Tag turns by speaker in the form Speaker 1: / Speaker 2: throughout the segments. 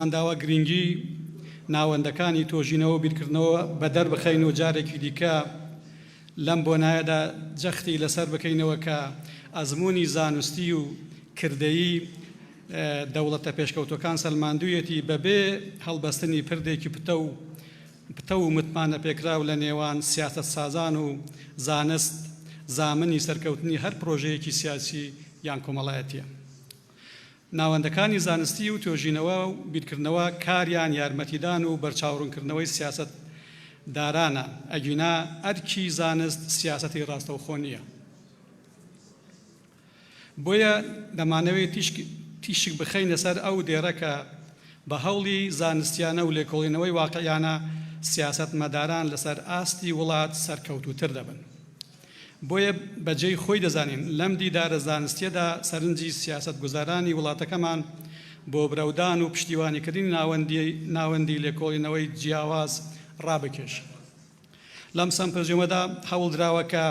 Speaker 1: ئەنداوە گرنگی ناوەندەکانی تۆژینەوە و بیرکردنەوە بەدەر بخەین و جارێکی دیکە لەم بۆنایەدا جەختی لەسەر بکەینەوە کە ئەزموونی زانستی و کردەیی دەوڵەتە پێشکەوتەکان سەلماندوویەتی بەبێ هەڵبەستنی پردێکی پتە و متمانە پێکراو لە نێوان سیاسەت سازان و زانست زامنی سەرکەوتنی هەر پرۆژەیەکی سیاسی یان کۆمەڵایەتیە. ناوەندەکانی زانستی و توێژینەوە و بیرکردنەوە کاریان یارمەتیدان و بەرچاوڕوونکردنەوەی سیاست دارانە، ئەگینا ئەرکی زانست سیاسەتی ڕاستەوخۆ نییە. بۆیە دەمانەوێت تیشک بخەینە سەر ئەو دێڕەکە بە هەوڵی زانستیانە و لێکۆڵینەوەی واقعیانە سیاست مەداران لەسەر ئاستی وڵات سەرکەوتوتر دەبن. بۆیە بەجێی خۆی دەزانین لەم دیدارە زانستیەدا سەرنجی سیاست گوزارانی وڵاتەکەمان بۆ برەودان و پشتیوانیکردنی ناوەندی لێکۆڵینەوەی جیاواز ڕابکێش. لەم سیمپۆزیۆمەدا هەوڵ دراوە کە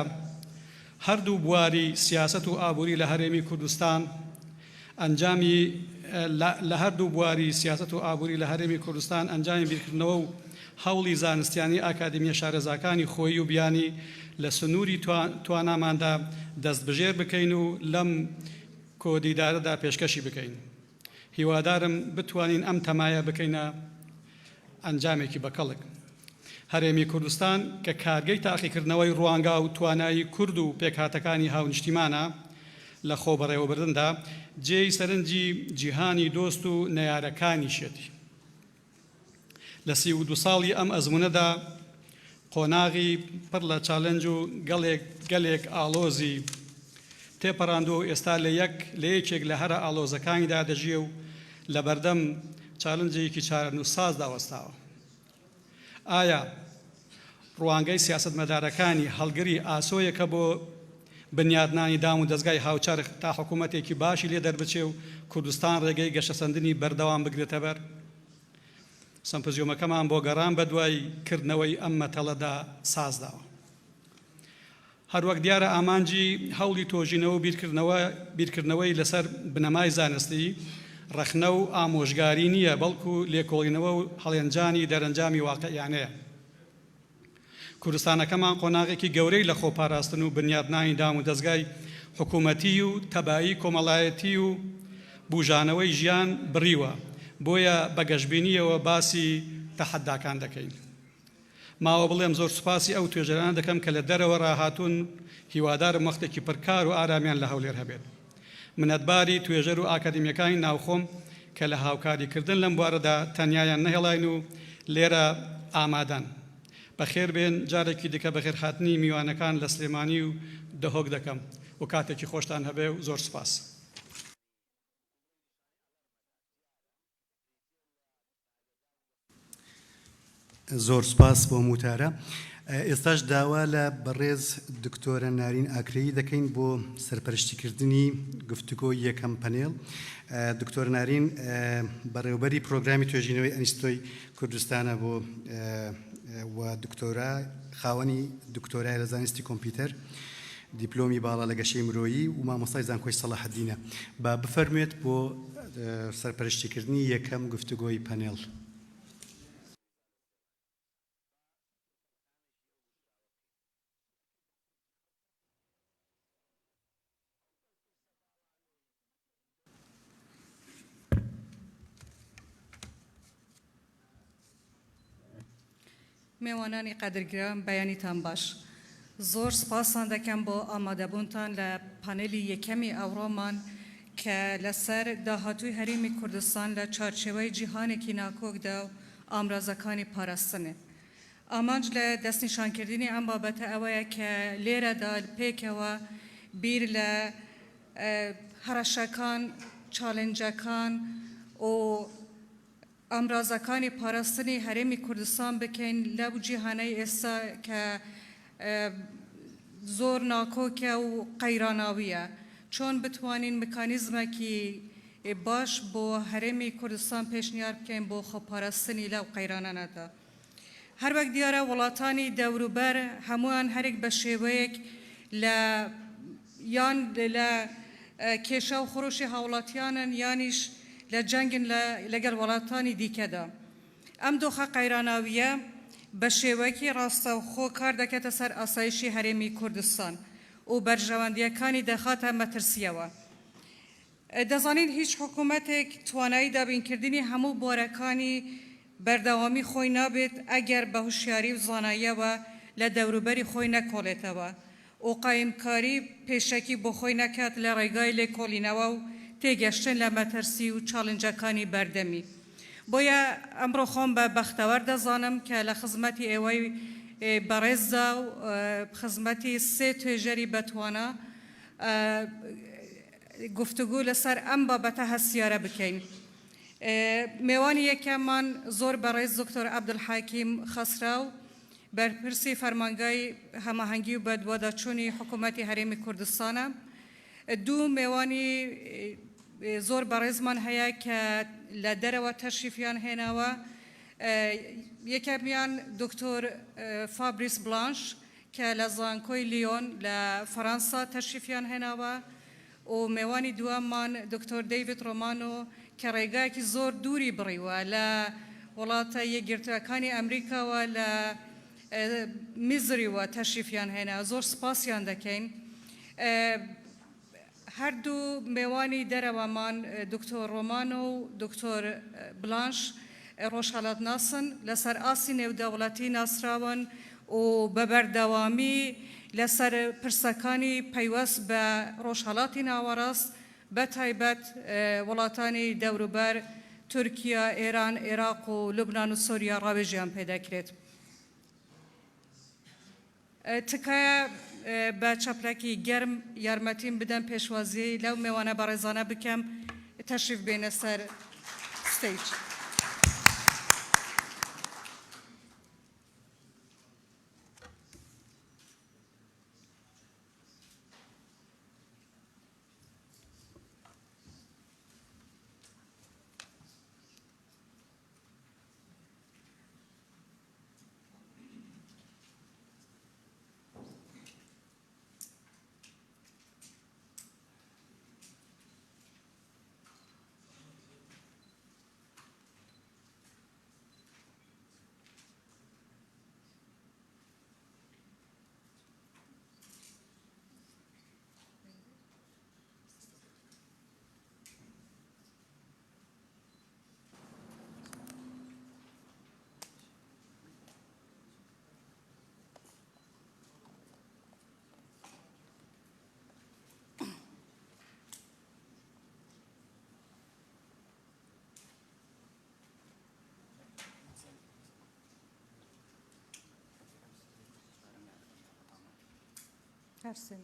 Speaker 1: هەردوو بواری سیاست و ئابووری لە هەرێمی کوردستان ئەنجامی بیرکردنەوە و هەوڵی زانستیانی ئاکادمیە شارەزاکانی خۆی و بیانی لە سنووری تواناماندا دەستبژێر بکەین و لەم کۆدیدارەدا پێشکەشی بکەین. هیوادارم بتوانین ئەم تەمایە بکەینە ئەنجامێکی بەکەڵک. هەرێمی کوردستان کە کارگەی تاقیکردنەوەی ڕوانگا و توانایی کورد و پێکهاتەکانی هاونیشتیمانە لە خۆ بەڕێوەبردندا جێی سەرنجی جیهانی دۆست و نەیارەکانیشێتی. لە 32 ساڵی ئەم ئەزمونەدا قۆناغی پڕ لە چالەنج و گەلێک ئاڵۆزی تێپەڕاندووە و ئێستا لە یەکێک لە هەرە ئاڵۆزەکانیدا دەژیە و لە بەردەم چالەنجێکی چارەنووساز داوەستاوە. ئایا ڕوانگەی سیاسەتمەدارەکانی هەڵگری ئاسۆیەکە بۆ بنیادنانی دام و دەستگای هاوچەرخ تا حکوومەتێکی باشی لێ دەربچێ و کوردستان ڕێگەی گەشەسەندنی بەردەوام بگرێتە بەر؟ سیمپۆزیۆمەکەمان بۆ گەڕان بە دوای کردنەوەی ئەم مەتەڵەدا سازداوە. هەروەک دیارە ئامانجی هەوڵی تۆژینەوە و بیرکردنەوەی لەسەر بنەمای زانستی ڕەخنە و ئامۆژگاری نییە، بەڵکو لێکۆڵینەوە و هەڵێنجانی دەرەنجامی واقعیانەیە. کوردستانەکەمان قۆناغێکی گەورەی لە خۆ پاراستن و بنیادنانی دام و دەستگای حکوومەتی و تەبایی کۆمەڵایەتی و بوژانەوەی ژیان بڕیوە. بۆیە بەگەشتبینیەوە باسی تەحەداکان دەکەین. ماوە بڵێم زۆر سوپاسی ئەو توێژەرانە دەکەم کە لە دەرەوە ڕاهاتوون، هیوادارم وەختێکی پڕکار و ئارامیان لە هەولێر هەبێت. منەتباری توێژەر و ئاکادمیەکانی ناوخۆم کە لە هاوکاریکردن لەم بوارەدا تەنیایان نەهێڵاین و لێرە ئامادەن. بەخێر بێن، جارێکی دیکە بەخێرهاتنی میوانەکان لە سلێمانی و دەهۆک دەکەم و کاتێکی خۆشتان هەبێ و زۆر سوپاس.
Speaker 2: زۆر سپاس بۆ موتارە. ئێستاش داوا لە بەڕێز دکتۆرە نارین ئاکرەیی دەکەین بۆ سەرپەرشتیکردنی گفتوگۆی یەکەم پانێڵ. دکتۆر نارین بەڕێوەبەری پرۆگرامی توێژینەوەی ئەنیستۆی کوردستانە بۆ و دکتۆرا خاوەنی دکتۆرای لە زانستی کۆمپیوتەر، دیپلۆمی باڵا لە گەشەی مرۆیی و مامۆستای زانکۆی سەلاحەدینە. با بفەرموێت بۆ سەرپەرشتیکردنی یەکەم گفتوگۆی پانێڵ.
Speaker 3: میوانانی قدرگران بەیانیتان باش. زۆر سپاسان دەکەم بۆ ئامادەبوونتان لە پانێلی یەکەمی ئەوڕۆمان کە لەسەر داهاتووی هەرێمی کوردستان لە چوارچێوەی جیهانێکی ناکۆکدا و ئامرازەکانی پاراستنی. ئامانج لە دەستنیشانکردنی ئەم بابەتە ئەوەیە کە لێرەدا پێکەوە بیر لە هەڕەشەکان، چالنجەکان و ئامرازەکانی پاراستنی هەرێمی کوردستان بکەین لەو جیهانەی ئێستا کە زۆر ناکۆکە و قەیراناویە. چۆن بتوانین مکانیزمێکی باش بۆ هەرێمی کوردستان پێشنیار بکەین بۆ خۆپاراستنی لەو قەیرانانەدا. هەروەک دیارە وڵاتانی دەوروبەر هەمویان هەرێک بە شێوەیەک یان لە کێشە و خڕوشی هاوڵاتیانن یانیش لە جەنگن لەگەڵ وڵاتانی دیکەدا. ئەم دۆخە قەیراناویە بە شێوەیەکی ڕاستەوخۆ کار دەکەتە سەر ئاسایشی هەرێمی کوردستان و بەرژەوەندیەکانی دەخاتە مەترسیەوە. دەزانین هیچ حکوومەتێک توانایی دابینکردنی هەموو بۆرەکانی بەردەوامی خۆی نابێت ئەگەر بە هوشیاری و زاناییەوە لە دەوروبەری خۆی نەکۆڵێتەوە و قایمکاری پێشەکی بۆ خۆی نەکات لە ڕێگای لێکۆڵینەوە و تێگەشتن لە مەترسی و چاڵنجەکانی بەردەمی. بۆیە ئەمڕۆ خۆم بە بەختەوەر دەزانم کە لە خزمەتی ئێوەی بەڕێزدا و خزمەتی سێ توێژەری بەتوانە گفتوگو لەسەر ئەم بابەتە هەستیارە بکەین. میوانی یەکەمان زۆر بەڕێز دکتۆر عەبدولحەکیم خەسرۆ بەرپرسی فەرمانگەی هەماهەنگی و بەدواداچوونی حکوومەتی هەرێمی کوردستانە. دوو میوانی زۆر بەڕێزمان هەیە کە لە دەرەوە تەشریفیان هێناوە. یەکەمیان دکتۆر فابریس بلانش کە لە زانکۆی لیۆن لە فەرەنسا تەشریفیان هێناوە و میوانی دووەممان دکتۆر دەیڤد ڕۆمانۆ کە ڕێگایەکی زۆر دووری بڕیوە لە وڵاتە یەکگرتوەکانی ئەمریکاوە لە میزریوە تەشریفیان هێنا. زۆر سپاسیان دەکەین. هەردوو میوانی دەرەوەمان دکتۆر ڕۆمانۆ و دکتۆر بلانش ڕۆژهەڵات ناسن لەسەر ئاسی نێودەوڵەتی ناسراون و بە بەردەوامی لەسەر پرسەکانی پەیوەست بە ڕۆژهەڵاتی ناوەڕاست بە تایبەت وڵاتانی دەوروبەر تورکیا، ئێران، عێراق و لوبنان و سۆریا ڕاوێژیان پێدەکرێت. تکایە بە چەپرەکی گەرم یارمەتیم بدەم پێشوازی لەو میوانە بەڕێزانە بکەم تەشریف بێنە سەر ستیج. Merci.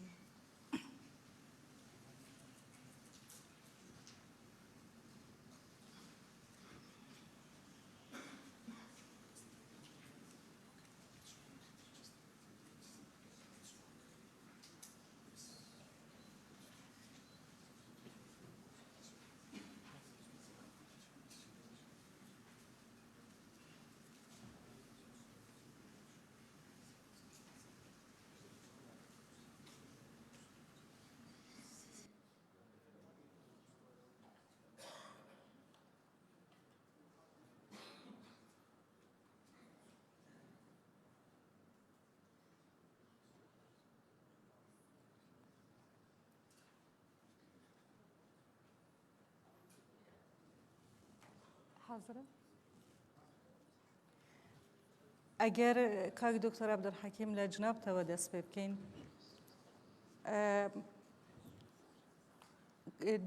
Speaker 3: حاضرة؟ ئەگەر کاک دکتۆر عەبدولحەکیم لە جنابتەوە دەست پێ بکەین.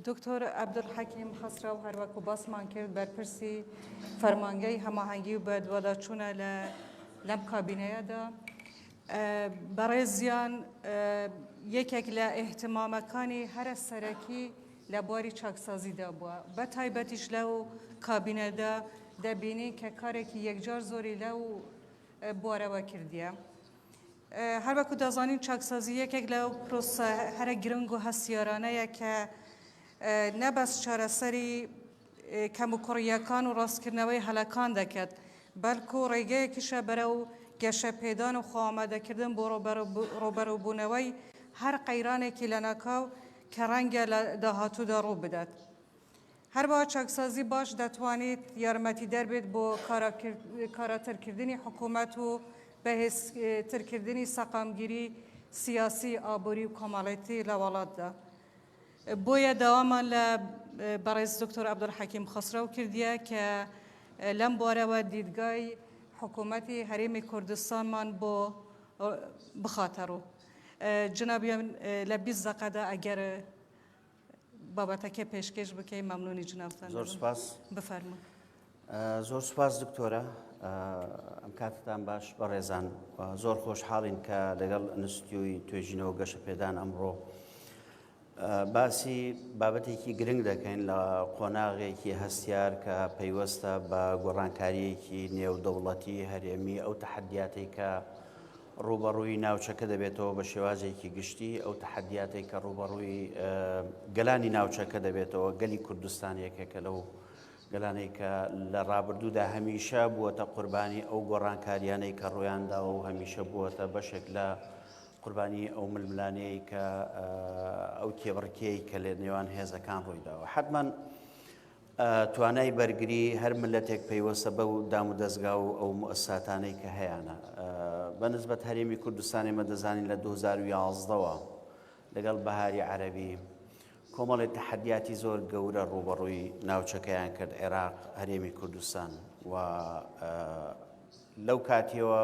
Speaker 3: دکتۆر عەبدولحەکیم خەسرۆ هەروەکو باسمان کرد بەرپرسی فەرمانگەی هەماهەنگی و بەدواداچوونە لەم کابینەیەدا. بەڕێزیان یەکێک لە ئێحتیمامەکانی هەرە سەرەکی لە بواری چاکسازیدا بووە. بە تایبەتیش لەو کابینەدا دەبینی کە کارێکی یەکجار زۆری لەو بوارەوە کردیە. هەروەکو دەزانین چاکسازی یەکێک لەو پرۆسە هەرە گرنگ و هەستیارانەیە کە نەبەس چارەسەری کەموکوڕیەکان و ڕاستکردنەوەی هەلەکان دەکات، بەڵکو ڕێگەیەکیشە بەرەو گەشەپێدان و خۆئامادەکردن بۆ ڕۆبەرۆبوونەوەی هەر قەیرانێکی لە ناکاو کە ڕەنگە لە داهاتوودا ڕوو بدات. هەروەها چاکسازی باش دەتوانێت یارمەتیدەر بێت بۆ کاراترکردنی حکوومەت و بەهێزترکردنی سەقامگیری سیاسی ئابووری و کۆمەڵێتی لە وڵاتدا. بۆیە داوامان لە بەڕێز دکتۆر عەبدولحەکیم خەسرۆ کردیە کە لەم بوارەوە دیدگای حکوومەتی هەرێمی کوردستانمان بۆ بخاتەڕوو. جنابیان لە 20 دقەدا ئەگەر بابەتەکە پێشکەش بکەین مەمنونی جنابتان.
Speaker 4: زۆر سپاس.
Speaker 3: بفەرمون.
Speaker 4: زۆر سپاس دکتۆرە، ئەم کاتتان باش بەڕێزان. زۆر خۆشحاڵین کە لەگەڵ ئینستیتیۆی توێژینەوە گەشە پێدان ئەمڕۆ باسی بابەتێکی گرنگ دەکەین لە قۆناغێکی هەستیار کە پەیوەستە بە گۆڕانکاریەکی نێودەوڵەتی هەرێمی ئەو تەحەدیاتی کە ڕوبەڕووی ناوچەکە دەبێتەوە بە شێوازێکی گشتی، ئەو تەحەدیاتی کە ڕوبەڕووی گەلانی ناوچەکە دەبێتەوە. گەلی کوردستان یەکێکە لەو گەلانەی کە لە ڕابردوودا هەمیشە بووەتە قوربانی ئەو گۆڕانکاریانەی کە ڕوویانداوە و هەمیشە بووەتە بەشێک لە قوربانی ئەو ململانەیە کە ئەو کێبڕکێی کە لە نێوان هێزەکان ڕوویداوە. حتمما توانای بەرگری هەر ملەتێک پەیوەستە بەو دام و دەستگا و ئەو مؤسساتانەی کە هەیەە. بەنسبەت هەرێمی کوردستان ئێمە دەزانین لە 2011ەوە لەگەڵ بەهاری عەرەبی کۆمەڵی تەحەدیاتی زۆر گەورە ڕوبەڕووی ناوچەکەیان کرد، عێراق، هەرێمی کوردستان. و لەو کاتیەوە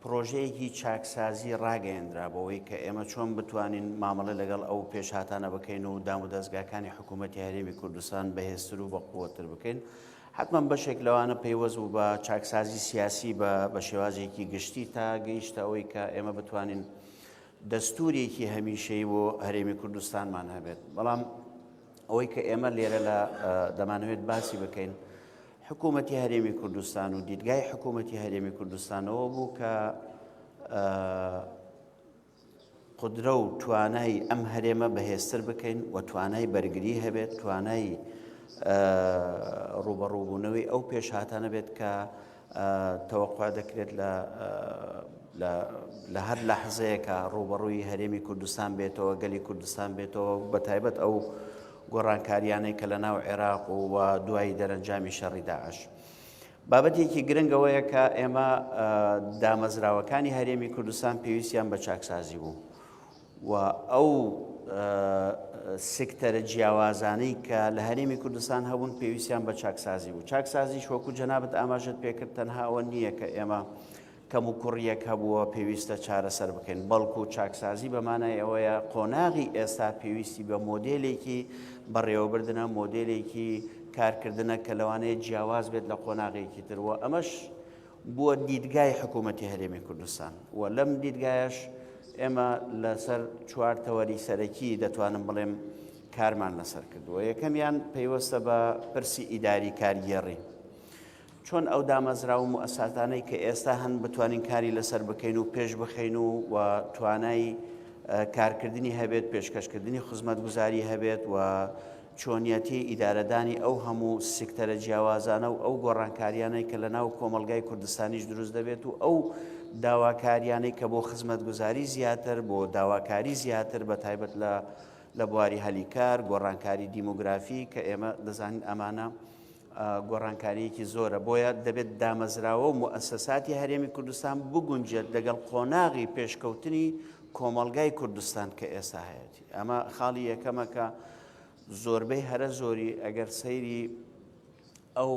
Speaker 4: پرۆژەیەکی چاکسازی ڕاگەیەندرا بەوەی کە ئێمە چۆن بتوانین مامەڵە لەگەڵ ئەو پێشهاتانە بکەین و دام و دەستگاکانی حکوومەتی هەرێمی کوردستان بەهێزتر و بەقووەتر بکەین. حتمما بەشێک لەوانە پەیوەست بوو بە چاکسازی سیاسی بە شێوازێکی گشتی تا گەیشتە ئەوەی کە ئێمە بتوانین دەستورێکی هەمیشەی بۆ هەرێمی کوردستانمان هەبێت. بەڵام ئەوەی کە ئێمە لێرە لە دەمانەوێت باسی بکەین حکوومەتی هەرێمی کوردستان و دیدگای حکوومەتی هەرێمی کوردستانەوە بوو کە قدرە و توانای ئەم هەرێمە بەهێزتر بکەین و توانای بەرگری هەبێت، توانای ڕوبەڕووبوونەوەی ئەو پێشهاتانە بێت کە تەوەقع دەکرێت لە هەر لەحزەیەکە ڕوبەڕووی هەرێمی کوردستان بێتەوە، گەلی کوردستان بێتەوە، بەتایبەت ئەو گۆڕانکاریانەی کە لە ناو عێراق و دوای دەرەنجامی شەڕی داعش. بابەتێکی گرنگەوەیە کە ئێمە دامەزراوەکانی هەرێمی کوردستان پێویستیان بە چاکسازی بوو و ئەو سکتەرە جیاوازانەی کە لە هەرێمی کوردستان هەبوون پێویستیان بە چاکسازی بوو. چاکسازیش وەکو جەنابەت ئاماژەت پێکرد تەنها ئەوە نییە کە ئێمە کەم و کوڕیەک هەبووە پێویستە چارەسەر بکەین، بەڵکو چاکسازی بەمانای ئەوەیە قۆناغی ئێستا پێویستی بە مۆدێلێکی بەڕێوەبردنە، مۆدێلێکی کارکردنە کە لەوانەیە جیاواز بێت لە قۆناغێکی ترەوە. ئەمەش بووە دیدگای حکوومەتی هەرێمی کوردستان و لەم دیدگایش ئێمە لەسەر 4 تەوەری سەرەکی دەتوانم بڵێم کارمان لەسەر کردووە. یەکەمیان پەیوەستە بە پرسی ئیداری کارگێڕی، چۆن ئەو دامەزرا و مؤسساتانەی کە ئێستا هەن بتوانین کاری لەسەر بکەین و پێش بخەین و توانای کارکردنی هەبێت، پێشکەشکردنی خزمەتگوزاری هەبێت و چۆنیەتی ئیدارەدانی ئەو هەموو سکتەرە جیاوازانە و ئەو گۆڕانکاریانەی کە لە ناو کۆمەلگای کوردستانیش دروست دەبێت و ئەو داواکاریانەی کە بۆ خزمەتگوزاری زیاتر، بۆ داواکاری زیاتر، بە تایبەت لە بواری هەلیکار، گۆڕانکاری دیموگرافی کە ئێمە دەزانین ئەمانە گۆڕانکاریەکی زۆرە. بۆیە دەبێت دامەزراوە و مؤسساتی هەرێمی کوردستان بگونجێت لەگەڵ قۆناغی پێشکەوتنی کۆمەلگای کوردستان کە ئێستا هەیەی. ئەمە خاڵی یەکەمە کە زۆربەی هەرە زۆری ئەگەر سەیری ئەو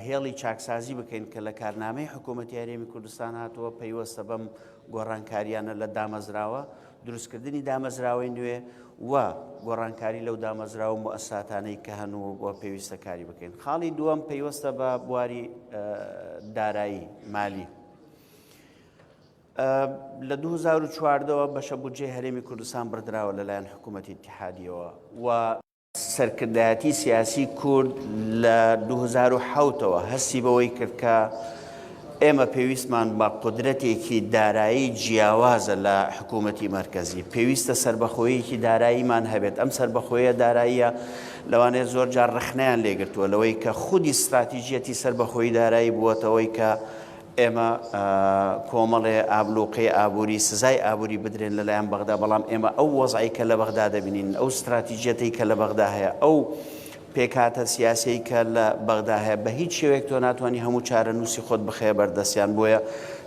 Speaker 4: هێڵی چاکسازی بکەین کە لە کارنامەی حکوومەتی هەرێمی کوردستان هاتووە پەیوەستە بەم گۆڕانکاریانە لە دامەزراوە، دروستکردنی دامەزراوەی نوێ و گۆڕانکاری لەو دامەزرا و مؤسساتانەی کە هەنوو بۆ پێویستە کاری بکەین. خاڵی دووەم پەیوەستە بە بواری دارایی مالی. لە 2014ەوە بەشە بودجێ هەرێمی کوردستان بردراوە لەلایەن حکوومەتی ئیتیحادیەوە و سەرکردایەتی سیاسی کورد لە 2007ەوە هەستی بەوەی کرد کە ئێمە پێویستمان بە قودرەتێکی دارایی جیاوازە لە حکوومەتی مەرکەزی، پێویستە سربەخۆیەکی داراییمان هەبێت. ئەم سربەخۆیە داراییە لەوانەیە زۆر جار ڕخنەیان لێگرتووە لەوەی کە خودی استراتیژیەتی سربەخۆی دارایی بووەتەوەی کە ئێمە کۆمەڵێ ئابلوقەی ئابووری، سزای ئابووری بدرێن لەلایەن بەغدا، بەڵام ئێمە ئەو وەزعی کە لە بەغدا دەبینین، ئەو استراتیژیەتی کە لە بەغدا هەیە، ئەو پێکاتە سیاسی کە لە بەغدا هەیە بە هیچ شێوەیەک تۆ ناتوانانی هەموو چارە نووسی خۆت بخەیە بەردەستیان بۆیە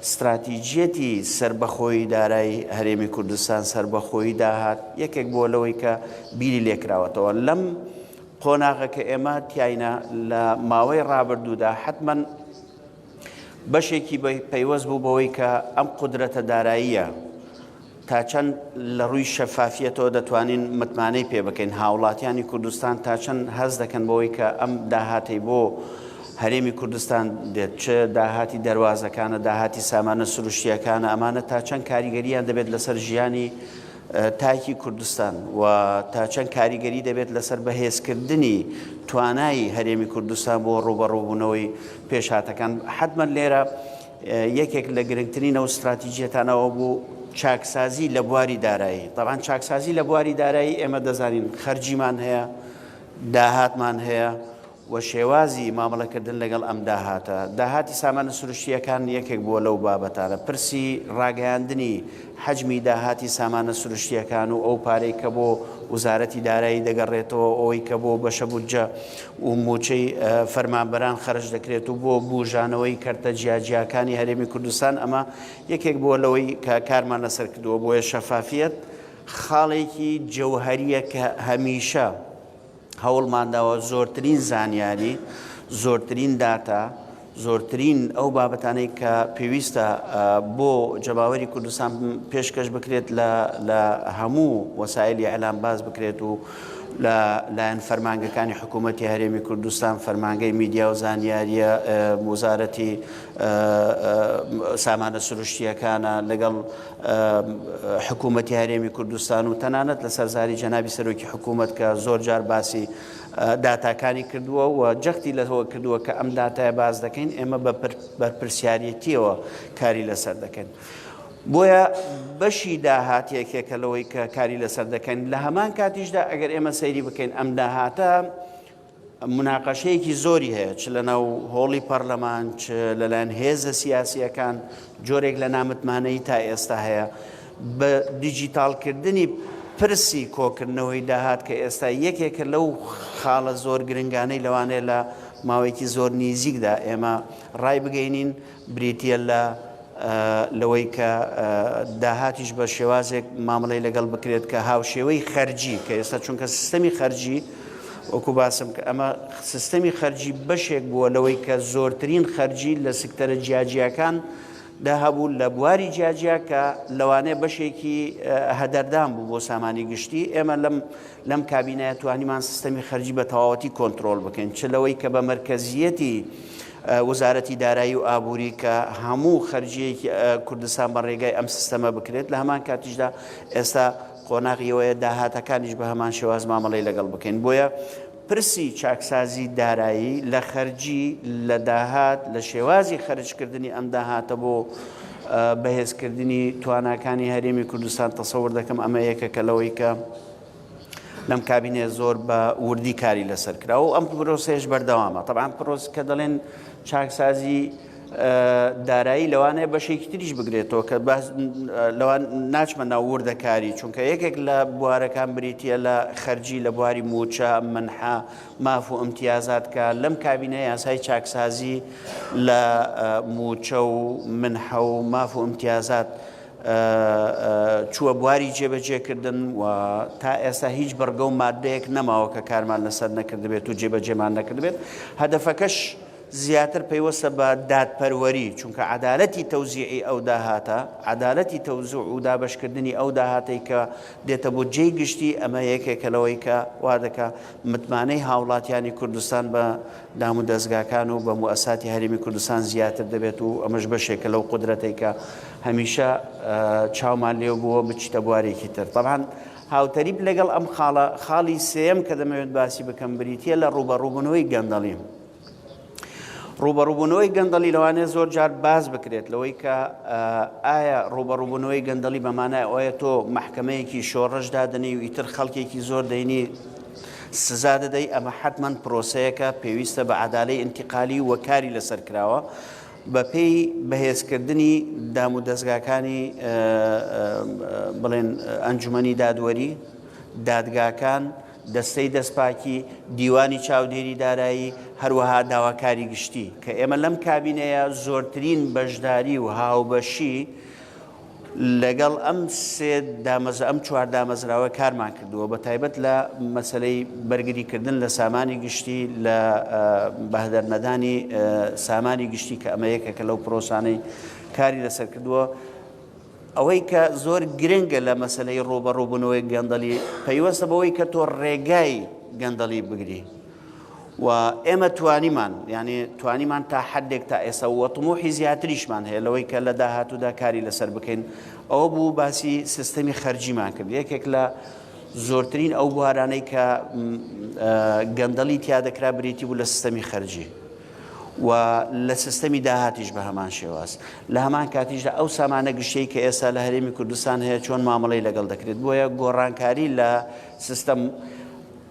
Speaker 4: استراتیجیەتی سربەخۆیی دارایی هەرێمی کوردستان سربەخۆیی داهات یەکێک بۆ لەوەی کە بیری لێکراوەتەوە لەم قۆناغەکە ئێمە تیاینە لە ماوەی ڕابردوودا حتمما بەشێکی پەیوەست بوو بەوەی کە ئەم قودرەتە داراییە تا چەند لە ڕووی شەفافیەتەوە دەتوانین متمانەی پێ بکەین هاوڵاتیانی کوردستان تا چەند هەز دەکەن بەوەی کە ئەم داهاتی بۆ هەرێمی کوردستان دێت چ داهاتی دەواازەکانە داهاتی سامانە سروشتیەکانە ئەمانە تا چەند کاریگەریان دەبێت لەسەر ژیانی تایکی کوردستان و تا چەند کاریگەری دەبێت لەسەر بەهێزکردنی توانایی هەرێمی کوردستان بۆ ڕوبەڕووبوونەوەی پێشهاتەکان حتمما لێرە یەکێک لە گرنگترینە و استراتیجیەتانەوە بوو چاکسازی لە بواری دارایی طبعا چاکسازی لە بواری دارایی ئێمە دەزانین خەرجیمان هەیە داهاتمان هەیە و شێوازی مامەڵەکردن لەگەڵ ئەم داهاتە داهاتی سامانە سروشتیەکان یەکێک بووە لەو بابەتانە پرسی ڕاگەیاندنی حەجمی داهاتی سامانە سروشتیەکان و ئەو پارەی کە بۆ وزارەتی دارایی دەگەڕێتەوە ئەوەی کە بۆ بەشە بودجە و موچەی فەرمانبەران خەرج دەکرێت و بۆ بوژانەوەی کەرتە جیاجیاکانی هەرێمی کوردستان ئەمە یەکێک بووە لەوەی کە کارمان لەسەر کردووە بۆیە شەفافیەت خاڵێکی جەوهەریە کە هەمیشە هەوڵمانداوە زۆرترین زانیاری زۆرترین داتا زۆرترین ئەو بابەتانەی کە پێویستە بۆ جەماوەری کوردستان پێشکەش بکرێت لە هەموو وەسایلی ئەلان باز بکرێت و لایەن فەرمانگەکانی حکوومەتی هەرێمی کوردستان فەرمانگەی میدیا و زانیاریە وەزارەتی سامانە سروشتیەکانە لەگەڵ حکوومەتی هەرێمی کوردستان و تەنانەت لە سەرزاری جەنابی سەرۆکی حکوومەت کە زۆر جار باسی داتاکانی کردووە و جەختی لەوە کردووە کە ئەم داتایە باز دەکەین ئێمە بە بەرپرسیارەتیەوە کاری لەسەر دەکەین بۆیە بەشی داهاتێکێکە لەوەی کە کاری لەسەر دەکەین لە هەمان کاتیشدا ئەگەر ئێمە سەیری بکەین ئەم داهاتە مناقەشەیەکی زۆری هەیە چ لەناو هۆڵی پەرلەمان چ لەلایەن هێزە سیاسیەکان جۆرێک لە نامتمانەی تا ئێستا هەیە بە دیجیتالکردنی پرسی کۆکردنەوەی داهات کە ئێستا یەکێکە لەو خاڵە زۆر گرنگانەی لەوانەیە لە ماوەیەکی زۆر نزیکدا ئێمە ڕای بگەینین بریتە لەوەی کە داهاتیش بە شێوازێک مامەڵەی لەگەڵ بکرێت کە هاوشێوەی خەرجی کە ئێستا چونکە سیستەمی خەرجی وەکو باسم کە ئەمە سیستەمی خەرجی بەشێک بووە لەوەی کە زۆرترین خەرجی لە سکتەرە جیاجیەکان داهەبوو لە بواری جیاجیا کە لەوانەیە بەشێکی هەدەردان بوو بۆ سامانی گشتی ئێمە لەم کابینەیە توانیمان سیستەمی خەرجی بە تەواوەتی کۆنتڕۆڵ بکەین چ لەوەی کە بە مەرکەزیەتی وزارەتی دارایی و ئابووری کە هەموو خەرجیەکی کوردستان بە ڕێگای ئەم سیستەمە بکرێت لە هەمان کاتیشدا ئێستا قۆناغیەوەیە داهاتەکانیش بە هەمان شێواز مامەڵەی لەگەڵ بکەین بۆیە پرسی چاکسازی دارایی لە خەرجی لە داهات لە شێوازی خەرجکردنی ئەم داهاتە بۆ بەهێزکردنی تواناکانی هەرێمی کوردستان تەسەوور دەکەم ئەمە یەکێکە لەوەی کە لەم کابینێ زۆر بە وردی کاری لەسەر کراوە و ئەم پرۆسەیەش بەردەوامە طبعاً پرۆس کە دەڵێن چاکسازی دارایی لەوانەیە بەشێکی تریش بگرێتەوە کە لەوان ناچمە ناو وردەکاری چونکە یەکێک لە بوارەکان بریتە لە خەرجی لە بواری موچە منحە ماف و ئیمتیازات کە لەم کابینەیە یاسای چاکسازی لە موچە و منحە و ماف و ئیمتیازات چووە بواری جێبەجێکردن و تا ئێستا هیچ بەرگە و مادەیەک نەماوە کە کارمان لەسەر نەکردبێت و جێبەجێمان نەکردبێت هەدەفەکەش زیاتر پەیوەستە بە دادپەروەری چونکە عەدالەتی تەوزیعی ئەو داهاتە عەدالەتی تەوزیع و دابەشکردنی ئەو داهاتەی کە دێتە بۆ جێی گشتی ئەمە یەکێکە لەوەی کە وا دەکا متمانەی هاوڵاتیانی کوردستان بە دام و دەستگاکان و بە موئەساتی هەرێمی کوردستان زیاتر دەبێت و ئەمەش بەشێکە لەو قودرەتەی کە هەمیشە چاومان لێو بووە بچیتە بوارێکی تر طبعاً هاوتەریب لەگەڵ ئەم خاڵی سێم کە دەمەوێت باسی بکەم بریتە لە ڕوبەڕووبوونەوەی گەندەڵی ڕوبەڕووبوونەوەی گەندەڵی لەوانەیە زۆر جار باز بکرێت لەوەی کە ئایا ڕوبەڕووبوونەوەی گەندەڵی بەمانای ئەوەیە تۆ محکەمەیەکی شۆڕەش دادنی و ئیتر خەڵکێکی زۆر دەینی سزا دەدەی ئەمە حتمما پرۆسەیەکە پێویستە بە عەدالەی ئینتیقالی و کاری لەسەر کراوە بە پێی بەهێزکردنی دام و دەستگاکانی بڵێن ئەنجومەنی دادوەری دادگاکان دەستەی دەستپاکی دیوانی چاودێری دارایی هەروەها داواکاری گشتی کە ئێمە لەم کابینەیە زۆرترین بەشداری و هاوبەشی لەگەڵ ئەم چوار دامەزراوە کارمان کردووە بە تایبەت لە مەسلەی بەرگریکردن لە سامانی گشتی لە بەهدەرنەدانی سامانی گشتی کە ئەمە یەکێکە لەو پرۆسانەی کاری لەسەر کردووە ئەوەی کە زۆر گرنگە لە مەسلەی ڕۆبەڕووبوونەوەی گەندەڵی پەیوەستە بەوەی کە تۆ ڕێگای گەندەڵی بگری و ئێمە توانیمان تا حدێک تا ئێستا و طموحی زیاتریشمان هەیە لەوەی کە لە داهاتوودا کاری لەسەر بکەین ئەوە بوو باسی سیستەمی خەرجیمان کرد یەکێک لە زۆرترین ئەو بوارانەی کە گەندەڵی تیا دەکرا بریتی بوو لە سیستەمی خەرجی و لە سیستەمی داهاتیش بە هەمان شێواز لە هەمان کاتیشدا ئەو سامانە گشتەی کە ئێستا لە هەرێمی کوردستان هەیە چۆن مامەڵەی لەگەڵ دەکرێت بۆیە گۆڕانکاری لە سیستەم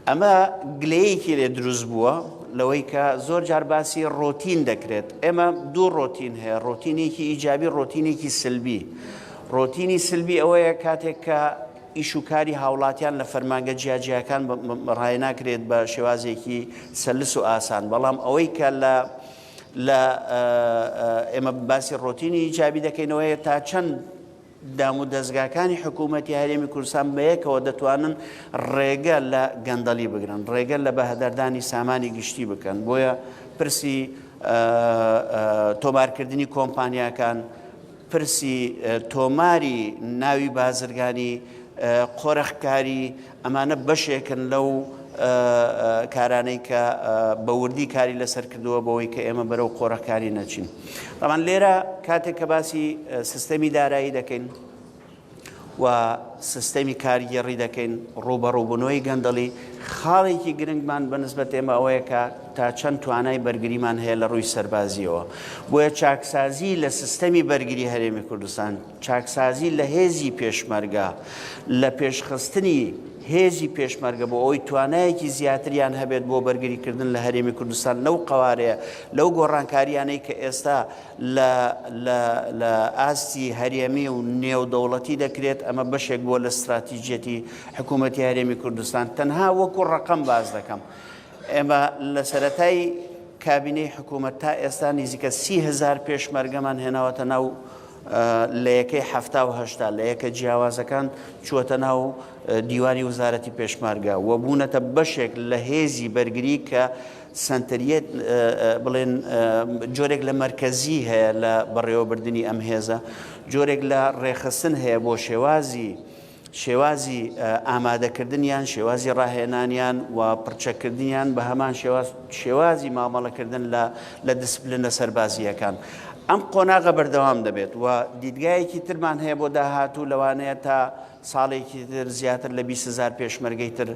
Speaker 4: ئەمە گلەیەکی لێ دروست بووە لەوەی کە زۆر جار باسی ڕۆتین دەکرێت ئێمە دوو ڕۆتین هەیە ڕۆتینێکی ئیجابی ڕۆتینێکی سلبی ڕۆتینی سلبی ئەوەیە کاتێک کە ئیشوکاری هاوڵاتیان لە فەرمانگە جیاجیەکان ڕای ناکرێت بە شێوازێکی سەلس و ئاسان بەڵام ئەوەی کە لە ئێمە باسی ڕۆتینی ئیجابی دەکەینەوەیە تا چەند دام و دەستگاکانی حکوومەتی هەرێمی کوردستان بەیەکەوە دەتوانن ڕێگە لە گەندەڵی بگرن ڕێگە لە بەهدەردانی سامانی گشتی بکەن بۆیە پرسی تۆمارکردنی کۆمپانیاکان پرسی تۆماری ناوی بازرگانی قۆرەخکاری ئەمانە بەشێکن لەو کارانەی کە بەوردی کاری لەسەر کردووە بەوەی کە ئێمە بەرەو قۆڕەکاری نەچین ڕەمان لێرە کاتێک کە باسی سیستەمی دارایی دەکەین و سیستەمی کارگێڕی دەکەین ڕوبەڕووبوونەوەی گەندەڵی خاڵێکی گرنگمان بەنسبەت ئێمە ئەوەیە کە تا چەند توانای بەرگریمان هەیە لە ڕووی سەربازیەوە بۆیە چاکسازی لە سیستەمی بەرگری هەرێمی کوردستان چاکسازی لە هێزی پێشمەرگە لە پێشخستنی هێزی پێشمەرگە بۆ ئەوەی توانایەکی زیاتریان هەبێت بۆ بەرگریکردن لە هەرێمی کوردستان لەو قوارەیە لەو گۆڕانکاریانەی کە ئێستا لە ئاستی هەرێمی و نێودەوڵەتی دەکرێت ئەمە بەشێک بۆ لە استراتیژیەتی حکوومەتی هەرێمی کوردستان تەنها وەکو ڕەقەم باز دەکەم ئێمە لە سەرەتای کابینەی حکوومەت تا ئێستا نزیکە 30,000 پێشمەرگەمان هێناوەتە ناو لە یەکەی هەفتا و هەشتا لە یەکە جیاوازەکان چووەتە ناو دیوانی وزارەتی پێشمەرگە و بوونەتە بەشێک لە هێزی بەرگری کە سنتەریەت بڵێن جۆرێک لە مەرکەزی هەیە لە بەڕێوەبردننی ئەم هێزە جۆرێک لە ڕێخستن هەیە بۆ شێوازی ئامادەکردنیان شێوازی ڕاهێنانیان و پرچەکردنیان بە هەمان شێوازی مامەڵەکردن لە دیسپلینە سەربازیەکان ئەم قۆناغە بەردەوام دەبێت و دیدگایەکی ترمان هەیە بۆ داهاتوو لەوانەیە تا ساڵێکی تر زیاتر لە 20,000 پێشمەرگەی تر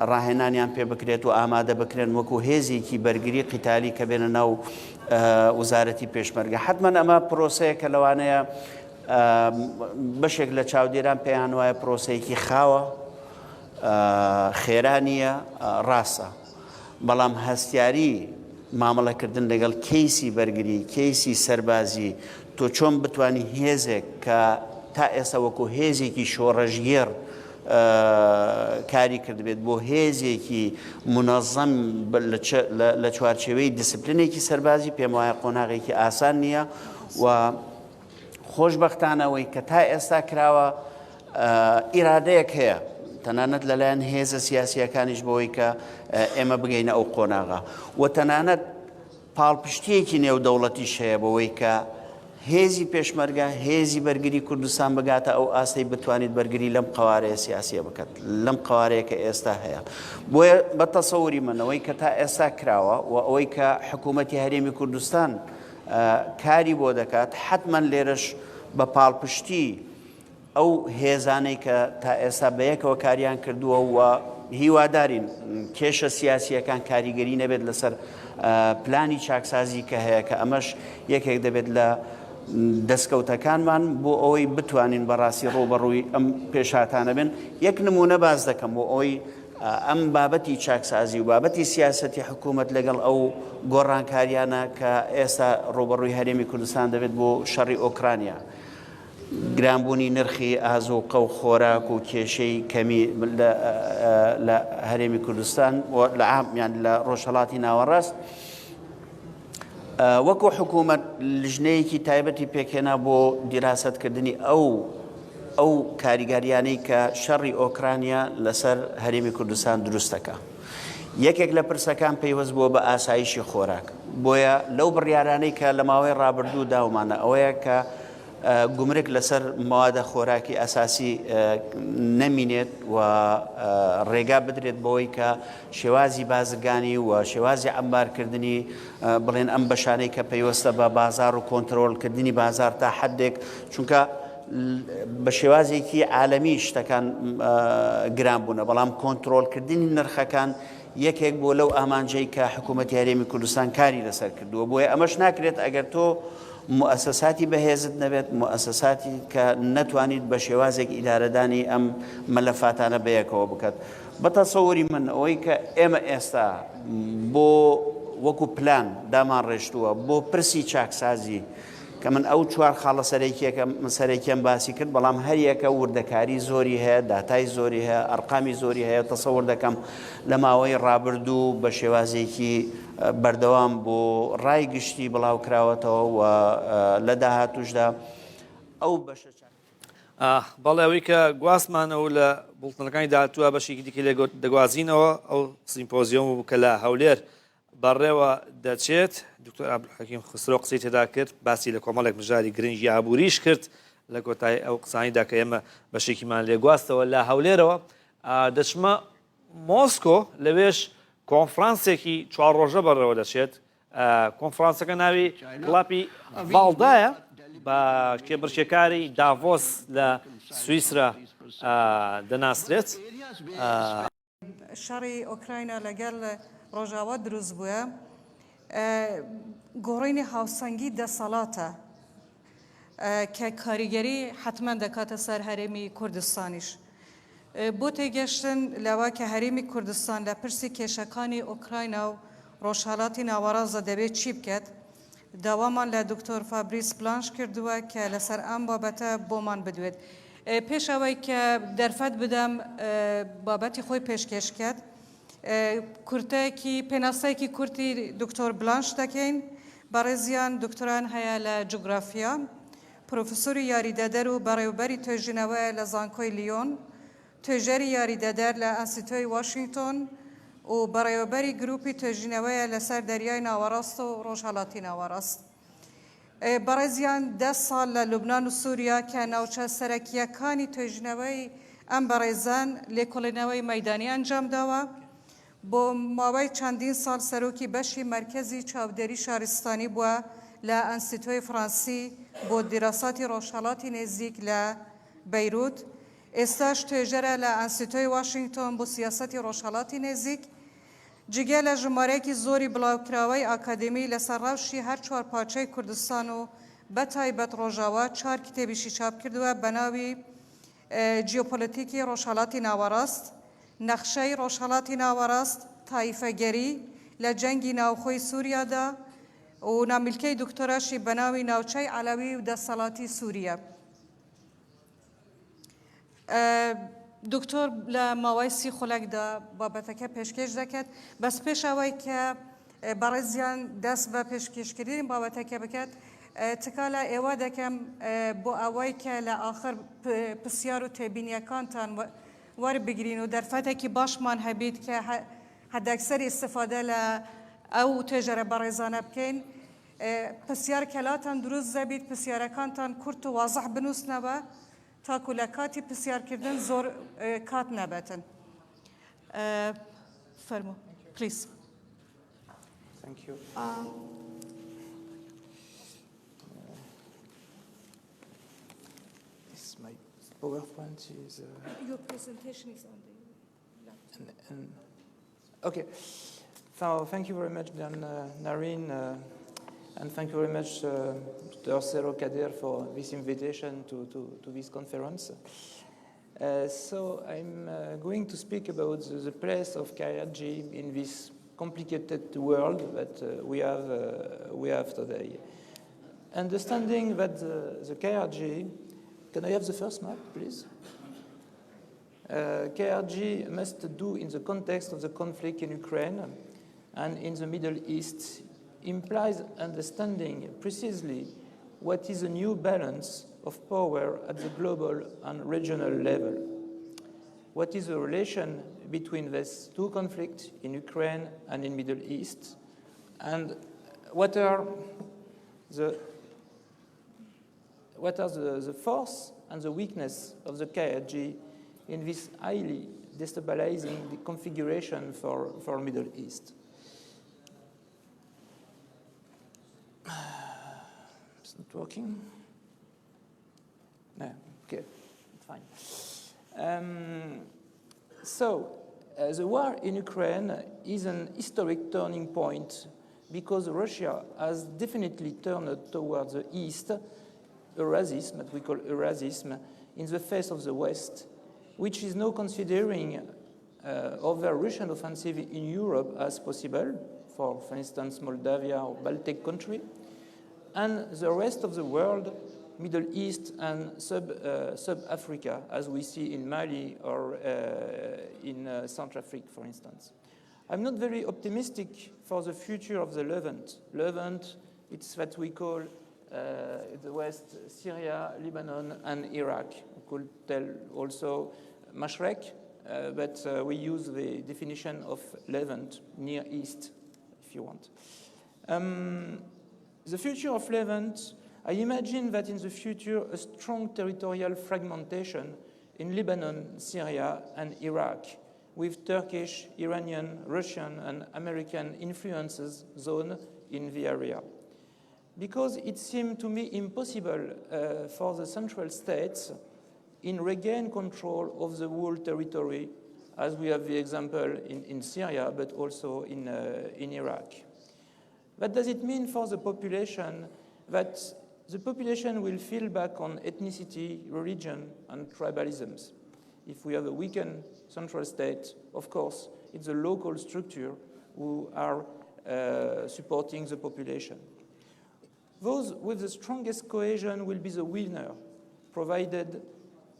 Speaker 4: ڕاهێنانیان پێ بکرێت و ئامادە بکرێن وەکو هێزێکی بەرگری قیتالی کە بێنە ناو وزارەتی پێشمەرگە حتمما ئەمە پرۆسەیە کە لەوانەیە بەشێک لە چاودێران پێیان وایە پرۆسەیەکی خاوە خێرانیە ڕاستە بەڵام هەستیاری مامەڵەکردن لەگەڵ کەیسی بەرگری کەیسی سەربازی تۆ چۆن بتانی هێزێک کە تا ئێستا وەکو هێزێکی شۆڕەژگێر کاری کردبێت بۆ هێزێکی منەظەم لە چوارچێوەی دیسپلینێکی سەربازی پێم وایە قۆناغێکی ئاسان نییە و خۆشبەختانەوەی کە تا ئێستا کراوە ئیرادەیەک هەیە تەنانەت لەلایەن هێزە سیاسیەکانیش بەوەی کە ئێمە بگەینە ئەو قۆناغا و تەنانەت پاڵپشتیەکی نێودەوڵەتیش هەیە بەوەی کە هێزی پێشمەرگە هێزی بەرگری کوردستان بگاتە ئەو ئاستەی بتوانیت بەرگری لەم قوارەیە سیاسیە بکات لەم قوارەیە کە ئێستا هەیە بۆیە بە تەسەووری منەوەی کە تا ئێستا کراوە و ئەوەی کە حکوومەتی هەرێمی کوردستان کاری بۆ دەکات حتمما لێرەش بە پاڵپشتی ئەو هێزانەی کە تا ئێستا بەیەکەوە کاریان کردووە و هیوادارین کێشە سیاسیەکان کاریگەری نەبێت لەسەر پلانی چاکسازی کە هەیە کە ئەمەش یەکێک دەبێت لە دەستکەوتەکانمان بۆ ئەوەی بتوانین بەڕاستی ڕۆبەڕووی ئەم پێشهاتانە بن یەک نمونە باز دەکەم بۆ ئەوەی ئەم بابەتی چاکسازی و بابەتی سیاسەتی حکوومەت لەگەڵ ئەو گۆڕانکاریانە کە ئێستا ڕۆبەڕووی هەرێمی کوردستان دەبێت بۆ شەڕی ئۆکرانیا گرانبوونی نرخی ئازوقە و خۆراک و کێشەی کەمی لە هەرێمی کوردستان لە عامیان لە ڕۆژهەڵاتی ناوەڕاست وەکو حکوومەت لژنەیەکی تایبەتی پێکهێنا بۆ دیراسەتکردنی ئەو کاریگاریانەی کە شەڕی ئۆکرانیا لەسەر هەرێمی کوردستان دروست دەکا. یەکێک لە پرسەکان پەیوەست بووە بە ئاسایشی خۆراک. بۆیە لەو بڕیارانەی کە لە ماوەی ڕابردوو داومانە ئەوەیە کە گومرک لەسەر موادە خۆراکی ئاساسی نەمینێت و ڕێگا بدرێت بەوەی کە شێوازی بازرگانی و شێوازی ئەمبارکردنی بڵێن ئەم بەشانەی کە پەیوەستە بە بازار و کۆنتترۆلکردنی بازار تا حدێک چونکە بە شێوازێکی عالەمی شتەکان گران بوونە بەڵام کۆنتترۆلکردنی نرخەکان یەکێک بۆ لەو ئامانجەی کە حکوومەتی هەرێمی کوردستان کاری لەسەر کردووە بۆیە ئەمەش ناکرێت ئەگەر تۆ مؤسساتی بەهێزت نەبێت مؤسساتی کە نەتوانیت بە شێوازێک ئیدارەدانی ئەم مەلەفاتانە بەیەکەوە بکات. بە تەسەووری من ئەوەی کە ئێمە ئێستا بۆ وەکو پلان دامان ڕێشتووە بۆ پرسی چاکسازی کە من ئەو چوار خاڵە سەرێکیان باسی کرد بەڵام هەر یەکە وردەکاری زۆری هەیە داتای زۆری هەیە ئەرقامی زۆری هەیە تەسەوور دەکەم لە ماوەی ڕابردوو بە شێوازێکی بەردەوام بۆ ڕای گشتی بڵاو کراوەتەوە و لە داهاتووشدا ئەو بەشە
Speaker 5: بەڵێ ئەوەی کە گواستمانەوە لە بوڵتنەکانی داهاتووە بەشێکی دیکە لێ دەگوازینەوە ئەو سیمپۆزیۆم کە لە هەولێر بەڕێوە دەچێت دکتۆر عەبدولحەکیم خەسرۆ قسەی تێدا کرد باسی لە کۆمەڵێک مژاری گرنگی ئابووریش کرد لە کۆتایی ئەو قسانیدا کە ئێمە بەشێکیمان لێ گواستەوە لە هەولێرەوە دەچمە مۆسکۆ لەوێش کۆنفرانسێکی چوار ڕۆژە بەڕێوە دەچێت کۆنفرانسەکە ناوی کڵاپی ڤاڵدایە بە کێبڕکێکاری داڤۆس لە سویسرا دەناسرێت.
Speaker 3: شەڕی ئۆکراینە لەگەڵ ڕۆژاوا دروست بووە گۆڕینی هاوسەنگی دەسەڵاتە کە کاریگەری حتمما دەکاتە سەر هەرێمی کوردستانیش بۆ تێگەشتن لەوە کە هەرێمی کوردستان لە پرسی کێشەکانی ئۆکراینە و ڕۆژهەڵاتی ناوەڕازە دەبێت چی بکات داوامان لە دکتۆر فابریس بلانش کردووە کە لەسەر ئەم بابەتە بۆمان بدوێت. پێش ئەوەی کە دەرفەت بدەم بابەتی خۆی پێشکەش کرد کورتەیەکی پێناسەیەکی کورتی دکتۆر بلانش دەکەین بەڕێزیان دکتۆران هەیە لە جوگرافیا پرۆفسۆری یاریدەدەر و بەڕێوەبەری توێژینەوە لە زانکۆی لیۆن توێژەری یاریدەدەر لە ئاسۆی واشنگتن و بەڕێوەبەری گروپی توێژینەوەیە لەسەر دەریای ناوەڕاست و ڕۆژهەڵاتی ناوەڕاست. بەڕێزیان 10 ساڵ لە لوبنان و سووریا کە ناوچە سەرەکیەکانی توێژینەوەی ئەم بەڕێزان لێکۆڵینەوەی مەیدانی ئەنجام داوە بۆ ماوەی چەندین ساڵ سەرۆکی بەشی مرکزی چاودێری شارستانی بووە لە ئەنستیتۆی فڕانسی بۆ دیراساتی ڕۆژهەڵاتی نێزیک لە بەیروت ئێستاش توێژەرە لە ئەنستیتۆی واشنگتن بۆ سیاسەتی ڕۆژهەڵاتی نێزیک جگە لە ژمارەیەکی زۆری بڵاوکراوەی ئاکادمی لەسەر ڕەوشی هەر چوار پارچەی کوردستان و بەتایبەت ڕۆژاوا 4 کتێبیشی چاپ کردووە بە ناوی جیۆپۆلیتیکی ڕۆژهەڵاتی ناوەڕاست نەخشەی ڕۆژهەڵاتی ناوەڕاست تایفەگەری لە جەنگی ناوخۆی سووریادا و نامیلکەی دکتۆراشی بە ناوی ناوچەی عەلەوی و دەسەڵاتی سووریە. دکتۆر لە ماوەی 30 خولەکدا بابەتەکە پێشکەش دەکات بەس پێش ئەوەی کە بەڕێزیان دەست بە پێشکەشکردنی بابەتەکە بکات تکا لە ئێوە دەکەم بۆ ئەوەی کە لە ئاخر پرسیار و تێبینیەکانتان وەربگرین و دەرفەتێکی باشمان هەبیت کە حدەکسەر ئیستفادە لە ئەو توێژەرە بەڕێزانە بکەین پرسیار کەلاتان دروست دەبیت پرسیارەکانتان کورت و وازەح بنووسنەوە تاکو لە کاتی پرسیارکردن زۆر کات نەبێتن. فەرموو پلیز.
Speaker 6: Thank you. My PowerPoint is...
Speaker 3: Your presentation is on the...
Speaker 6: Okay. So thank you very much, Narine, and thank you very much, Dr. Sero Kader, for this invitation to this conference. So I'm going to speak about the place of KRG in this complicated world that we have today. Understanding that the KRG Can I have the first map, please? KRG must do in the context of the conflict in Ukraine and in the Middle East implies understanding precisely what is a new balance of power at the global and regional level. What is the relation between these two conflicts in Ukraine and in Middle East, and what are the force and the weakness of the KRG in this highly destabilizing the configuration for Middle East. It's not working. No, okay, fine. The war in Ukraine is an historic turning point because Russia has definitely turned towards the east, Eurasism, that we call Eurasism, in the face of the West, which is now considering other Russian offensive in Europe as possible, for instance, Moldavia or Baltic country, and the rest of the world, Middle East and sub-Africa, as we see in Mali or in Central Africa, for instance. I'm not very optimistic for the future of the Levant. Levant, it's what we call the West, Syria, Lebanon, and Iraq. We could tell also Mashrek, but we use the definition of Levant, Near East, if you want. The future of Levant, I imagine that in the future a strong territorial fragmentation in Lebanon, Syria, and Iraq, with Turkish, Iranian, Russian, and American influences zone in the area. Because it seemed to me impossible for the central states in regain control of the whole territory, as we have the example in Syria, but also in Iraq. What does it mean for the population? That the population will fall back on ethnicity, religion, and tribalisms. If we have a weakened central state, of course, it's the local structure who are supporting the population. Those with the strongest cohesion will be the winner, provided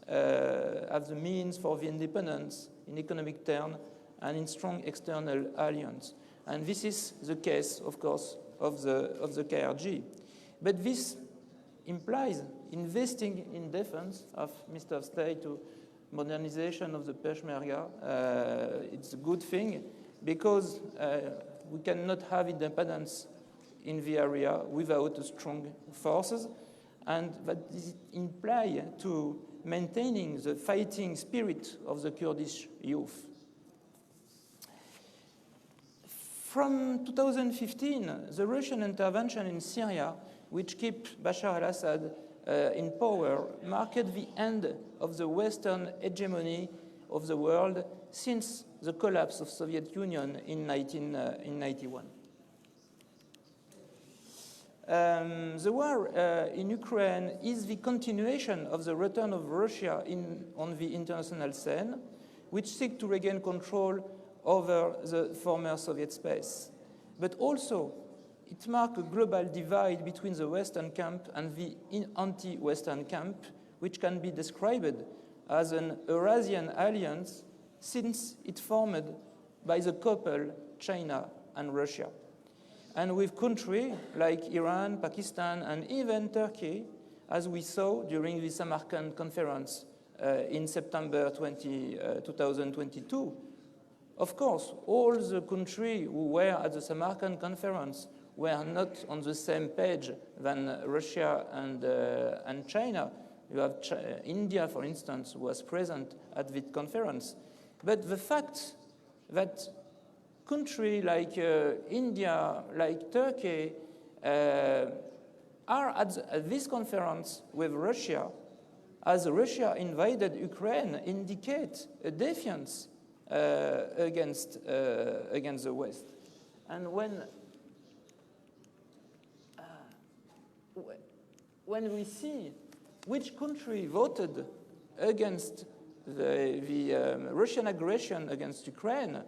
Speaker 6: have the means for the independence in economic terms and in strong external alliance. And this is the case, of course, of the KRG. But this implies investing in defense of Mr. State to modernization of the Peshmerga. It's a good thing because we cannot have independence in the area without strong forces, and that is imply to maintaining the fighting spirit of the Kurdish youth. From 2015, the Russian intervention in Syria, which kept Bashar al-Assad in power, marked the end of the Western hegemony of the world since the collapse of Soviet Union in 1991. The war in Ukraine is the continuation of the return of Russia on the international scene, which seeks to regain control over the former Soviet space. But also, it marks a global divide between the Western camp and the anti-Western camp, which can be described as an Eurasian alliance since it formed by the couple China and Russia. And with countries like Iran, Pakistan, and even Turkey, as we saw during the Samarkand conference in September 2022. Of course, all the countries who were at the Samarkand conference were not on the same page than Russia and China. You have India, for instance, who was present at the conference. But the fact that countries like India, like Turkey, are at this conference with Russia, as Russia invaded Ukraine, indicate a defiance against the West. And when we see which country voted against the Russian aggression against Ukraine,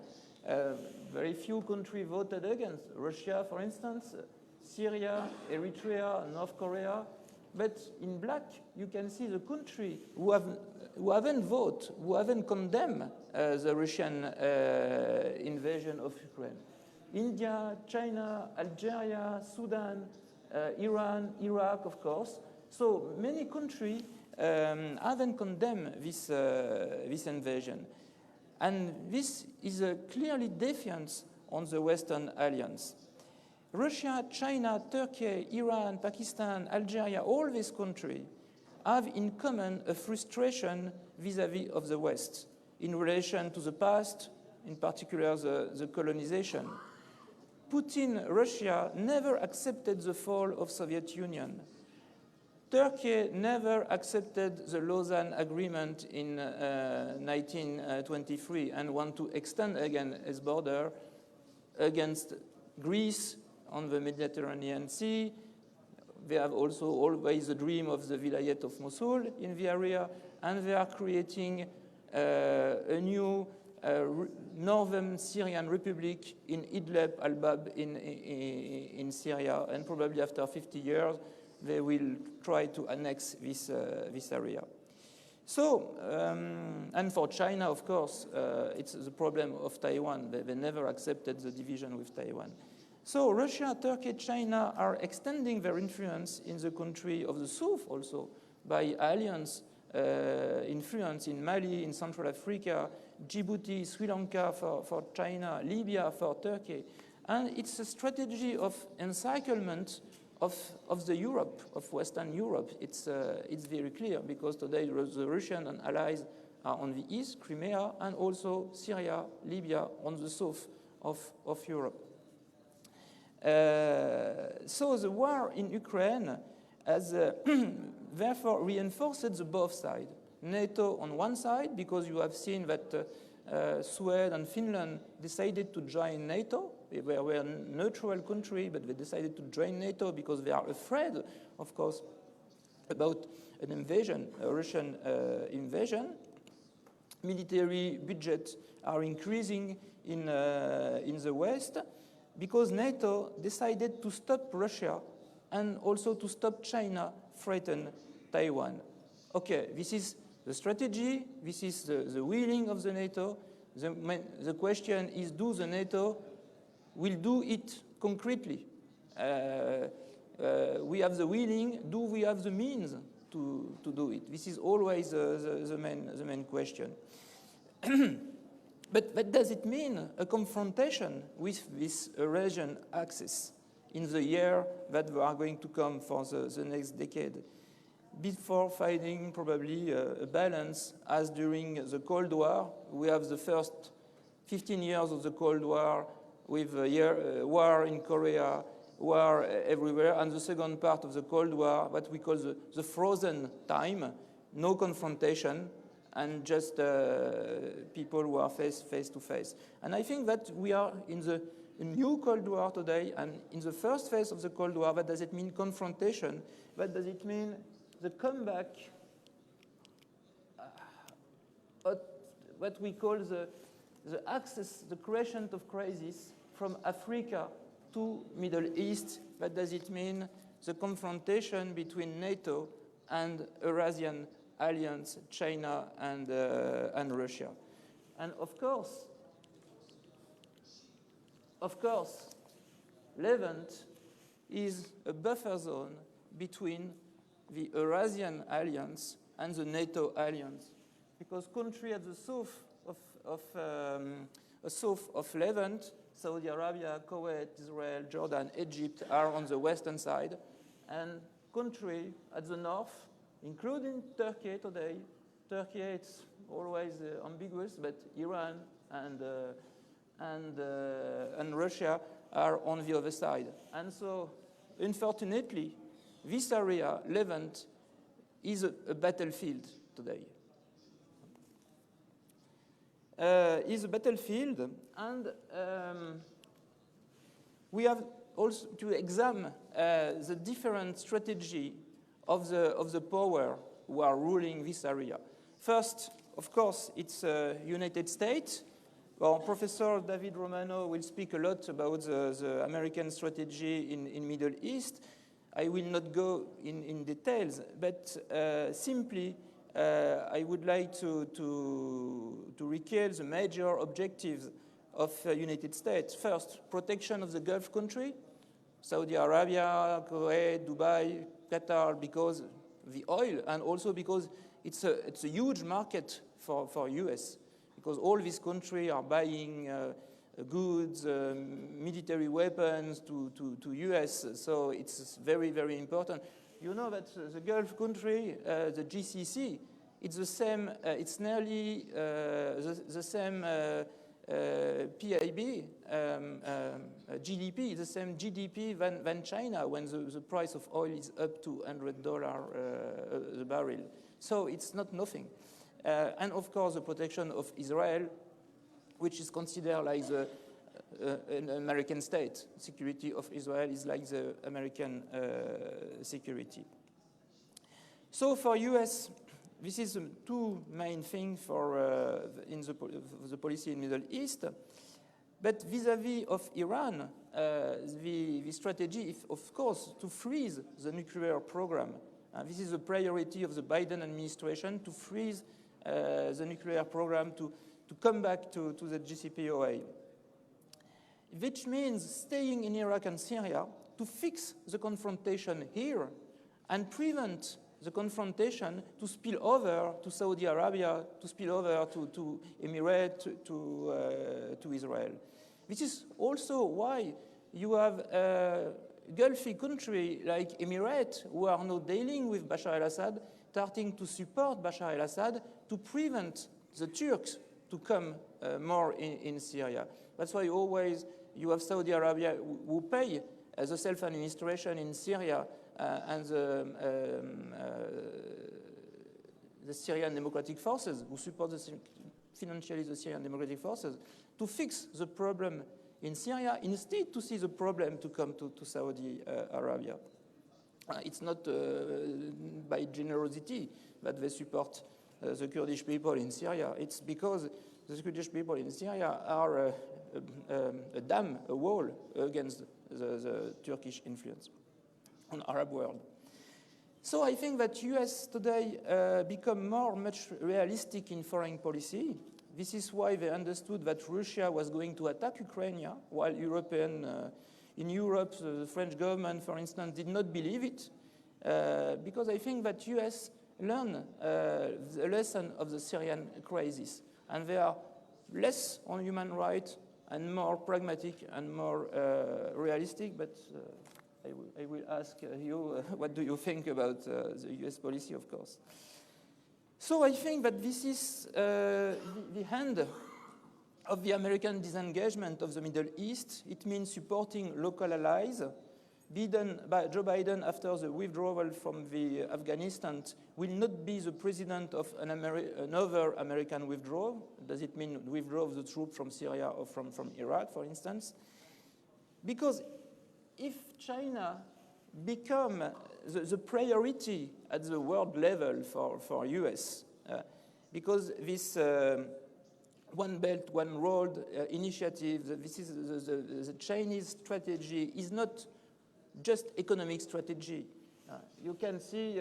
Speaker 6: very few countries voted against. Russia, for instance, Syria, Eritrea, North Korea, But in black, you can see the country who haven't voted, who haven't condemned the Russian invasion of Ukraine. India, China, Algeria, Sudan, Iran, Iraq, of course. So many countries haven't condemned this invasion. And this is a clearly defiance on the Western alliance. Russia, China, Turkey, Iran, Pakistan, Algeria, all these countries have in common a frustration vis-à-vis of the West in relation to the past, in particular the colonization. Putin, Russia, never accepted the fall of Soviet Union. Turkey never accepted the Lausanne Agreement in 1923 and want to extend again its border against Greece on the Mediterranean Sea. They have also always the dream of the Vilayet of Mosul in the area, and they are creating a new northern Syrian republic in Idlib, Al-Bab in Syria, and probably after 50 years they will try to annex this area. So, and for China, of course, it's the problem of Taiwan. They never accepted the division with Taiwan. So Russia, Turkey, China are extending their influence in the country of the South also by alliance influence in Mali, in Central Africa, Djibouti, Sri Lanka for China, Libya for Turkey. And it's a strategy of encirclement of the Europe, of Western Europe. It's very clear because today the Russian and allies are on the east, Crimea, and also Syria, Libya on the south of Europe. So the war in Ukraine has therefore reinforced the both sides. NATO on one side, because you have seen that Sweden and Finland decided to join NATO. They were a neutral country, but they decided to join NATO because they are afraid, of course, about an invasion, a Russian invasion. Military budgets are increasing in the West because NATO decided to stop Russia and also to stop China threaten Taiwan. Okay, this is the strategy, this is the willing of the NATO. The question is, do the NATO will do it concretely? We have the willing, do we have the means to do it? This is always the main question. But what does it mean, a confrontation with this Eurasian axis in the year that we are going to come for the next decade? Before finding probably a balance, as during the Cold War, we have the first 15 years of the Cold War with war in Korea, war everywhere, and the second part of the Cold War, what we call the frozen time, no confrontation, and just people who are face to face. And I think that we are in the new Cold War today, and in the first phase of the Cold War, what does it mean, confrontation? What does it mean, the comeback, what we call the access, the crescent of crisis from Africa to Middle East? What does it mean, the confrontation between NATO and Eurasian alliance, China and Russia? And of course, Levant is a buffer zone between the Eurasian alliance and the NATO alliance, because countries at the south of Levant, Saudi Arabia, Kuwait, Israel, Jordan, Egypt, are on the western side, and countries at the north, including Turkey today. Turkey, it's always ambiguous, but Iran and Russia are on the other side. And so, unfortunately, this area, Levant, is a battlefield today. Is a battlefield, and we have also to examine the different strategy of the power who are ruling this area. First, of course, it's United States. Well, Professor David Romano will speak a lot about the American strategy in Middle East. I will not go in details, but simply I would like to recall the major objectives of United States. First, protection of the Gulf country, Saudi Arabia, Kuwait, Dubai, Qatar, because the oil, and also because it's a huge market for US, because all these countries are buying goods, military weapons to US, so it's very, very important. You know that the Gulf country, the GCC, it's the same, it's nearly the same PIB, GDP, the same GDP than China when the price of oil is up to $100 the barrel. So it's not nothing. And of course, the protection of Israel, which is considered like an American state. Security of Israel is like the American security. So for US, this is the two main things for in the policy in Middle East. But vis-à-vis of Iran, the strategy is, of course, to freeze the nuclear program. This is a priority of the Biden administration, to freeze the nuclear program, to come back to the JCPOA, which means staying in Iraq and Syria to fix the confrontation here and prevent the confrontation to spill over to Saudi Arabia, to spill over to Emirates, to Israel. This is also why you have a Gulfi country like Emirates, who are now dealing with Bashar al-Assad, starting to support Bashar al-Assad to prevent the Turks to come more in Syria. That's why always you have Saudi Arabia who pay the self-administration in Syria and the Syrian Democratic Forces, who support financially the Syrian Democratic Forces, to fix the problem in Syria, instead to see the problem to come to Saudi Arabia. It's not by generosity that they support the Kurdish people in Syria. It's because the Kurdish people in Syria are a dam, a wall against the Turkish influence on Arab world. So I think that US today become much realistic in foreign policy. This is why they understood that Russia was going to attack Ukraine, while in Europe, the French government, for instance, did not believe it, because I think that US learned the lesson of the Syrian crisis, and they are less on human rights and more pragmatic and more realistic, but I will ask you, what do you think about the US policy, of course? So I think that this is the end of the American disengagement of the Middle East. It means supporting local allies. Joe Biden, after the withdrawal from Afghanistan, will not be the president of another American withdrawal. Does it mean withdraw the troops from Syria or from Iraq, for instance? Because if China become the priority at the world level for US, because this One Belt, One Road initiative, this is the Chinese strategy is not just economic strategy. You can see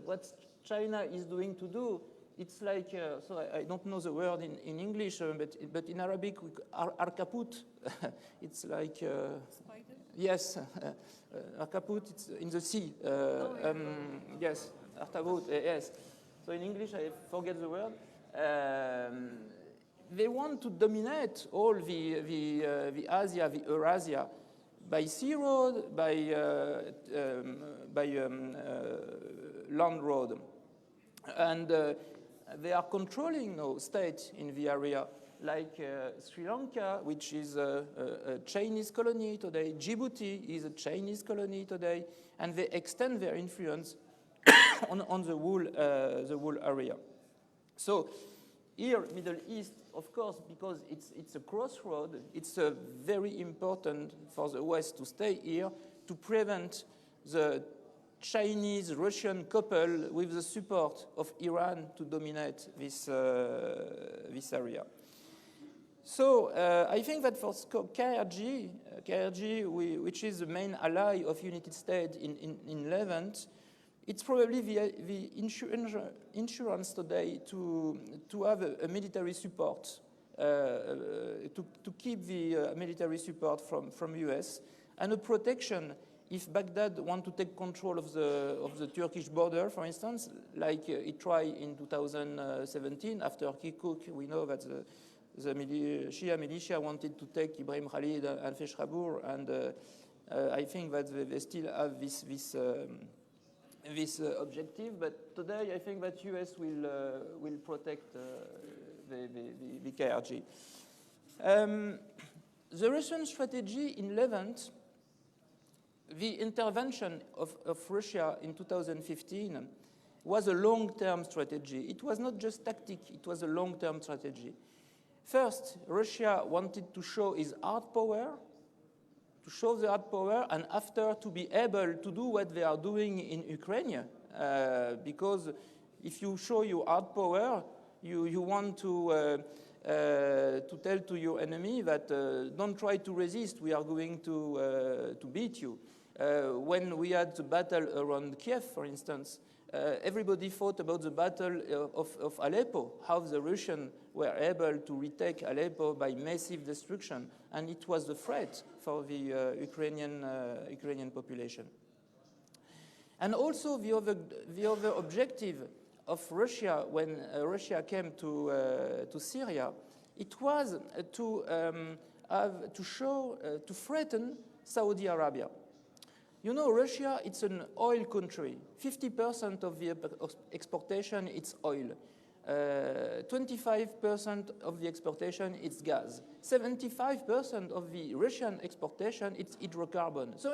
Speaker 6: what China is doing to do. It's like, so I don't know the word in English, but in Arabic, arkaput. It's like, yes, arkaput, it's in the sea. Yes, arkaput, yes. So in English, I forget the word. They want to dominate all the Asia, the Eurasia, by sea road, by land road. And they are controlling now states in the area, like Sri Lanka, which is a Chinese colony today. Djibouti is a Chinese colony today, and they extend their influence on the whole area. So here, Middle East, of course, because it's a crossroad, it's very important for the West to stay here to prevent the Chinese-Russian couple with the support of Iran to dominate this area. So I think that for KRG, which is the main ally of United States in Levant, it's probably the insurance today to have a military support, to keep the military support from US, and a protection if Baghdad want to take control of the Turkish border, for instance, like it tried in 2017 after Kirkuk. We know that the Shia militia wanted to take Ibrahim Khalid and Feshrabur, and I think that they still have this objective. But today, I think that US will protect the KRG. The Russian strategy in Levant, the intervention of Russia in 2015 was a long-term strategy. It was not just tactic, it was a long-term strategy. First, Russia wanted to show its hard power, and after to be able to do what they are doing in Ukraine. Because if you show your hard power, you want to tell to your enemy that don't try to resist, we are going to beat you. When we had the battle around Kiev, for instance, everybody thought about the battle of Aleppo, how the Russians were able to retake Aleppo by massive destruction, and it was the threat for the Ukrainian population. And also the other objective of Russia when Russia came to Syria, it was to threaten Saudi Arabia. You know, Russia, it's an oil country. 50% of the exportation is oil. 25% of the exportation is gas. 75% of the Russian exportation is hydrocarbon. So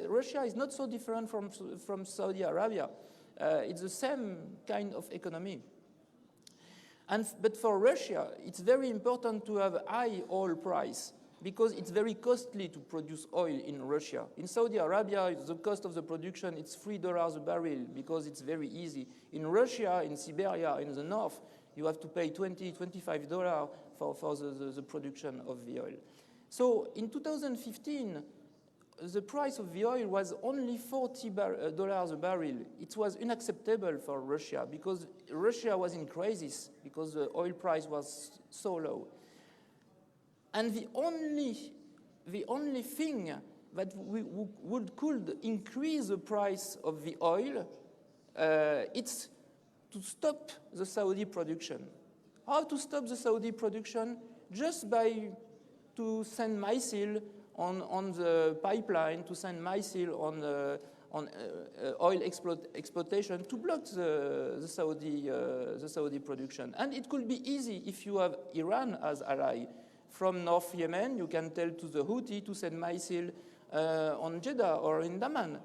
Speaker 6: Russia is not so different from Saudi Arabia. It's the same kind of economy. But for Russia, it's very important to have high oil price, because it's very costly to produce oil in Russia. In Saudi Arabia, the cost of the production is $3 a barrel because it's very easy. In Russia, in Siberia, in the north, you have to pay $20, $25 for the production of the oil. So in 2015, the price of the oil was only $40 a barrel. It was unacceptable for Russia because Russia was in crisis because the oil price was so low. And the only thing that could increase the price of the oil, it's to stop the Saudi production. How to stop the Saudi production? Just by to send missile on the pipeline, to send missile on oil exploitation to block the Saudi production. And it could be easy if you have Iran as ally. From North Yemen, you can tell to the Houthi to send missile on Jeddah or in Daman.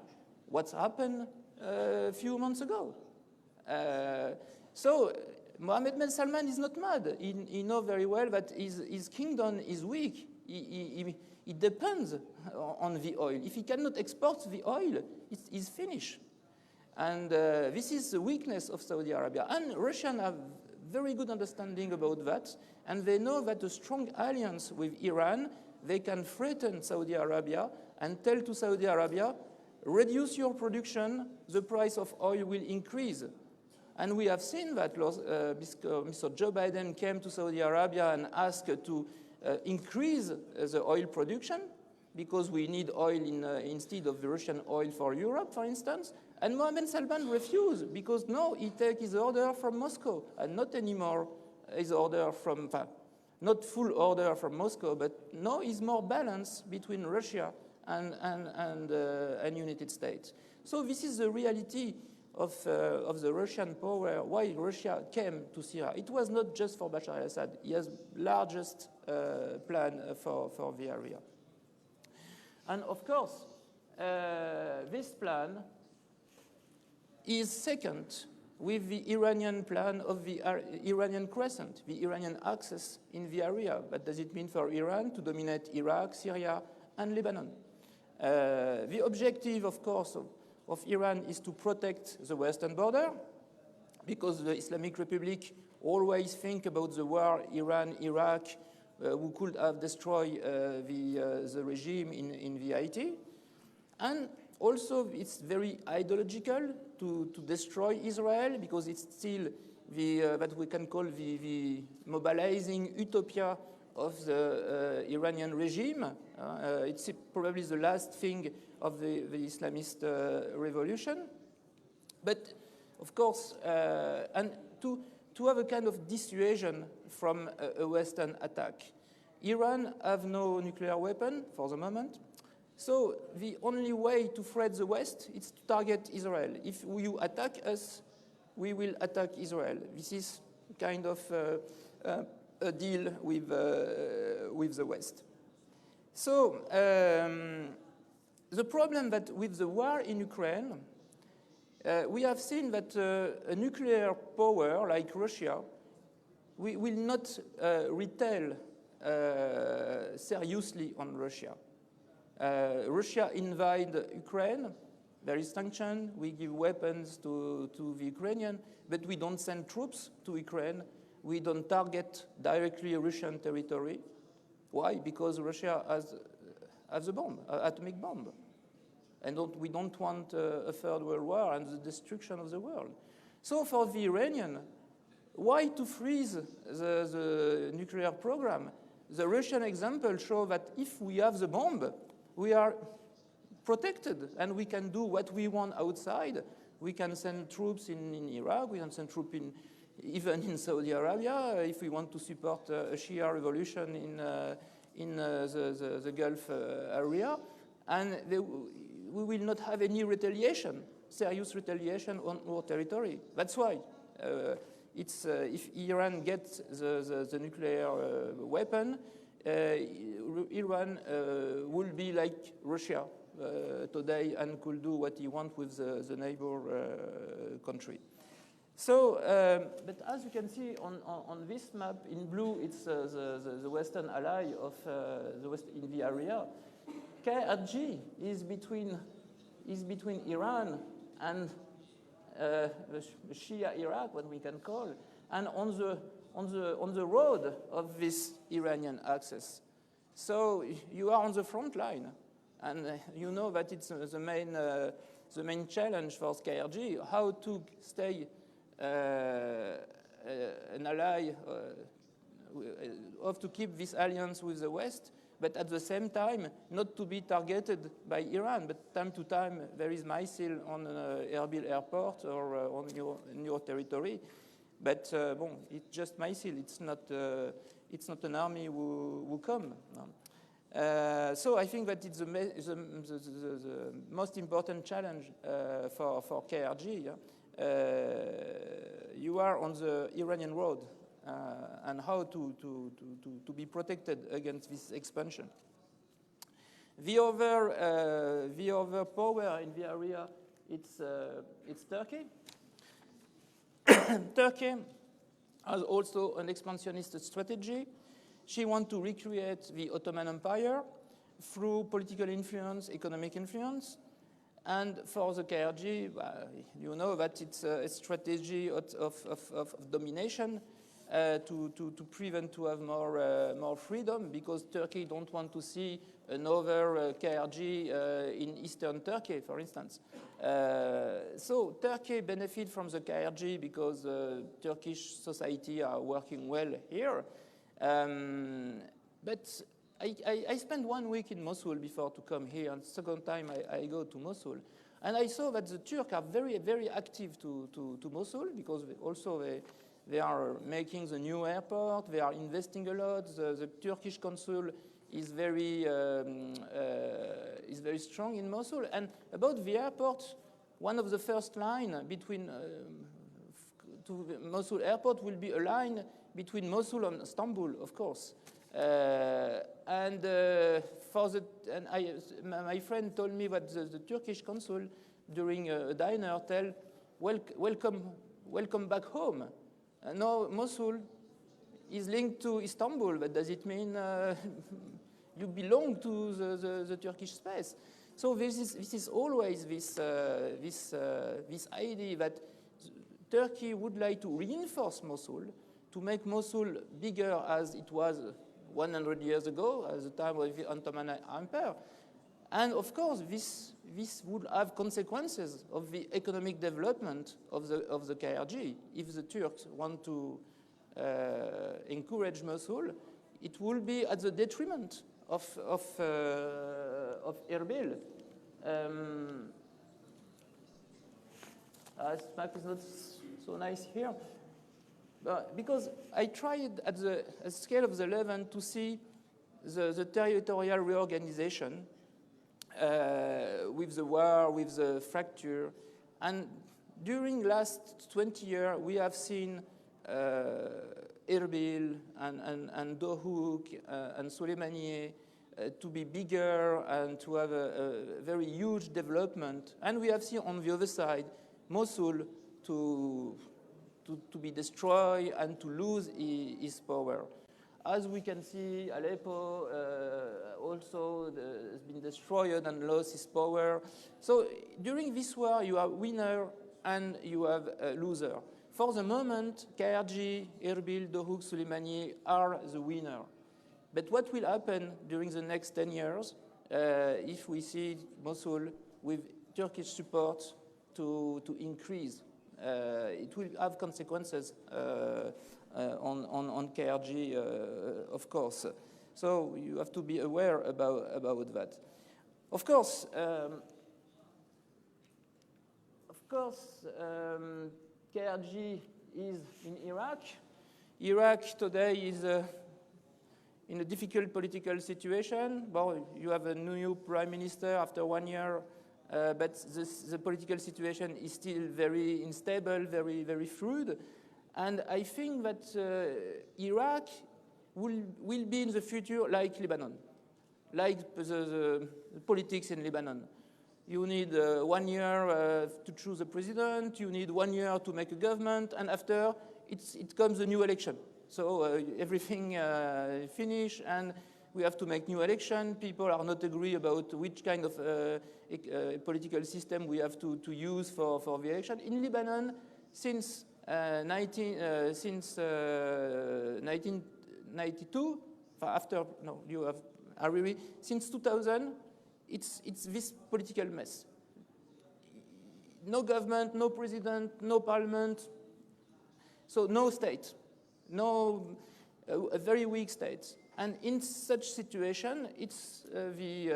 Speaker 6: What's happened a few months ago? So Mohammed bin Salman is not mad. He knows very well that his kingdom is weak. He depends on the oil. If he cannot export the oil, he's finished. And this is the weakness of Saudi Arabia. And Russians have very good understanding about that, and they know that a strong alliance with Iran, they can threaten Saudi Arabia and tell to Saudi Arabia, reduce your production, the price of oil will increase. And we have seen that Mr. Joe Biden came to Saudi Arabia and asked to increase the oil production because we need oil instead of the Russian oil for Europe, for instance. And Mohammed Salman refused because no, he takes his order from Moscow and not anymore his order from, not full order from Moscow, but no, it's more balance between Russia and United States. So this is the reality of the Russian power, why Russia came to Syria. It was not just for Bashar al-Assad. He has largest plan for the area. And of course, this plan is second with the Iranian plan of the Iranian crescent, the Iranian axis in the area. What does it mean for Iran to dominate Iraq, Syria, and Lebanon? The objective, of course, of Iran is to protect the western border, because the Islamic Republic always think about the war Iran-Iraq who could have destroyed the regime in VIT. And also, it's very ideological to destroy Israel because it's still what we can call the mobilizing utopia of the Iranian regime. It's probably the last thing of the Islamist revolution. But, of course, and to have a kind of dissuasion from a Western attack. Iran have no nuclear weapon for the moment. So the only way to threat the West is to target Israel. If you attack us, we will attack Israel. This is kind of a deal with the West. So the problem that with the war in Ukraine, we have seen that a nuclear power like Russia will not retaliate seriously on Russia. Russia invade Ukraine. There is sanction. We give weapons to the Ukrainian, but we don't send troops to Ukraine. We don't target directly Russian territory. Why? Because Russia has a bomb, atomic bomb. And we don't want a third world war and the destruction of the world. So for the Iranian, why to freeze the nuclear program? The Russian example shows that if we have the bomb, we are protected and we can do what we want outside. We can send troops in Iraq, we can send troops even in Saudi Arabia if we want to support a Shia revolution in the Gulf area. And we will not have any retaliation, serious retaliation on our territory. That's why if Iran gets the nuclear weapon, Iran will be like Russia today and could do what he wants with the neighbor country. So, but as you can see on this map, in blue, it's the Western ally of the West in the area. KRG is between Iran and Shia Iraq, what we can call, and on the road of this Iranian axis. So you are on the front line, and you know that it's the main challenge for KRG, how to stay an ally, have to keep this alliance with the West, but at the same time not to be targeted by Iran. But time to time there is missile on Erbil airport or on your territory. But it's just missile. It's not an army who come. So I think that it's the most important challenge for KRG. You are on the Iranian road, and how to be protected against this expansion. The other power in the area, it's Turkey. Turkey has also an expansionist strategy. She wants to recreate the Ottoman Empire through political influence, economic influence. And for the KRG, you know that it's a strategy of domination to prevent to have more freedom, because Turkey don't want to see another KRG in eastern Turkey, for instance. So Turkey benefits from the KRG because Turkish society are working well here. But I spent 1 week in Mosul before to come here, and second time I go to Mosul. And I saw that the Turks are very, very active to Mosul, because they are making the new airport, they are investing a lot. The Turkish consul is very strong in Mosul. And about the airport, one of the first line between to Mosul airport will be a line between Mosul and Istanbul, of course. My friend told me that the Turkish consul during a diner tell, welcome back home. Now Mosul is linked to Istanbul, but does it mean you belong to the Turkish space? So this is always this idea that Turkey would like to reinforce Mosul, to make Mosul bigger as it was 100 years ago, at the time of the Ottoman Empire. And of course, this would have consequences of the economic development of the KRG. If the Turks want to encourage Mosul, it will be at the detriment of Erbil. This map is not so nice here, but because I tried at the scale of the Levant to see the territorial reorganization with the war, with the fracture, and during last 20 years we have seen Erbil and Dohuk and Soleimani to be bigger and to have a very huge development. And we have seen on the other side Mosul to be destroyed and to lose its power. As we can see, Aleppo also has been destroyed and lost its power. So during this war, you have winner and you have a loser. For the moment, KRG, Erbil, Dohuk, Soleimani are the winner. But what will happen during the next 10 years if we see Mosul with Turkish support to increase? It will have consequences on KRG, of course. So you have to be aware about that. Of course, KRG is in Iraq. Iraq today is in a difficult political situation. Well, you have a new prime minister after 1 year. But the political situation is still very unstable, very, very fluid. And I think that Iraq will be in the future like Lebanon, like the politics in Lebanon. You need 1 year to choose a president, you need 1 year to make a government, and after it comes a new election. So everything finished, and we have to make new election. People are not agree about which kind of political system we have to use for the election. In Lebanon, since 1992, after no, you have Hariri, since 2000, it's this political mess. No government, no president, no parliament, so no state, a very weak state. And in such situation, it's the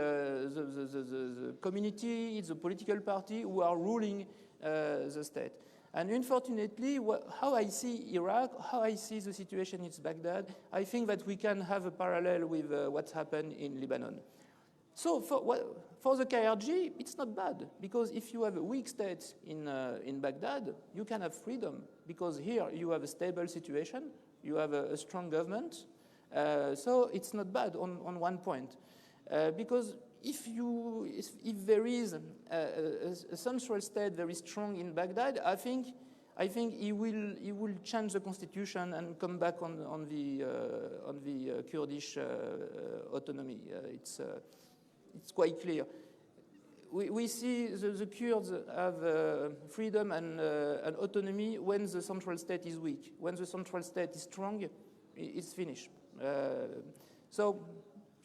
Speaker 6: community, it's the political party who are ruling the state. And unfortunately, how I see Iraq, how I see the situation in Baghdad, I think that we can have a parallel with what's happened in Lebanon. So for the KRG, it's not bad, because if you have a weak state in Baghdad, you can have freedom, because here you have a stable situation, you have a strong government. So it's not bad on one point, because if there is a central state very strong in Baghdad, I think he will change the constitution and come back on the Kurdish autonomy. It's quite clear. We see the Kurds have freedom and autonomy when the central state is weak. When the central state is strong, it's finished. So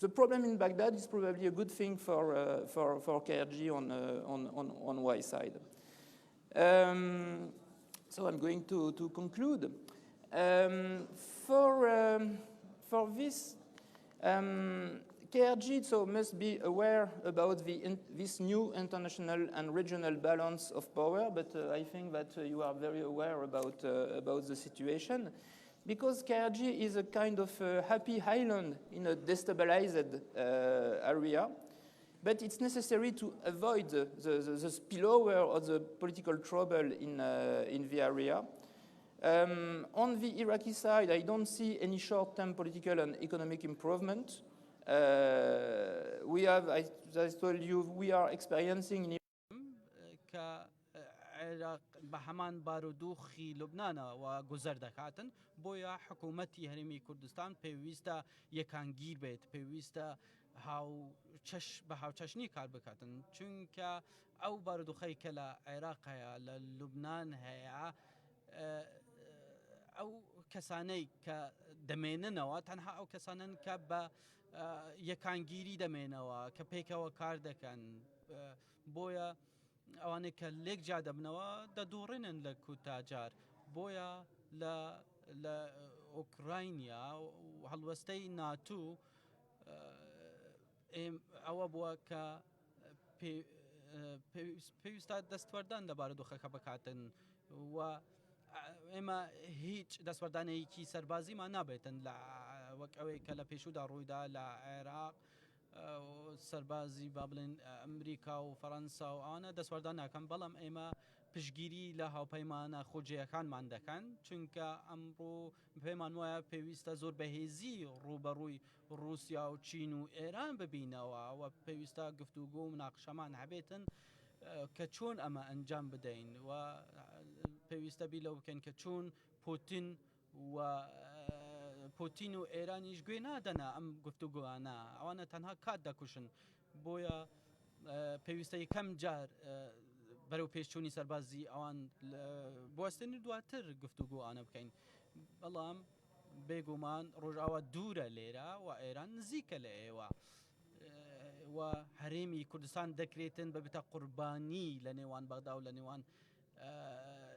Speaker 6: the problem in Baghdad is probably a good thing for KRG on Y side. So I'm going to conclude. For this, KRG so must be aware about this new international and regional balance of power, but I think that you are very aware about the situation, because KRG is a kind of happy island in a destabilized area, but it's necessary to avoid the spillover of the political trouble in the area. On the Iraqi side, I don't see any short-term political and economic improvement. We have, as I told you, we are experiencing
Speaker 7: عێراق بە هەمان بارودۆخی لوبنانەوە گوزەر دەکاتن بۆیە حکوومەتی هەرێمی کوردستان پێویستە یەکانگیر بێت پێویستە بە هاوچەشنی کار بکاتن چونکە ئەو بارودۆخەی کە لە عێراق هەیە لە لوبنان هەیە ئەو کەسانەی کە دەمێننەوە تەنها ئەو کەسانن کە بە یەکانگیری دەمێنەوە کە پێکەوە کار دەکەن بۆیە ئەوانەی کە لێک جا دەبنەوە دەدوڕێنن لە کوتاجار بۆیە لە ئۆکراینیا هەڵوەستەی ناتوو ئەوە بووە کە پێویستە دەستوەردان لە بارودۆخەکە بکاتن و ئێمە هیچ دەستوەردانەیەکی سەربازیمان نابێتن لە وەک ئەوەی کە لە پێشودا ڕوویدا لە عێراق سەربازی با بڵێن ئەمریکا و فەڕەنسا و ئەوانە دەسوەردان ناکەن بەڵام ئێمە پشگیری لە هاوپەیمانە خۆجیەکانمان دەکەن چونکە ئەمڕۆ پێمان وایە پێویستە زۆر بەهێزی ڕوبەڕووی رووسیا و چین و ئێران ببینەوە و پێویستە گفتوگۆ و مناقشەمان هەبێتن کە چۆن ئەمە ئەنجام بدەین و پێویستە بی لەو بکەن کە چۆن پۆتین و ئێرانیش گوێ نادەنا ئەم گفتوگۆیانە ئەوانە تەنها کات دەکوشن بۆیە پێویستە یەکەم جار بەرەو پێشچوونی سەربازی ئەوان بوەستێنی دواتر گفتوگۆیانە بکەین بەڵام بێگومان ڕۆژئاوا دوورە لێرە و ئێران نزیکە لە ئێوە و هەرێمی کوردستان دەکرێتن بەبێتە قوربانی لە نێوان بەغدا و لە نێوان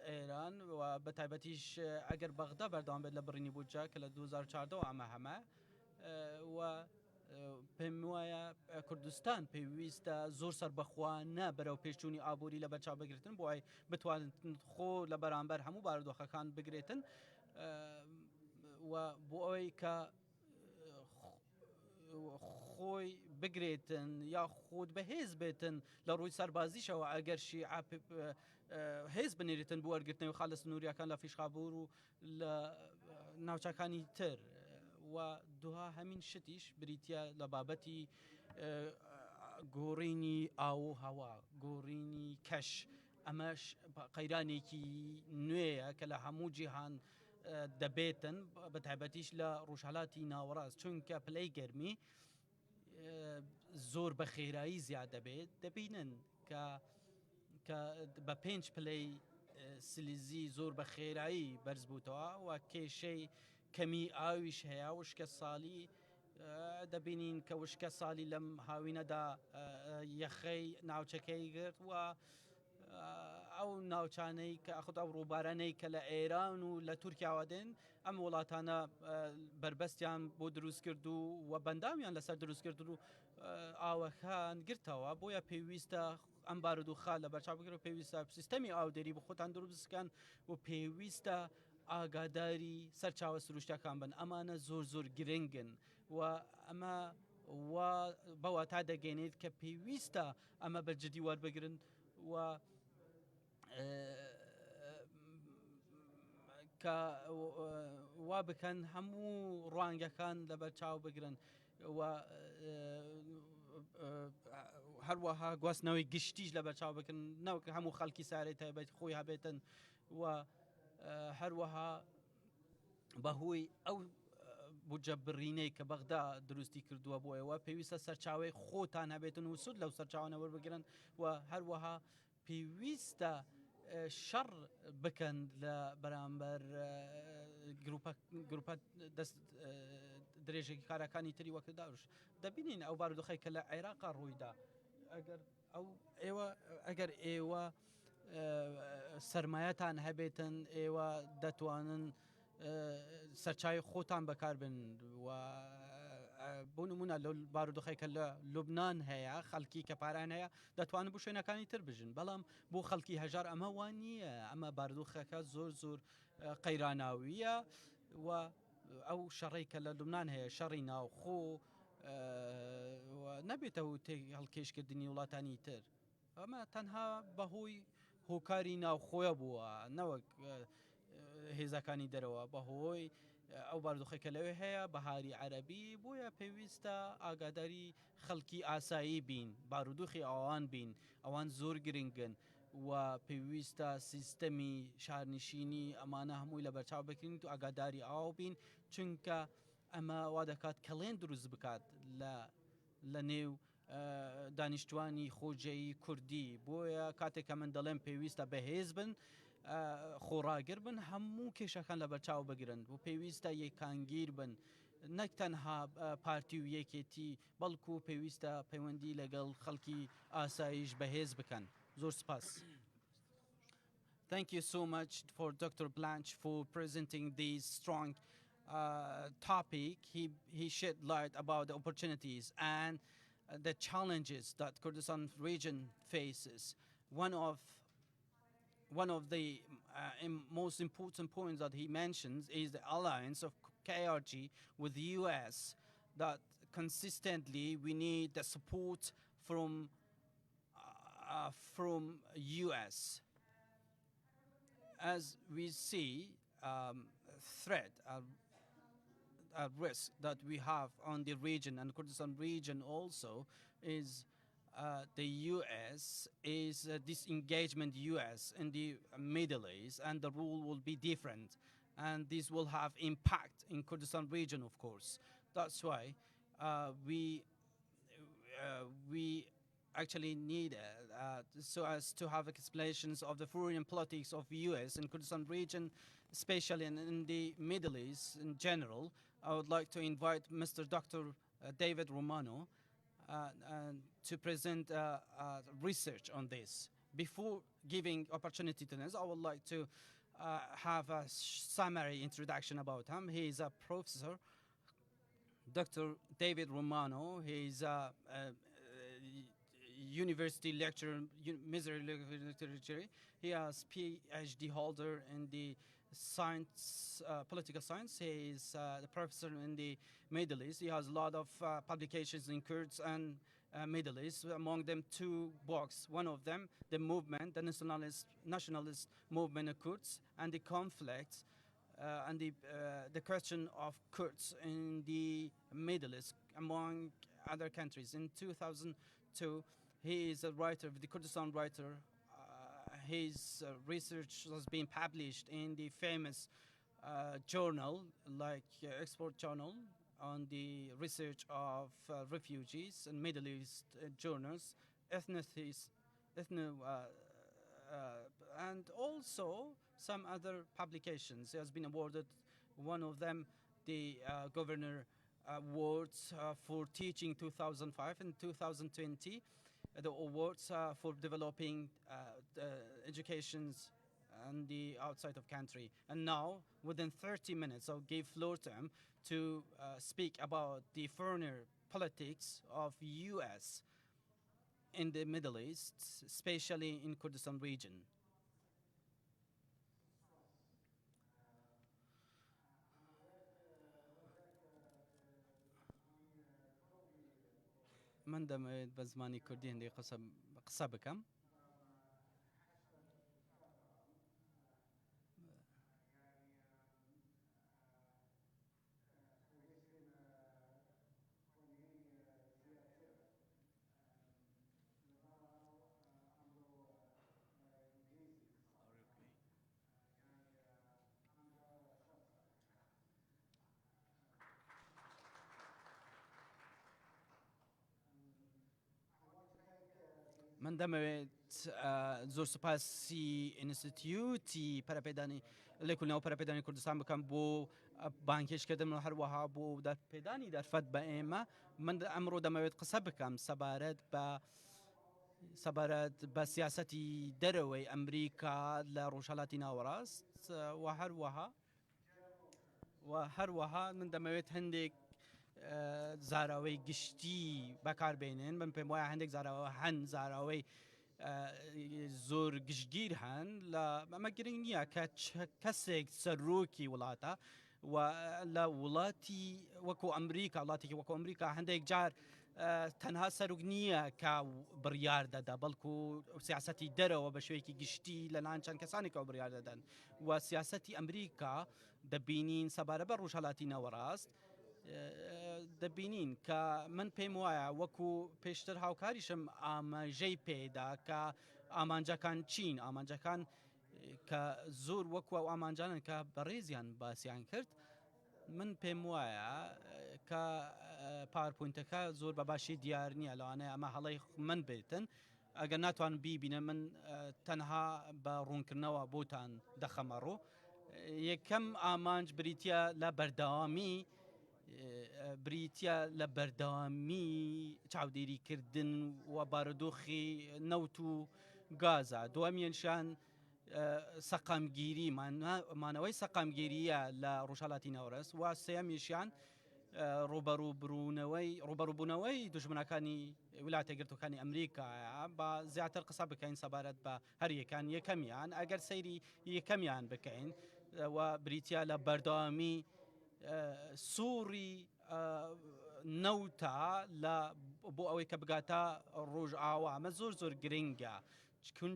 Speaker 7: ئێران و بە تایبەتیش ئەگەر بەغدا بەردەوام بێت لە بڕینی بودجە کە لە 2014 ئەمە هەمە و پێم وایە کوردستان پێویستە زۆر سەربەخوانە بەرەو پێشچوونی ئابووری لە بەرچاو بگرێتن بۆ ئای بتوانن خۆ لە بەرامبەر هەموو بارودۆخەکان بگرێتن و بۆ ئەوەی کە خۆی بگرێتن یا خۆت بەهێز بێتن لە ڕووی سەربازیشەوە ئەگەر شیعە هێز بنێرێتن بۆ وەرگرتنەوەی خاڵە سنووریەکان لە فیشخابوور و لە ناوچەکانی تر و دوها هەمین شتیش بریتە لە بابەتی گۆڕینی ئاو و هەوا گۆڕینی کەش ئەمەش قەیرانێکی نوێیە کە لە هەموو جیهان دەبێتن بە تایبەتیش لە ڕۆژهەڵاتی ناوەڕاست چونکە پلەی گەرمی زۆر بە خێرایی زیاد دەبێت دەبینن کە بە 5 پلەی سلیزی زۆر بە خێرایی بەرز بووتەوە و کێشەی کەمی ئاویش هەیە وشکە ساڵی دەبینین کە وشکە ساڵی لەم هاوینەدا یەخەی ناوچەکەی گرت و ئەو ناوچانەی کە ئەخۆت ئەو ڕووبارانەی کە لە ئێران و لە تورکیاوە دێن ئەم وڵاتانە بربەستیان بۆ دروست کرد و بەندامیان لەسەر دروست کرد و ئاوەکان گرتەوە بۆیە پێویستە ئەم بارودۆخە لە بەرچاو بگرێت پێویستە سیستەمی ئاودەری بە خۆتان دروستکەن و پێویستە ئاگاداری سەرچاوە سروشتەکان بن ئەمانە زۆر زۆر گرنگن و ئەمە بەوە تا دەگەێنێت کە پێویستە ئەمە بەجددی وەربگرن و کە وا بکەن هەموو ڕوانگەکان لە بەرچاو بگرن و هەروەها گواستنەوەی گشتیش لە بەرچاو بکەن نەوەک هەموو خەڵکی سارەی تایبەت خۆی هەبێتن و هەروەها بەهۆی ئەو بودجە بڕینەی کە بەغدا دروستی کردووە بۆ ئێوە پێویستە سەرچاوی خۆتان هەبێتن و سود لەو سەرچاوانە وەربگرن و هەروەها پێویستە شەڕ بکەن لە بەرامبەر گروپە دەست درێژێکی کارەکانی تری وەکە داوش دەبینین ئەو بارودۆخەی کە لە عێراقا ڕوویدا ئەگەر ئێوە سەرمایەتان هەبێتن ئێوە دەتوانن سەرچاوی خۆتان بەکاربن و بۆ نمونە لەو بارودۆخەی کە لە لوبنان هەیە خەڵکی کە پاران هەیە دەتوانن بۆ شوێنەکانی تر بژن بەڵام بۆ خەڵکی هەژار ئەمە وان نییە ئەمە بارودۆخەکە زۆر زۆر قەیراناویە و ئەو شەڕی کە لە لوبنان هەیە شەڕی ناوخۆ نەبێتەوە هەڵکێشکردنی وڵاتانی تر ئەمە تەنها بەهۆی هۆکاری ناوخۆیە بووە نەوەک هێزەکانی دەرەوە بەهۆی ئەو بارودۆخی کە لەوێ هەیە بەهاری عەرەبی بۆیە پێویستە ئاگاداری خەڵکی ئاسایی بین بارودۆخی ئەوان بین ئەوان زۆر گرنگن و پێویستە سیستەمی شارنشینی ئەمانە هەمووی لە بەرچاو بکرین و ئاگاداری ئاو بین چونکە ئەمە وا دەکات کەڵێن دروست بکات لە نێو دانیشتوانی خۆجێی کوردی بۆیە کاتێک کە من دەڵێم پێویستە بەهێز بن خۆڕاگر بن هەموو کێشەکان لە بەرچاو بگرن و پێویستە یەکانگیر بن نەک تەنها پارتی و یەکێتی بەڵکو پێویستە پەیوەندی لەگەڵ خەڵکی ئاسایش بەهێز بکەن. زۆر سپاس.
Speaker 8: Thank you so much for Dr. Blanche for presenting this strong topic. He shed light about the opportunities and the challenges that Kurdistan region faces. One of the most important points that he mentions is the alliance of KRG with the US, that consistently we need the support from US. As we see, threat, a risk that we have on the region and Kurdistan region also is the US is disengagement US in the Middle East, and the rule will be different, and this will have impact in Kurdistan region, of course. That's why we actually need so as to have explanations of the foreign politics of US in Kurdistan region, especially in the Middle East in general. I would like to invite Mr. Dr. Dävid Romano to present research on this. Before giving opportunity to this, I would like to have a summary introduction about him. He is a professor, Dr. Dävid Romano. He is a university lecturer, Missouri lecturer. He has PhD holder in the science, political science. He is the professor in the Middle East. He has a lot of publications in Kurds and Middle East. Among them, 2 books. One of them, the movement, the nationalist movement of Kurds, and the conflicts and the question of Kurds in the Middle East, among other countries. In 2002, he is a writer, the Kurdistan writer. His research has been published in the famous journal, like Export Journal, on the research of refugees and Middle East journals, ethnicities, and also some other publications. He has been awarded, one of them, the Governor Awards for Teaching 2005 and 2020. The awards for developing educations and the outside of country. And now, within 30 minutes, I'll give floor to him to speak about the foreign politics of US in the Middle East, especially in Kurdistan region. من دەمەوێت بە زمانی کوردی هەندێک قسە بکەم. من دەمەوێت زۆر سوپاسی ئینستیتیوتی پەرەپێدانی لێکۆڵینەوە پەرەپێدانی کوردستان بکەم بۆ بانکێشکردن و هەروەها بۆ دەرپێدانی دەرفەت بە ئێمە. من ئەمڕۆ دەمەوێت قسە بکەم سەبارەت بە سیاسەتی دەرەوەی ئەمریکا لە ڕۆژهەڵاتی ناوەڕاست و هەروەها من دەمەوێت هەندێک زاراوەی گشتی بەکاربێنن. من پێم وایە هەندێک زاراوە هەن زاراوەی زۆر گشتگیر هەن ئەمە گرنگ نییە کە کەسێک سەرۆکی وڵاتە و لە وڵاتی وەکو ئەمریکا وڵاتێکی وەکو ئەمریکا هەندێک جار تەنها سەرۆک نییە کە بڕیار دەدا بەڵکو سیاسەتی دەرەوە بە شوەیەکی گشتی لەلایەن چەند کەسانێکەوە بڕیار دەدەن و سیاسەتی ئەمریکا دەبینین سەبارە بە ڕۆژهەڵاتی ناوەڕاست دەبینین کە من پێم وایە وەکو پێشتر هاوکاریشم ئاماژەی پێدا کە ئامانجەکان چین ئامانجەکان کە زۆر وەکو ئەو ئامانجانن کە بەڕێزیان باسییان کرد من پێم وایە کە پاورپۆینتەکە زۆر بە باشی دیار نییە لەوانەیە ئەمە هەڵەی من بێتن
Speaker 7: ئەگەر ناتوان بیبینە من تەنها بە ڕوونکردنەوە بۆتان دەخەمەڕۆ یەکەم ئامانج بریتە لە بەردەوامی چاودێریکردن و بارودۆخی نەوت و گازە دووەمیانشان سەقامگیری مانەوەی سەقامگیریە لە ڕۆژهەڵاتی ناوەڕاست و سێەمیشیان ڕوبەڕووبوونەوەی دژمنەکانی ویلایەتە یەکگرتووەکانی ئەمریکایە بە زیاتر قسە بکەین سەبارەت بە هەر یەکەمیان ئەگەر سەیری یەکەمیان بکەین و بریتە لە بەردەوامی سووری نەوتە بۆ ئەوەی کە بگاتە ڕۆژ ئاوا ئەمە زۆر گرنگە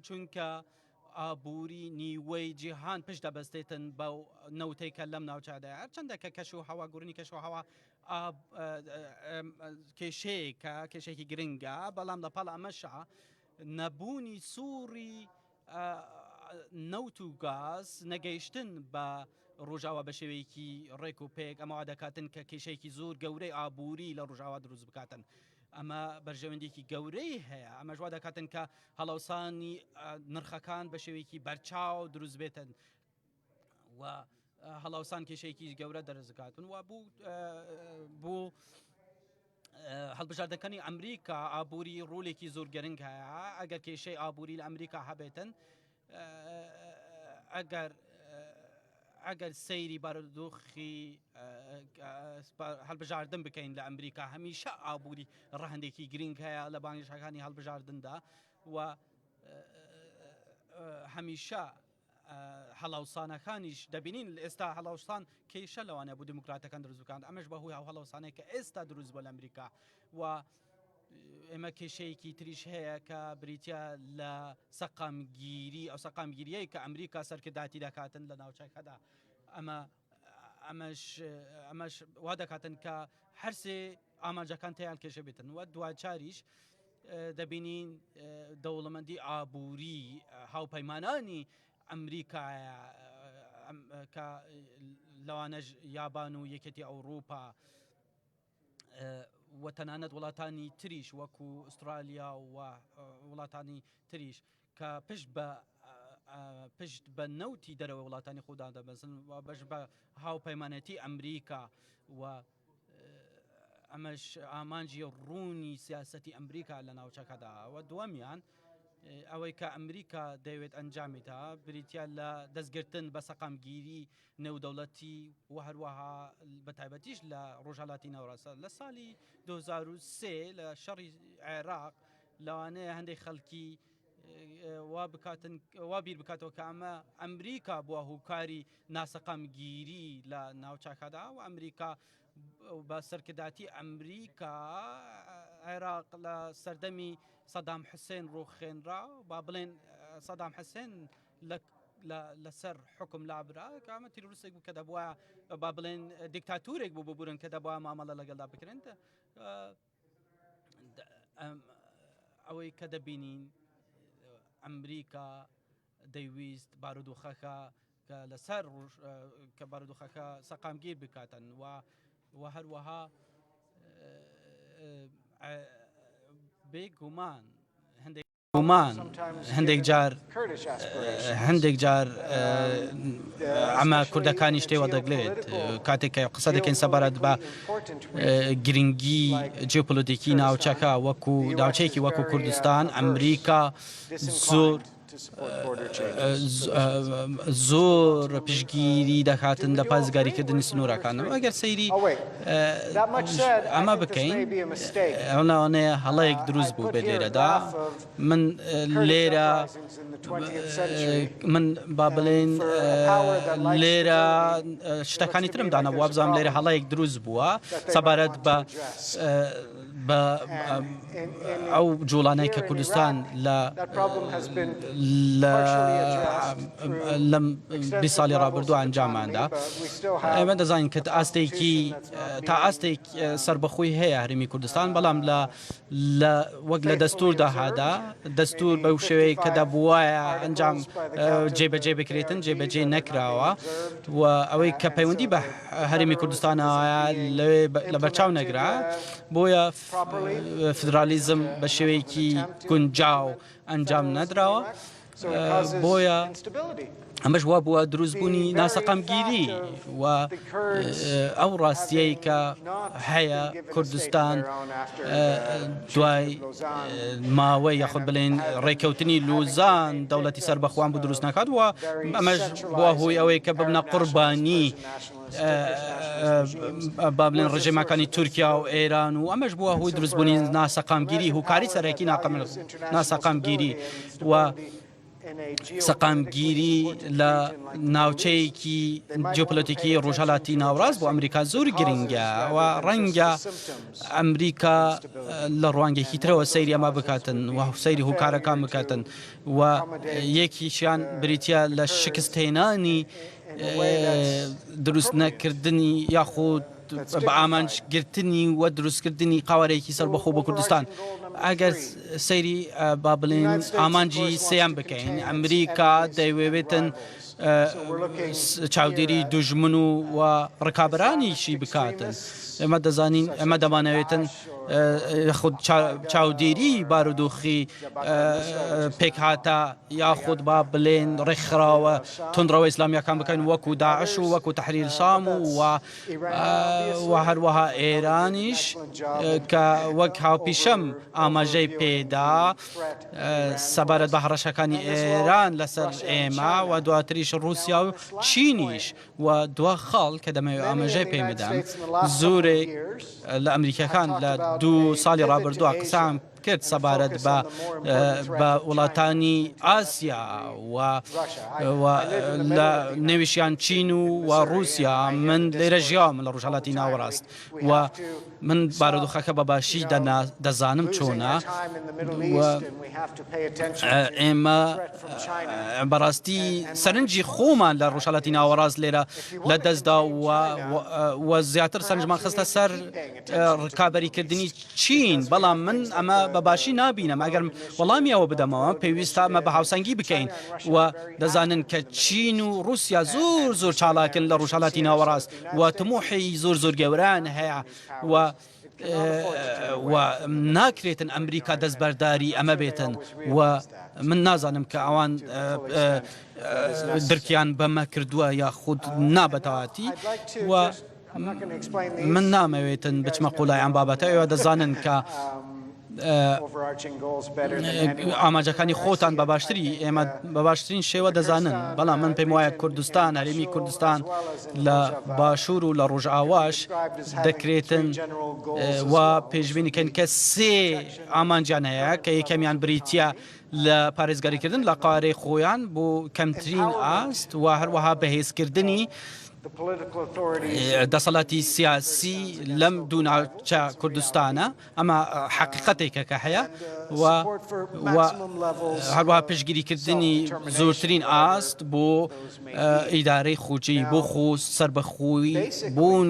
Speaker 7: چونکە ئابووری نیوەی جیهان پشت دەبەستێتن بە نەوتەی کە لەم ناوچادایە هەرچەندە کە کەش و هەوا گوڕنی کەش و هەوا کێشەیەکە کێشێکی گرنگە بەڵام لەپاڵ ئەمەشە نەبوونی سووری نەوت و گاز نەگەیشتن بە ڕۆژاوا بە شێوەیەکی ڕێک و پێک ئەمەوا دەکاتن کە کێشەیەکی زۆر گەورەی ئابووری لە ڕۆژاوا دروست بکاتن ئەمە بەرژەوەندێکی گەورەی هەیە ئەمە ژوا دەکاتن کە هەڵەوسانی نرخەکان بە شێوەیەکی بەرچاو دروست بێتن و هەڵاوسان کێشەیەکی گەورە دەرزکاتن و بوو هەڵبژاردەکانی ئەمریکا ئابووری ڕۆلێکی زۆر گەرنگ هەیە ئەگەر کێشەی ئابووری لە ئەمریکا هەبێتن ئەگەر سەیری بارودۆخی هەڵبژاردن بکەین لە ئەمریکا هەمیشە ئابووری ڕەهندێکی گرنگ هەیە لە بانگشەکانی هەڵبژاردندا و هەمیشە هەڵاوسانەکانیش دەبینین ئێستا هەڵاوسان کێشە لەوانەیە بۆ دموکراتەکان دروست بکەن ئەمەش بەهۆی هەڵاوسانەیە کە ئێستا دروست بۆ لە ئەمریکا و ئێمە کێشەیەکی تریش هەیە کە بریتە لە سەقامگیری ئەو سەقامگیریەی کە ئەمریکا سەرکرداتی دەکاتن لە ناوچەکەدا ئەمەش وا دەکاتن کە هەرسێ ئامانجەکان تیان کێشە بێتن و دوچاریش دەبینین دەوڵەمەندی ئابووری هاوپەیمانانی ئەمریکایە کە لەوانەش یابان و یەکێتی ئەوروپا و تەنانەت وڵاتانی تریش وەکو ئوسترالیا و وڵاتانی تریش کە پشت بە نەوتی دەرەوە وڵاتانی خۆدا دەبەزن و بەش بە هاوپەیمانەتی ئەمریکا و ئەمەش ئامانجی ڕوونی سیاسەتی ئەمریکا لە ناوچەکەدا و دووەمیان ئەوەی کە ئەمریکا دەیەوێت ئەنجامیتە بریتە لە دەستگرتن بە سەقامگیری نێودەوڵەتی و هەروەها بە تایبەتیش لە ڕۆژهەڵاتی ناوەڕاستە لە ساڵی 2003 لە شەڕی عێراق لەوانەیە هەندێک خەڵکی وا بیر بکاتەوە کە ئەمە ئەمریکا بووە هۆکاری ناسەقامگیری لە ناوچەکەدا و ئەمریکا بە سەرکرداتی ئەمریکا عێراق لە سەردەمی سەدام حوسێن ڕۆخێنرا با بڵێن سەدام حوسێن لەسەر حکم لابرا کە ئەمە تیرۆریستێک بوو کە دەبووە با بڵێن دیکتاتورێک بوو ببورن کە دەبووە مامەڵە لەگەڵدا بکرێن ئەوەی کە دەبینین ئەمریکا دەیویست بارودۆخەکە کە لەسەر کە بارودۆخەکە سەقامگیر بکاتن و هەروەها بێگومان هەندێک جار ئەمە کوردەکانی شتێوە دەگلێت کاتێک کە قسە دەکەین سەبارەت بە گرنگی جیۆپۆلیتیکی ناوچەکە وەکو ناوچەیەکی وەکو کوردستان ئەمریکا زۆر پشگیری دەکاتن لە پازگاریکردنی سنوورەکانەوە ئەگەر سەیری ئەمە بکەین ئەو ناوانەیە هەڵەیەک دروست بوو بێت لێرەدا من لێرە من با بڵێن لێرە شتەکانی ترم دانا بووە بزانم لێرە هەڵەیەک دروست بووە سەبارەت بە ئەو جوڵانەی کە کوردستان لەم 20 ساڵی ڕابردوو ئەنجاماندا ئێمە دەزانین کە تا ئاستێک سربەخۆی هەیە هەرێمی کوردستان بەڵام وەک لە دەستوردا هادا دەستور بەو شێوەیە کە دەبووایە ئەنجام جێبەجێ بکرێتن جێبەجێ نەکراوە و ئەوەی کە پەیوەندی بە هەرێمی کوردستانەوەیە لە بەرچاو نەگرا بۆیە فدرالیزم بە شێوەیەکی گونجاو ئەنجام نەدراوە بۆیە ئەمەش وا بووە دروستبوونی ناسەقامگیری و ئەو ڕاستیەی کە هەیە کوردستان دوای ماوەی یاخود بڵێن ڕێکەوتنی لوزان دەوڵەتی سەربەخۆوان بوو دروست ناکات وە ئەمەش بووە هۆی ئەوەی کە ببنە قوربانی با بڵێن ڕژێمەکانی تورکیا و ئێران و ئەمەش بووە هۆی دروستبوونی ناسەقامگیری هوکاری سەرەکی ناسەقامگیری و سەقامگیری لە ناوچەیەکی جیۆپۆلیتیکی ڕۆژهەڵاتی ناوڕاست بۆ ئەمریکا زۆر گرنگە و ڕەنگە ئەمریکا لە ڕوانگەیەکی ترەوە سەیری ئەمە بکاتن و سەیری هوکارەکان بکاتن و یەکیشیان بریتە لە شکستهێنانی دروست نەکردنی یاخود بە ئامانجگرتنی و دروستکردنی قاوەرەیەکی سەربەخۆ بۆ کوردستان ئەگەر سەیری با بڵێن ئامانجی سەیان بکەین ئەمریکا دەیوێتن چاودێری دوژمن و ڕکابەرانیشی بکاتن ئێمە دەزانین ئەمە دەمانەوێتن خود چاودێری بارودۆخی پێکهاتە یاخود با بڵێن ڕێکخراوە تونندڕەوە ئیسلامیەکان بکەن وەکو داعش و وەکو تەحریل شام و هەروەها ئێرانیش کە وەک هاوپیشەم ئاماژەی پێدا سەبارەت بە هەڕەشەکانی ئێران لەسەر ئێمە و دواتریش رووسیا و چینیش و دوا خاڵ کە دەمەوێت ئاماژەی پێ بدەم زۆرێک لە ئەمریکەکان لە 2 ساڵی ڕابردووە قسام کرد سەبارەت بە وڵاتانی ئاسیا و لە نێویشیان چین و رووسیا من لێرە ژیاوم لە ڕۆژهەڵاتی ناوەڕاست و من بارودۆخەکە بەباشی دەزانم چۆنە ئێمە بەڕاستی سەرنجی خۆمان لە ڕۆژهەڵاتی ناوەڕاست لێرە لە دەستدا و زیاتر سەرنجمان خستە سەر ڕکابەریکردنی چین بەڵام من ئەمە بەباشی نابینم ئەگەر وەڵامی ئەوە بدەمەوە پێویستە ئەمە بە هاوسەنگی بکەین و دەزانن کە چین و رووسیا زۆر چالاکن لە ڕۆژهەڵاتی ناوەڕاست و تموحی زۆر گەوران هەیە و ناکرێتن ئەمریکا دەستبەرداری ئەمە بێتن و من نازانم کە ئەوان درکیان بەمە کردووە یاخود نابەتەواتی و من نامەوێتن بچمە قوڵای ئەم بابەتە ئێوە دەزانن کە ئاماجەکانی خۆتان بە باشتری ئێمە بە باشترین شێوە دەزانن بەڵام من پێم وایە کوردستان هەرێمی کوردستان لە باشوور و لە ڕۆژئاواش دەکرێتن و پێشبینیکەن کە 3 ئامانجیان هەیە کە یەکەمیان بریتە لە پارێزگاریکردن لە قارەی خۆیان بۆ کەمترین ئاست و هەروەها بەهێزکردنی دەسەڵاتی سیاسی لەم دوو ناوچە کوردستانە ئەمە حەقیقەتێکە کە هەیە و هەروەها پشتگیریکردنی زۆرترین ئاست بۆ ئیدارەی خوجی بۆ خۆ سربەخۆی بوون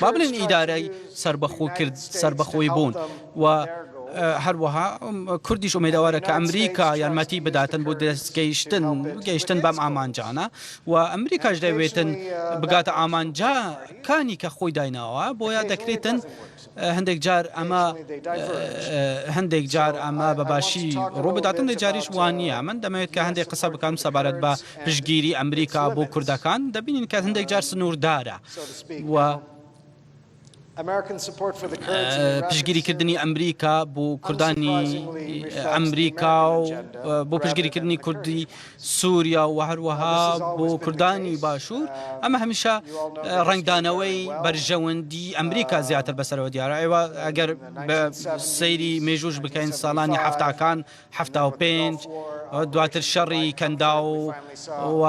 Speaker 7: با بڵێن ئیدارەی سربەخۆی بوون و هەروەها کوردیش ئومێدەوارە کە ئەمریکا یارمەتی بداتن بۆ گەیشتن بەم ئامانجانە و ئەمریکاش دەوێتن بگاتە ئامانجاکانی کە خۆی دایناوە بۆیە دەکرێتن هەندێک جار ئەمە بەباشی ڕوو بداتن جاریش وانە من دەمەوێت کە هەندێک قسە بکەم سەبارەت بە پشتگیری ئەمریکا بۆ کوردەکان دەبینین کە هەندێک جار سنووردارە و پشتگیریکردنی ئەمریکا بۆ کوردانی ئەمریکا و بۆ پشتگیریکردنی کوردی سووریا و هەروەها بۆ کوردانی باشوور ئەمە هەمیشە ڕنگدانەوەی بەرژەوەندی ئەمریکا زیاتر بەسەرەوە دیارە ئێوە ئەگەر بە سەیری مێژوش بکەین ساڵانی هەفتاکان 75 دواتر شەڕی کەندا و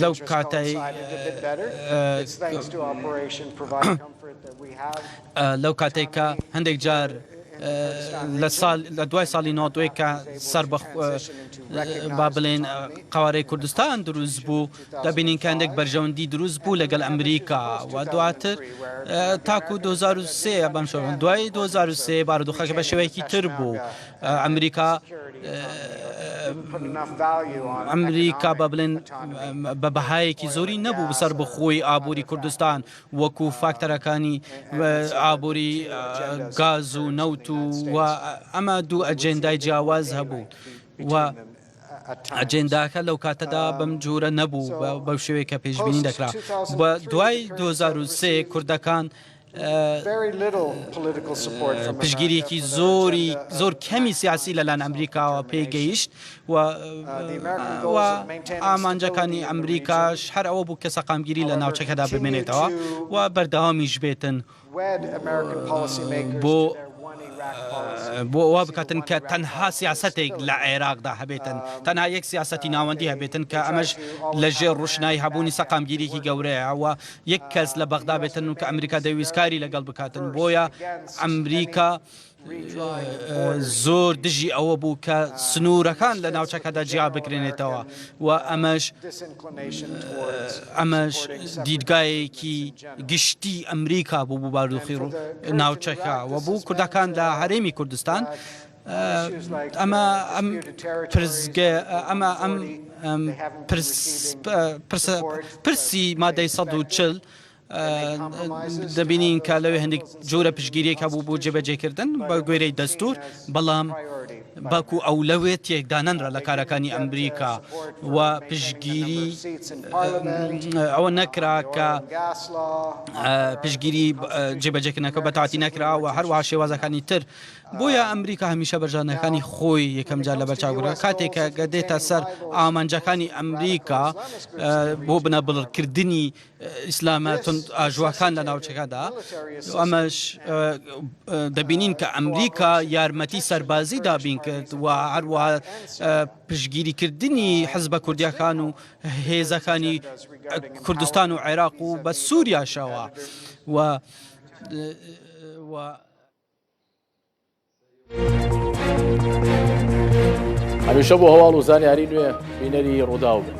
Speaker 7: لەو کاتەی لەو کاتێککە هەندێک جار لە دوای ساڵی 92 کە سەر با بڵێن قوارەی کوردستان دروست بوو دەبینین کە هەندێک بەرژەوەندی دروست بوو لەگەڵ ئەمریکا و دواتر تاکو 2003 بەم شێوە دوای 2003 بارودۆخەکە بە شێوەیەکی تر بوو ئەمریکا بە بڵێن بە بەهایەکی زۆری نەبوو بەسەر بخۆی ئابووری کوردستان وەکو فاکتەرەکانی ئابووری گاز و نەوت و ئەمە دوو ئەجێندای جیاواز هەبوو و ئەجێنداکە لەو کاتەدا بەم جوورە نەبوو بەو شێوەیە کە پێشبینی دەکرا بە دوای 2023 کوردەکان پشگیریەکی زۆر کەمی سیاسی لەلایەن ئەمریکاوە پێگەیشت و ئامانجەکانی ئەمریکاش هەر ئەوە بوو کە سەقامگیری لە ناوچەکەدا بمێنێتەوە و بەردەوامیش بێتن بۆ ئەوە بکاتن کە تەنها سیاسەتێک لە عێراقدا هەبێتن تەنها یەک سیاسەتی ناوەندی هەبێتن کە ئەمەش لەژێر ڕوشنایی هەبوونی سەقامگیریەکی گەورەیە و یەک کەس لە بەغدا بێتن و کە ئەمریکا دەویستکاری لەگەڵ بکاتن بۆیە ئەمریکا زۆر دژی ئەوە بوو کە سنوورەکان لە ناوچەکەدا جیا بکرێنێتەوە و ئەمەش دیدگایەکی گشتی ئەمریکا بوو بوو بارودۆخی ناوچەکە و بوو کوردەکان لە هەرێمی کوردستان ئەمە پرسی مادەی 140 دەبینین کە لەوێ هەندێک جۆرە پشگیریەک هەبوو بۆ جێبەجێکردن بە گوێرەی دەستور بەڵام باکو ئەولەوێت تێکدانەنرە لە کارەکانی ئەمریکا و پشگیری ئەوە نەکرا کە پشگیری جێبەجێکردنەکە بەتاواتی نەکرا و هەروەها شێوازەکانی تر بۆیە ئەمریکا هەمیشە بەرژانەکانی خۆی یەکەم جار لە بەرچاوگرە کاتێکە گەدێتە سەر ئامانجەکانی ئەمریکا بۆ بنەبڵکردنی ئیسلامەتون ئاژواکان لە ناوچەکەدا ئەمەش دەبینین کە ئەمریکا یارمەتی سەربازی دابین کرد و هەروەها پشگیریکردنی حزبە کوردیەکان و هێزەکانی کوردستان و عێراق و بە سووریاشەوە و
Speaker 9: هەمیشە بۆ هەواڵ و زانیاری نوێ بینەری ڕووداو بن.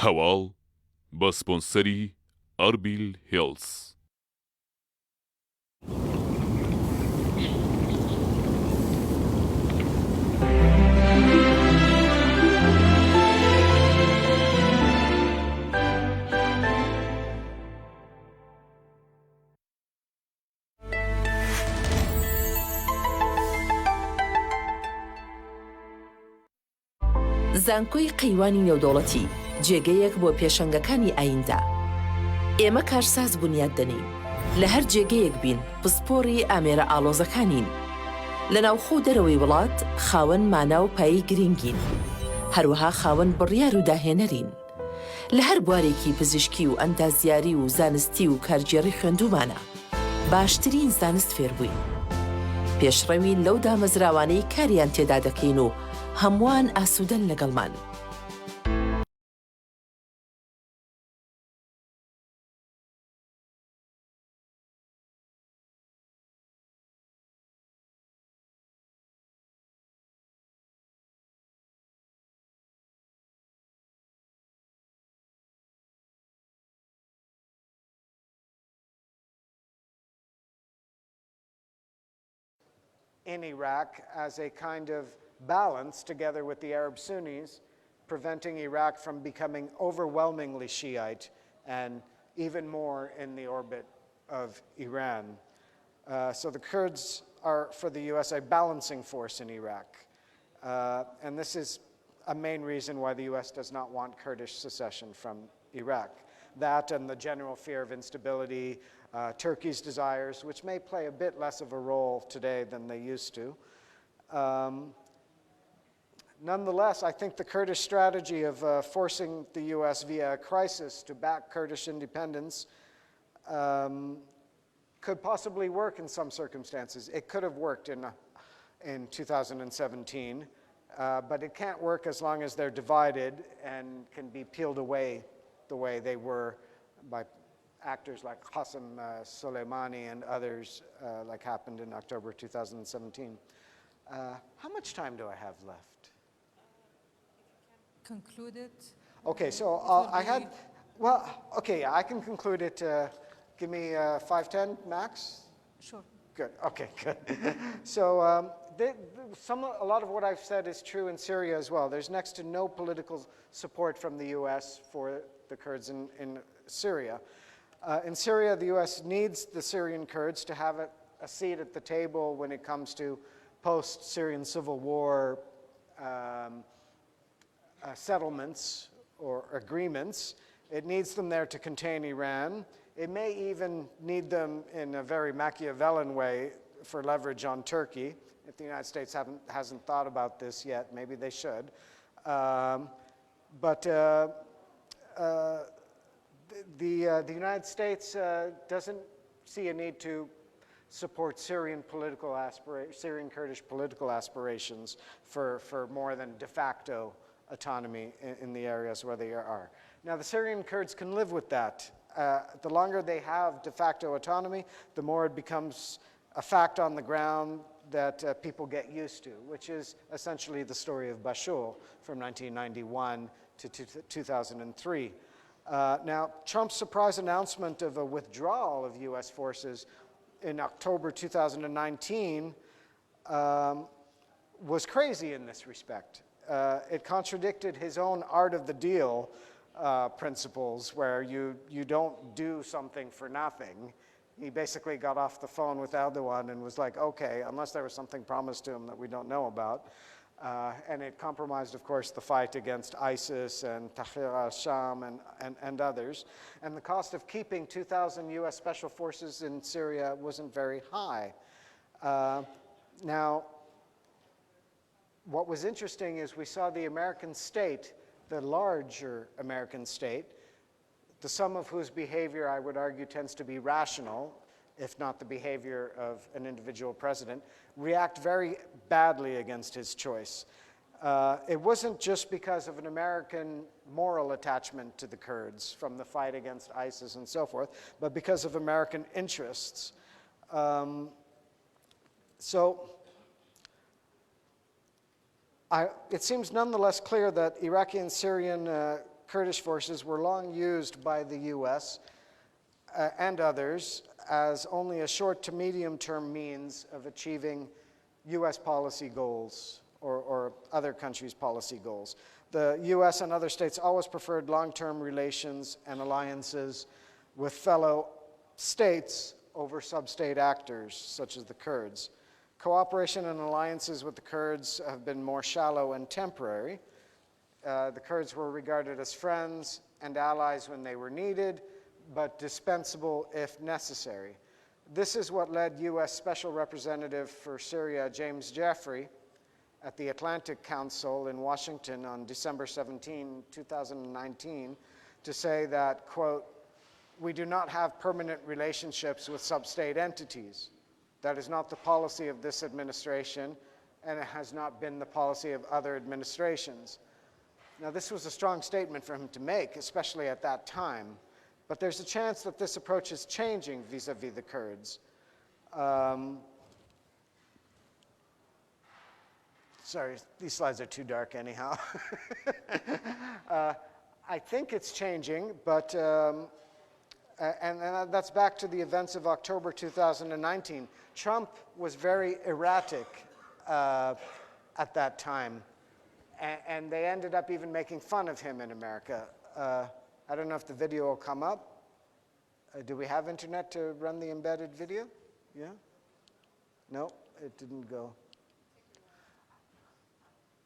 Speaker 10: هەواڵ بە سپۆنسەری ئەربیل هێڵز.
Speaker 11: زانکۆی قەیوانی نێودەوڵەتی جێگەیەک بۆ پێشەنگەکانی ئایندا. ئێمە کارساز بنیاد دەنین لە هەر جێگەیەک بین پسپۆڕی ئامێرە ئاڵۆزەکانین لە ناوخۆ دەرەوەی وڵات خاوەن مانا و پایی گرنگین هەروەها خاوەن بڕیار و داهێنەرین لە هەر بوارێکی پزیشکی و ئەندازیاری و زانستی و کارگێڕی خوێندومانە باشترین زانست فێربووین پێشڕەوین لەو دامەزراوانەی کاریان تێدا دەکەین و هەمووان ئاسوودەن لەگەڵمان.
Speaker 12: In Iraq as a kind of balance together with the Arab Sunnis, preventing Iraq from becoming overwhelmingly Shiite and even more in the orbit of Iran. So the Kurds are, for the US, a balancing force in Iraq. And this is a main reason why the US does not want Kurdish secession from Iraq. That and the general fear of instability, Turkey's desires, which may play a bit less of a role today than they used to. Nonetheless, I think the Kurdish strategy of forcing the US via a crisis to back Kurdish independence could possibly work in some circumstances. It could have worked in 2017, but it can't work as long as they're divided and can be peeled away the way they were by actors like Qasem Soleimani and others like happened in October 2017. How much time do I have left?
Speaker 3: Conclude it.
Speaker 12: Okay, so I had, okay, I can conclude it. Give me 5-10 max?
Speaker 3: Sure.
Speaker 12: Good, okay, good. So a lot of what I've said is true in Syria as well. There's next to no political support from the U.S. for the Kurds in Syria. In Syria, the U.S. needs the Syrian Kurds to have a seat at the table when it comes to post-Syrian civil war settlements or agreements. It needs them there to contain Iran. It may even need them in a very Machiavellian way for leverage on Turkey. If the United States hasn't thought about this yet, maybe they should. But the United States doesn't see a need to support Syrian Kurdish political aspirations for more than de facto autonomy in the areas where they are. Now, the Syrian Kurds can live with that. The longer they have de facto autonomy, the more it becomes a fact on the ground that people get used to, which is essentially the story of Bashul from 1991 to 2003. Now, Trump's surprise announcement of a withdrawal of U.S. forces in October 2019 was crazy in this respect. It contradicted his own art of the deal principles, where you don't do something for nothing. He basically got off the phone with Erdogan and was like, okay, unless there was something promised to him that we don't know about. And it compromised, of course, the fight against ISIS and Tahrir al-Sham and others. And the cost of keeping 2,000 U.S. Special Forces in Syria wasn't very high. Now, what was interesting is we saw the American state, the larger American state, the sum of whose behavior I would argue tends to be rational, if not the behavior of an individual president, react very badly against his choice. It wasn't just because of an American moral attachment to the Kurds from the fight against ISIS and so forth, but because of American interests. It seems nonetheless clear that Iraqi and Syrian Kurdish forces were long used by the U.S. And others as only a short to medium-term means of achieving U.S. policy goals or other countries' policy goals. The U.S. and other states always preferred long-term relations and alliances with fellow states over sub-state actors, such as the Kurds. Cooperation and alliances with the Kurds have been more shallow and temporary. The Kurds were regarded as friends and allies when they were needed, but dispensable if necessary. This is what led U.S. Special Representative for Syria, James Jeffrey, at the Atlantic Council in Washington on December 17, 2019, to say that, quote, "We do not have permanent relationships with sub-state entities. That is not the policy of this administration, and it has not been the policy of other administrations." Now, this was a strong statement for him to make, especially at that time. But there's a chance that this approach is changing vis-a-vis the Kurds. Sorry, these slides are too dark anyhow. I think it's changing, but, and that's back to the events of October 2019. Trump was very erratic at that time, and they ended up even making fun of him in America. I don't know if the video will come up. Do we have internet to run the embedded video? Yeah? No, it didn't go.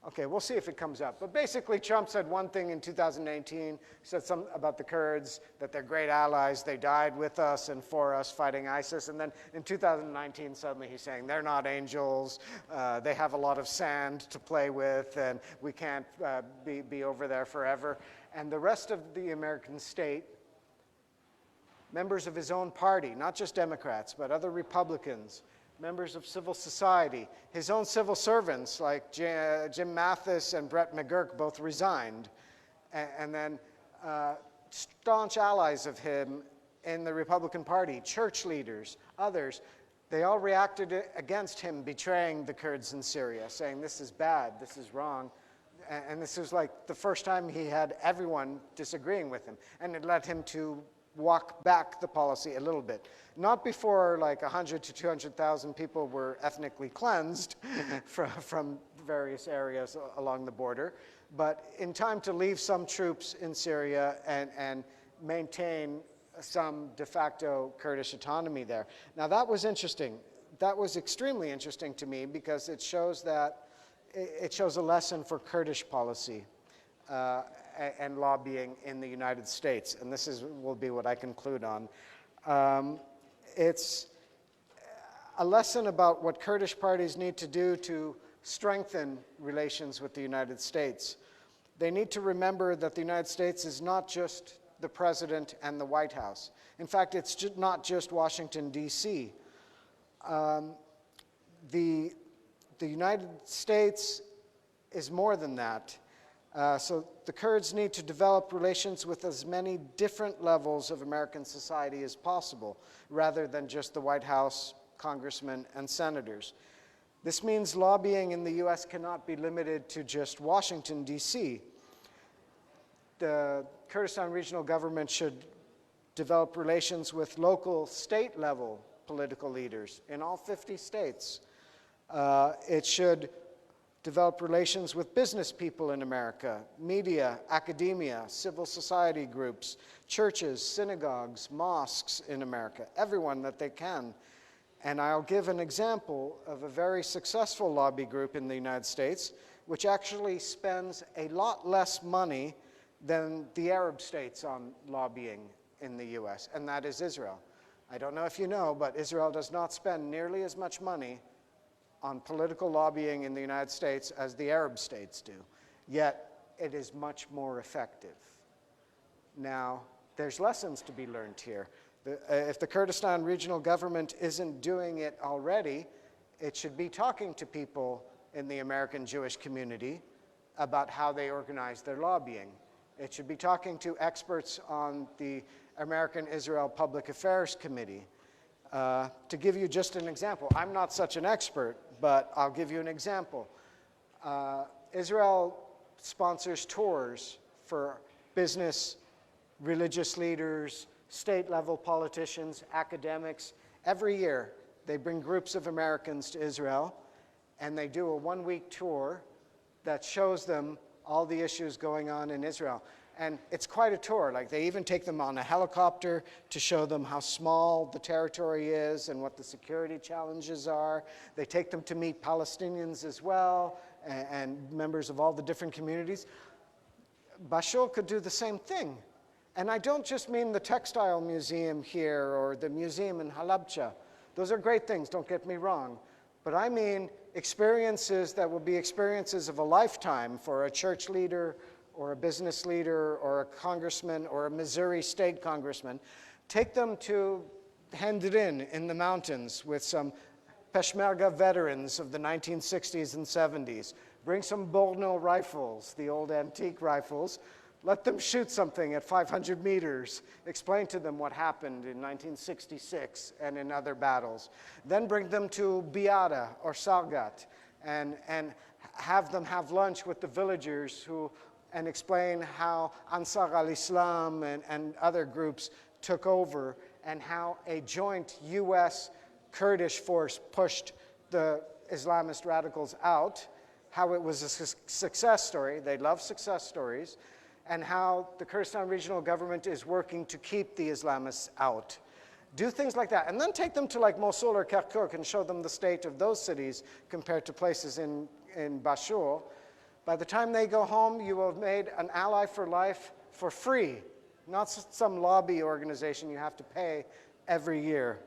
Speaker 12: Okay, we'll see if it comes up. But basically, Trump said one thing in 2018. He said something about the Kurds, that they're great allies. They died with us and for us fighting ISIS. And then in 2019, suddenly he's saying they're not angels. They have a lot of sand to play with, and we can't be over there forever. And the rest of the American state, members of his own party, not just Democrats, but other Republicans, members of civil society, his own civil servants like Jim Mathis and Brett McGurk both resigned. And then staunch allies of him in the Republican Party, church leaders, others, they all reacted against him betraying the Kurds in Syria, saying this is bad, this is wrong. And this was like the first time he had everyone disagreeing with him. And it led him to walk back the policy a little bit. Not before like 100 to 200,000 people were ethnically cleansed from various areas along the border, but in time to leave some troops in Syria and maintain some de facto Kurdish autonomy there. Now that was interesting. That was extremely interesting to me because it shows a lesson for Kurdish policy and lobbying in the United States. And this will be what I conclude on. It's a lesson about what Kurdish parties need to do to strengthen relations with the United States. They need to remember that the United States is not just the president and the White House. In fact, it's not just Washington, D.C. The United States is more than that. So the Kurds need to develop relations with as many different levels of American society as possible, rather than just the White House, congressmen, and senators. This means lobbying in the U.S. cannot be limited to just Washington, D.C. The Kurdistan Regional Government should develop relations with local state-level political leaders in all 50 states. It should develop relations with business people in America, media, academia, civil society groups, churches, synagogues, mosques in America, everyone that they can. And I'll give an example of a very successful lobby group in the United States, which actually spends a lot less money than the Arab states on lobbying in the US, and that is Israel. I don't know if you know, but Israel does not spend nearly as much money on political lobbying in the United States as the Arab states do, yet it is much more effective. Now, there's lessons to be learned here. If the Kurdistan Regional Government isn't doing it already, it should be talking to people in the American Jewish community about how they organize their lobbying. It should be talking to experts on the American Israel Public Affairs Committee. To give you just an example, I'm not such an expert, but I'll give you an example. Israel sponsors tours for business, religious leaders, state-level politicians, academics. Every year, they bring groups of Americans to Israel, and they do a one-week tour that shows them all the issues going on in Israel. And it's quite a tour. Like, they even take them on a helicopter to show them how small the territory is and what the security challenges are. They take them to meet Palestinians as well and members of all the different communities. Bashur could do the same thing. And I don't just mean the textile museum here or the museum in Halabja. Those are great things, don't get me wrong. But I mean experiences that will be experiences of a lifetime for a church leader or a business leader or a congressman or a Missouri state congressman. Take them to Hendrin in the mountains with some Peshmerga veterans of the 1960s and 70s. Bring some Bolno rifles, the old antique rifles. Let them shoot something at 500 meters. Explain to them what happened in 1966 and in other battles. Then bring them to Biada or Salgat and have them have lunch with the villagers and explain how Ansar al-Islam and other groups took over and how a joint U.S. Kurdish force pushed the Islamist radicals out, how it was a success story. They love success stories. And how the Kurdistan Regional Government is working to keep the Islamists out. Do things like that. And then take them to like Mosul or Kirkuk and show them the state of those cities compared to places in Bashur. By the time they go home, you will have made an ally for life for free, not some lobby organization you have to pay every year.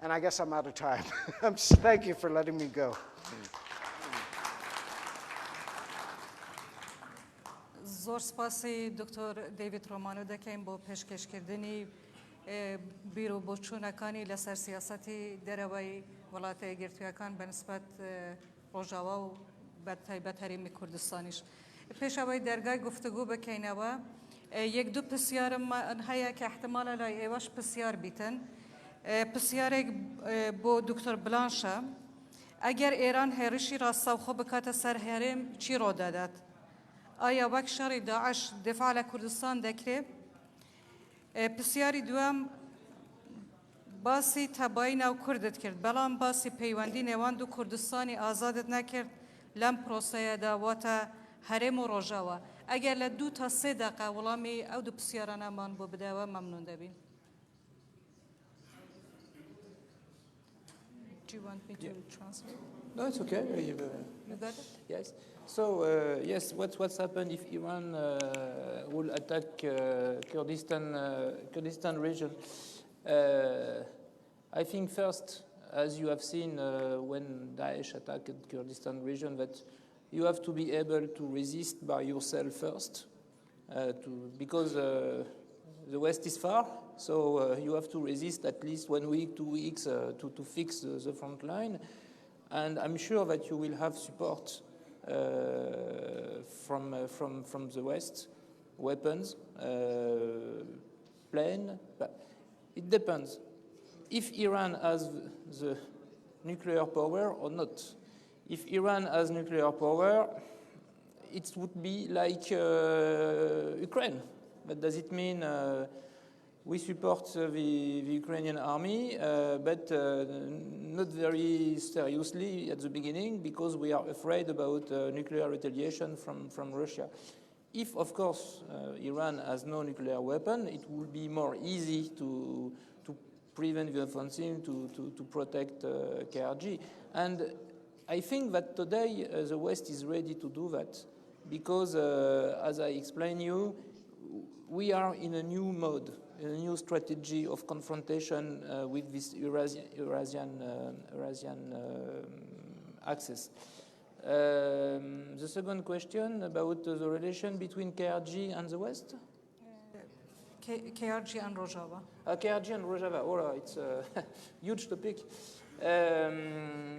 Speaker 12: And I guess I'm out of time. Thank you for letting me go.
Speaker 3: زۆر سپاسی دکتۆر دەیڤد ڕۆمانۆ دەکەین بۆ پێشکەشکردنی بیر و بۆچوونەکانی لەسەر سیاسەتی دەرەوەی وڵاتە یەکگرتوویەکان بەنسبەت ڕۆژاوا و بەتایبەت هەرێمی کوردستانیش. پێشەوەی دەرگای گفتوگو بکەینەوە، یەک دوو پرسیارم هەیە کە احتمالە لای ئێوەش پرسیار بیتن. پرسیارێک بۆ دکتۆر بلانشە ئەگەر ئێران هێرشی ڕاستەوخۆ بکاتە سەر هەرێم چی ڕۆدەدات؟ ئایا وەک شەڕی داعش دفاع لە کوردستان دەکرێت؟ پرسیاری دوام باسی تەبایی ناو کوردت کرد بەڵام باسی پەیوەندی نێوان دوو کوردستانی ئازادت نەکرد لەم پرۆسەیەدا واتە هەرێم و ڕۆژاوە ئەگەر لە 2 تا 3 دقیقە وەڵامی ئەو دوو پرسیارانەمان بۆ بدەوە مەمنون دەبین. Do you want me to translate?
Speaker 6: No, it's okay.
Speaker 3: You got it?
Speaker 6: Yes. So, yes, what's happened if Iran will attack Kurdistan region? I think first, as you have seen when Daesh attacked Kurdistan region, that you have to be able to resist by yourself first, because the West is far, so you have to resist at least 1 week, 2 weeks to fix the front line. And I'm sure that you will have support from the West, weapons, plane. But it depends. If Iran has the nuclear power or not. If Iran has nuclear power, it would be like Ukraine. But does it mean we support the Ukrainian army, but not very seriously at the beginning because we are afraid about nuclear retaliation from Russia? If, of course, Iran has no nuclear weapon, it will be more easy to prevent the offensive, to protect KRG. And I think that today the West is ready to do that because, as I explained you, we are in a new mode, in a new strategy of confrontation with this Eurasian axis. The second question about the relation between KRG and the West?
Speaker 3: KRG and Rojava.
Speaker 6: KRG and Rojava, all right, it's a huge topic.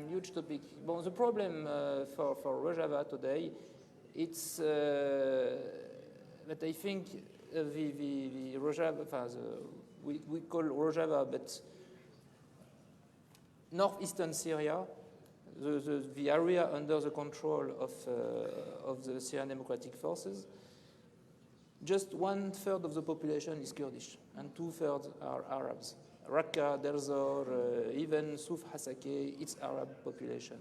Speaker 6: Huge topic. Well, the problem for Rojava today, it's that I think the Rojava, we call Rojava, but northeastern Syria, the area under the control of the Syrian Democratic Forces, just 1/3 of the population is Kurdish, and 2/3 are Arabs. Raqqa, Derzor, even Souf Hasake, it's Arab population.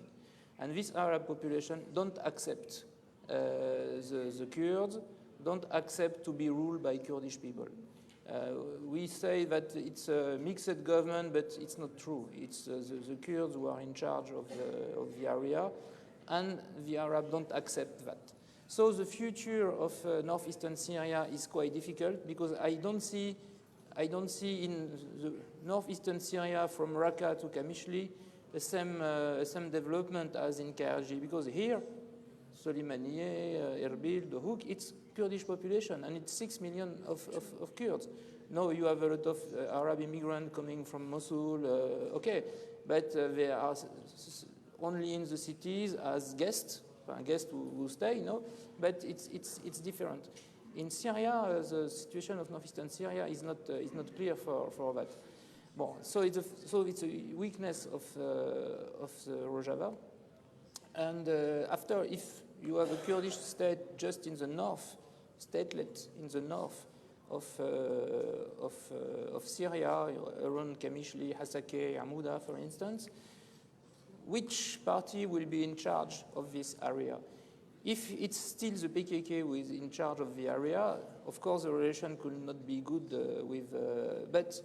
Speaker 6: And this Arab population don't accept the Kurds, don't accept to be ruled by Kurdish people. We say that it's a mixed government, but it's not true. It's the Kurds who are in charge of the area, and the Arabs don't accept that. So the future of northeastern Syria is quite difficult because I don't see in the northeastern Syria from Raqqa to Kamishli the same development as in KRG, because here, Soleimaniye, Erbil, Dohuk, it's Kurdish population, and it's 6 million of Kurds. Now you have a lot of Arab immigrants coming from Mosul, okay, but they are only in the cities as guests who stay, no, but it's different. In Syria, the situation of northeastern Syria is not clear for that. Bon, so it's a weakness of the Rojava, and after, if you have a Kurdish state just in the north, statelet in the north of Syria, around Kamishli, Hasake, Amouda, for instance, which party will be in charge of this area? If it's still the PKK who is in charge of the area, of course the relation could not be good with. But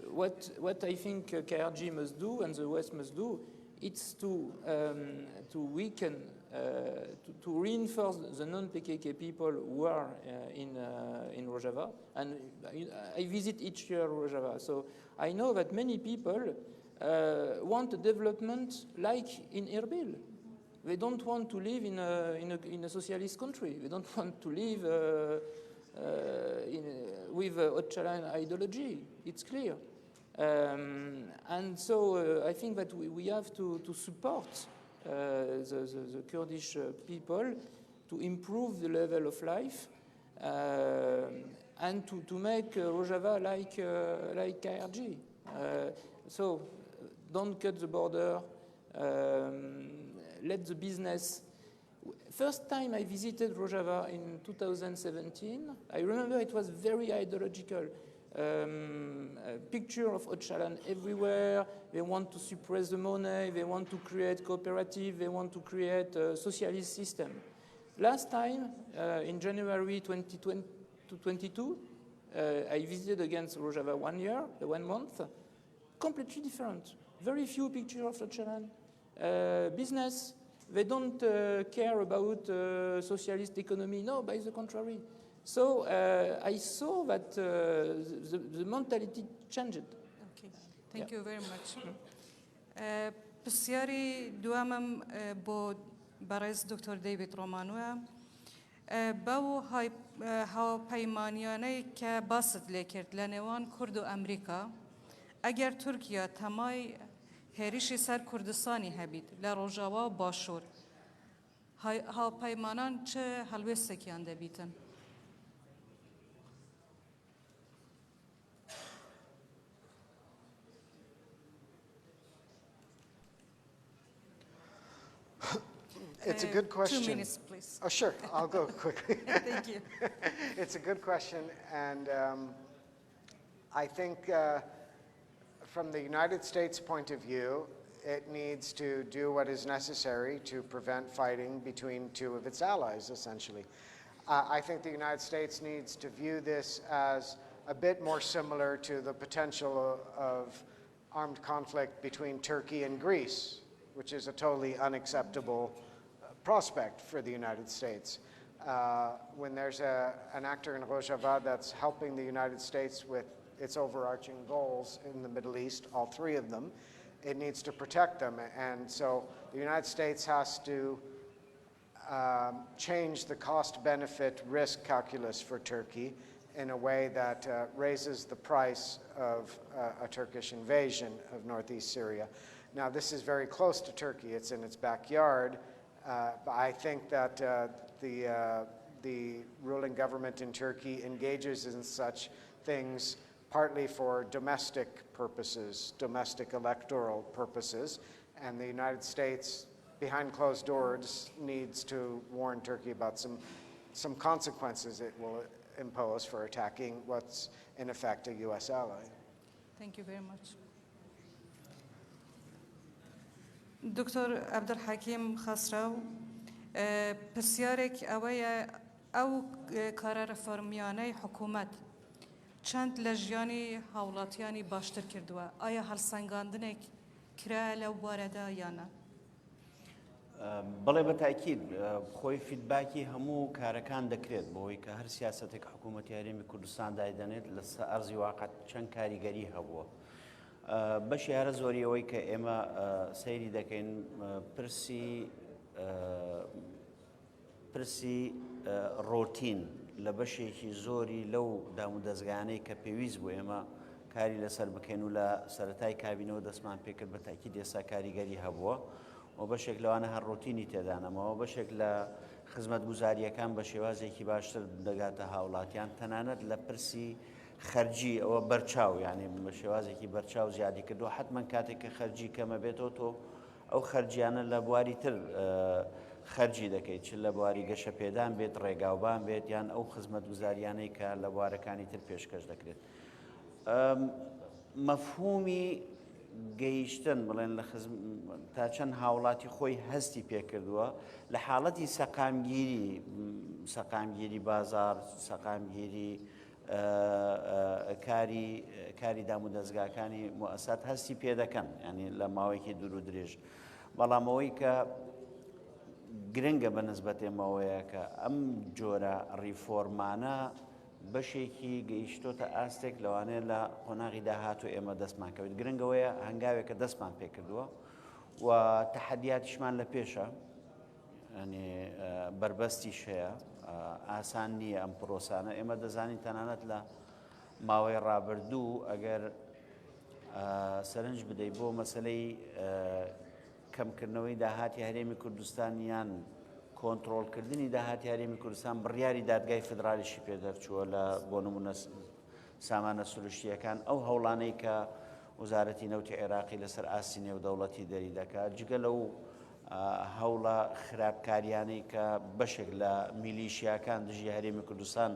Speaker 6: what I think KRG must do and the West must do, it's to weaken, to reinforce the non-PKK people who are in Rojava. And I visit each year Rojava, so I know that many people want a development like in Erbil. They don't want to live in a socialist country. They don't want to live with Öcalan ideology. It's clear. And so I think that we have to support the Kurdish people to improve the level of life and to make Rojava like KRG. So don't cut the border. Let the business. First time I visited Rojava in 2017, I remember it was very ideological. A picture of Öcalan everywhere. They want to suppress the money. They want to create cooperative. They want to create a socialist system. Last time, in January 2022, I visited again Rojava 1 year, 1 month. Completely different. Very few pictures of Öcalan. Business. They don't care about socialist economy. No, by the contrary. So I saw that the mentality changed.
Speaker 3: Okay, thank you very much. پرسیاری دوامم بۆ بەڕێز دکتۆر دەیڤد ڕۆمانۆە بەو هاوپەیمانیانەی کە باست لێ کرد لە نێوان کورد و ئەمریکا ئەگەر تورکیا تەمای هێریشی سەر کوردستانی هەبیت لە ڕۆژاوا و باشوور هاوپەیمانان چه هەڵوێستێکیان دەبیتن؟
Speaker 12: It's a good question.
Speaker 3: 2 minutes, please.
Speaker 12: Oh, sure. I'll go quickly.
Speaker 3: Thank you.
Speaker 12: It's a good question, and I think from the United States' point of view, it needs to do what is necessary to prevent fighting between two of its allies, essentially. I think the United States needs to view this as a bit more similar to the potential of armed conflict between Turkey and Greece, which is a totally unacceptable prospect for the United States. When there's an actor in Rojava that's helping the United States with its overarching goals in the Middle East, all three of them, it needs to protect them. And so the United States has to change the cost-benefit risk calculus for Turkey in a way that raises the price of a Turkish invasion of northeast Syria. Now, this is very close to Turkey. It's in its backyard. But I think that the ruling government in Turkey engages in such things partly for domestic purposes, domestic electoral purposes, and the United States, behind closed doors, needs to warn Turkey about some consequences it will impose for attacking what's in effect a U.S. ally.
Speaker 3: Thank you very much. دکتۆر عەبدولحەکیم خەسرۆ پرسیارێک ئەوەیە ئەو کارە ڕەفۆرمیانەی حکوومەت چەند لە ژیانی هاوڵاتیانی باشتر کردووە ئایا هەڵسەنگاندنێک کرا لەو بارەدا یانە؟
Speaker 4: بەڵێ بەتاکید خۆی فیدباکی هەموو کارەکان دەکرێت بۆی کە هەر سیاسەتێک حکوومەتی هەرێمی کوردستان دایدەنێت لە ئەرزی واقعەت چەند کاریگەری هەبووە. بەشی هەرە زۆریەوەی کە ئێمە سەیری دەکەین پرسی ڕۆتین لە بەشێکی زۆری لەو دام و دەستگانەی کە پێویست بوو ئێمە کاری لەسەر بکەین و لە سەرەتای کابینەوە دەستمان پێکرد بە تاکید ئێستا کاریگەری هەبووە و بەشێک لەوانە هەر ڕۆتینی تێدانەمەوە بەشێک لە خزمەتگوزاریەکان بە شێوازێکی باشتر دەگاتە هاوڵاتیان تەنانەت لە پرسی خەرجی ئەوە بەرچاو یعنی بە شێوازێکی بەرچاو زیادی کردو حتمما کاتێک کە خەرجی کەمە بێتەوە تۆ ئەو خەرجیانە لە بواری تر خەرجی دەکەیت چ لە بواری گەشە پێدان بێت ڕێگاوبان بێت یان ئەو خزمەتگوزاریانەی کە لە بوارەکانی تر پێشکەش دەکرێت. مەفهومی گەیشتن بڵێن لە تا چەند هاوڵاتی خۆی هەستی پێکردووە لە حاڵەتی سەقامگیری بازار سەقامگیری کاری دام و دەستگاکانی موسسات هەستی پێ دەکەن ینی لە ماوەیەکی دوور و درێژ بەڵام ئەوەی کە گرنگە بە نسبەت ئێمەوەیە کە ئەم جۆرە ڕیفۆرمانە بەشێکی گەیشتۆتە ئاستێک لەوانەیە لە قۆناغی داهاتوو ئێمە دەستمان کەوێت گرنگەوەیە هەنگاوێکە دەستمان پێکردووە و تەحەدیاتیشمان لە پێشە ینی بربەستیش هەیە ئاسان نییە ئەم پرۆسانە ئێمە دەزانین تەنانەت لە ماوەی ڕابردوو ئەگەر سەرنج بدەیت بۆ مەسلەی کەمکردنەوەی داهاتی هەرێمی کوردستان یان کۆنتڕۆڵکردنی داهاتی هەرێمی کوردستان بڕیاری دادگای فدرالیشی پێدەرچووە لە بۆ نمونە سامانە سروشتیەکان ئەو هەوڵانەی کە وزارەتی نەوتی عێراقی لەسەر ئاسی نێودەوڵەتی دەری دەکات جگە لەو هەوڵە خراپکاریانەی کە بەشێک لە میلیشیاکان دژی هەرێمی کوردستان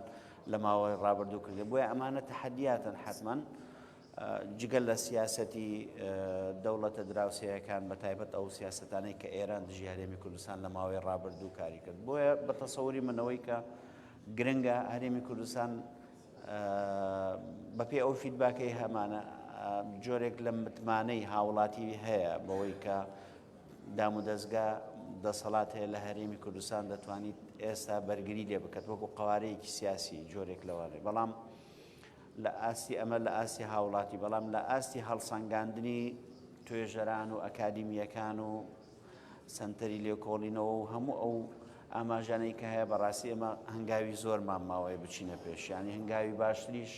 Speaker 4: لە ماوەی ڕابردوو کردێ بۆیە ئەمانە تەحەدیاتن حتمما جگەل لە سیاسەتی دەوڵەتە دراوسەیەکان بە تایبەت ئەو سیاسەتانەی کە ئێران دژی هەرێمی کوردستان لە ماوەی ڕابردوو کاری کرد بۆیە بە تەسەووری منەوەی کە گرنگە هەرێمی کوردستان بەپێ ئەو فیدباکەی هەمانە جۆرێک لە متمانەی هاوڵاتی هەیە بەوەی کە دام و دەستگا دەسەڵات هەیە لە هەرێمی کوردستان دەتوانیت ئێستا بەرگری لێ بکات وەکو قوارەیەکی سیاسی جۆرێک لەوانێ بەڵام لە ئاستی ئەمە لە ئاستی هاوڵاتی بەڵام لە ئاستی هەڵسەنگاندنی توێژەران و ئەکادیمیەکان و سنتەری لێکۆڵینەوە و هەموو ئەو ئاماژانەی کە هەیە بەڕاستی ئێمە هەنگاوی زۆرمان ماوەیە بچینە پێش ینی هەنگاوی باشتریش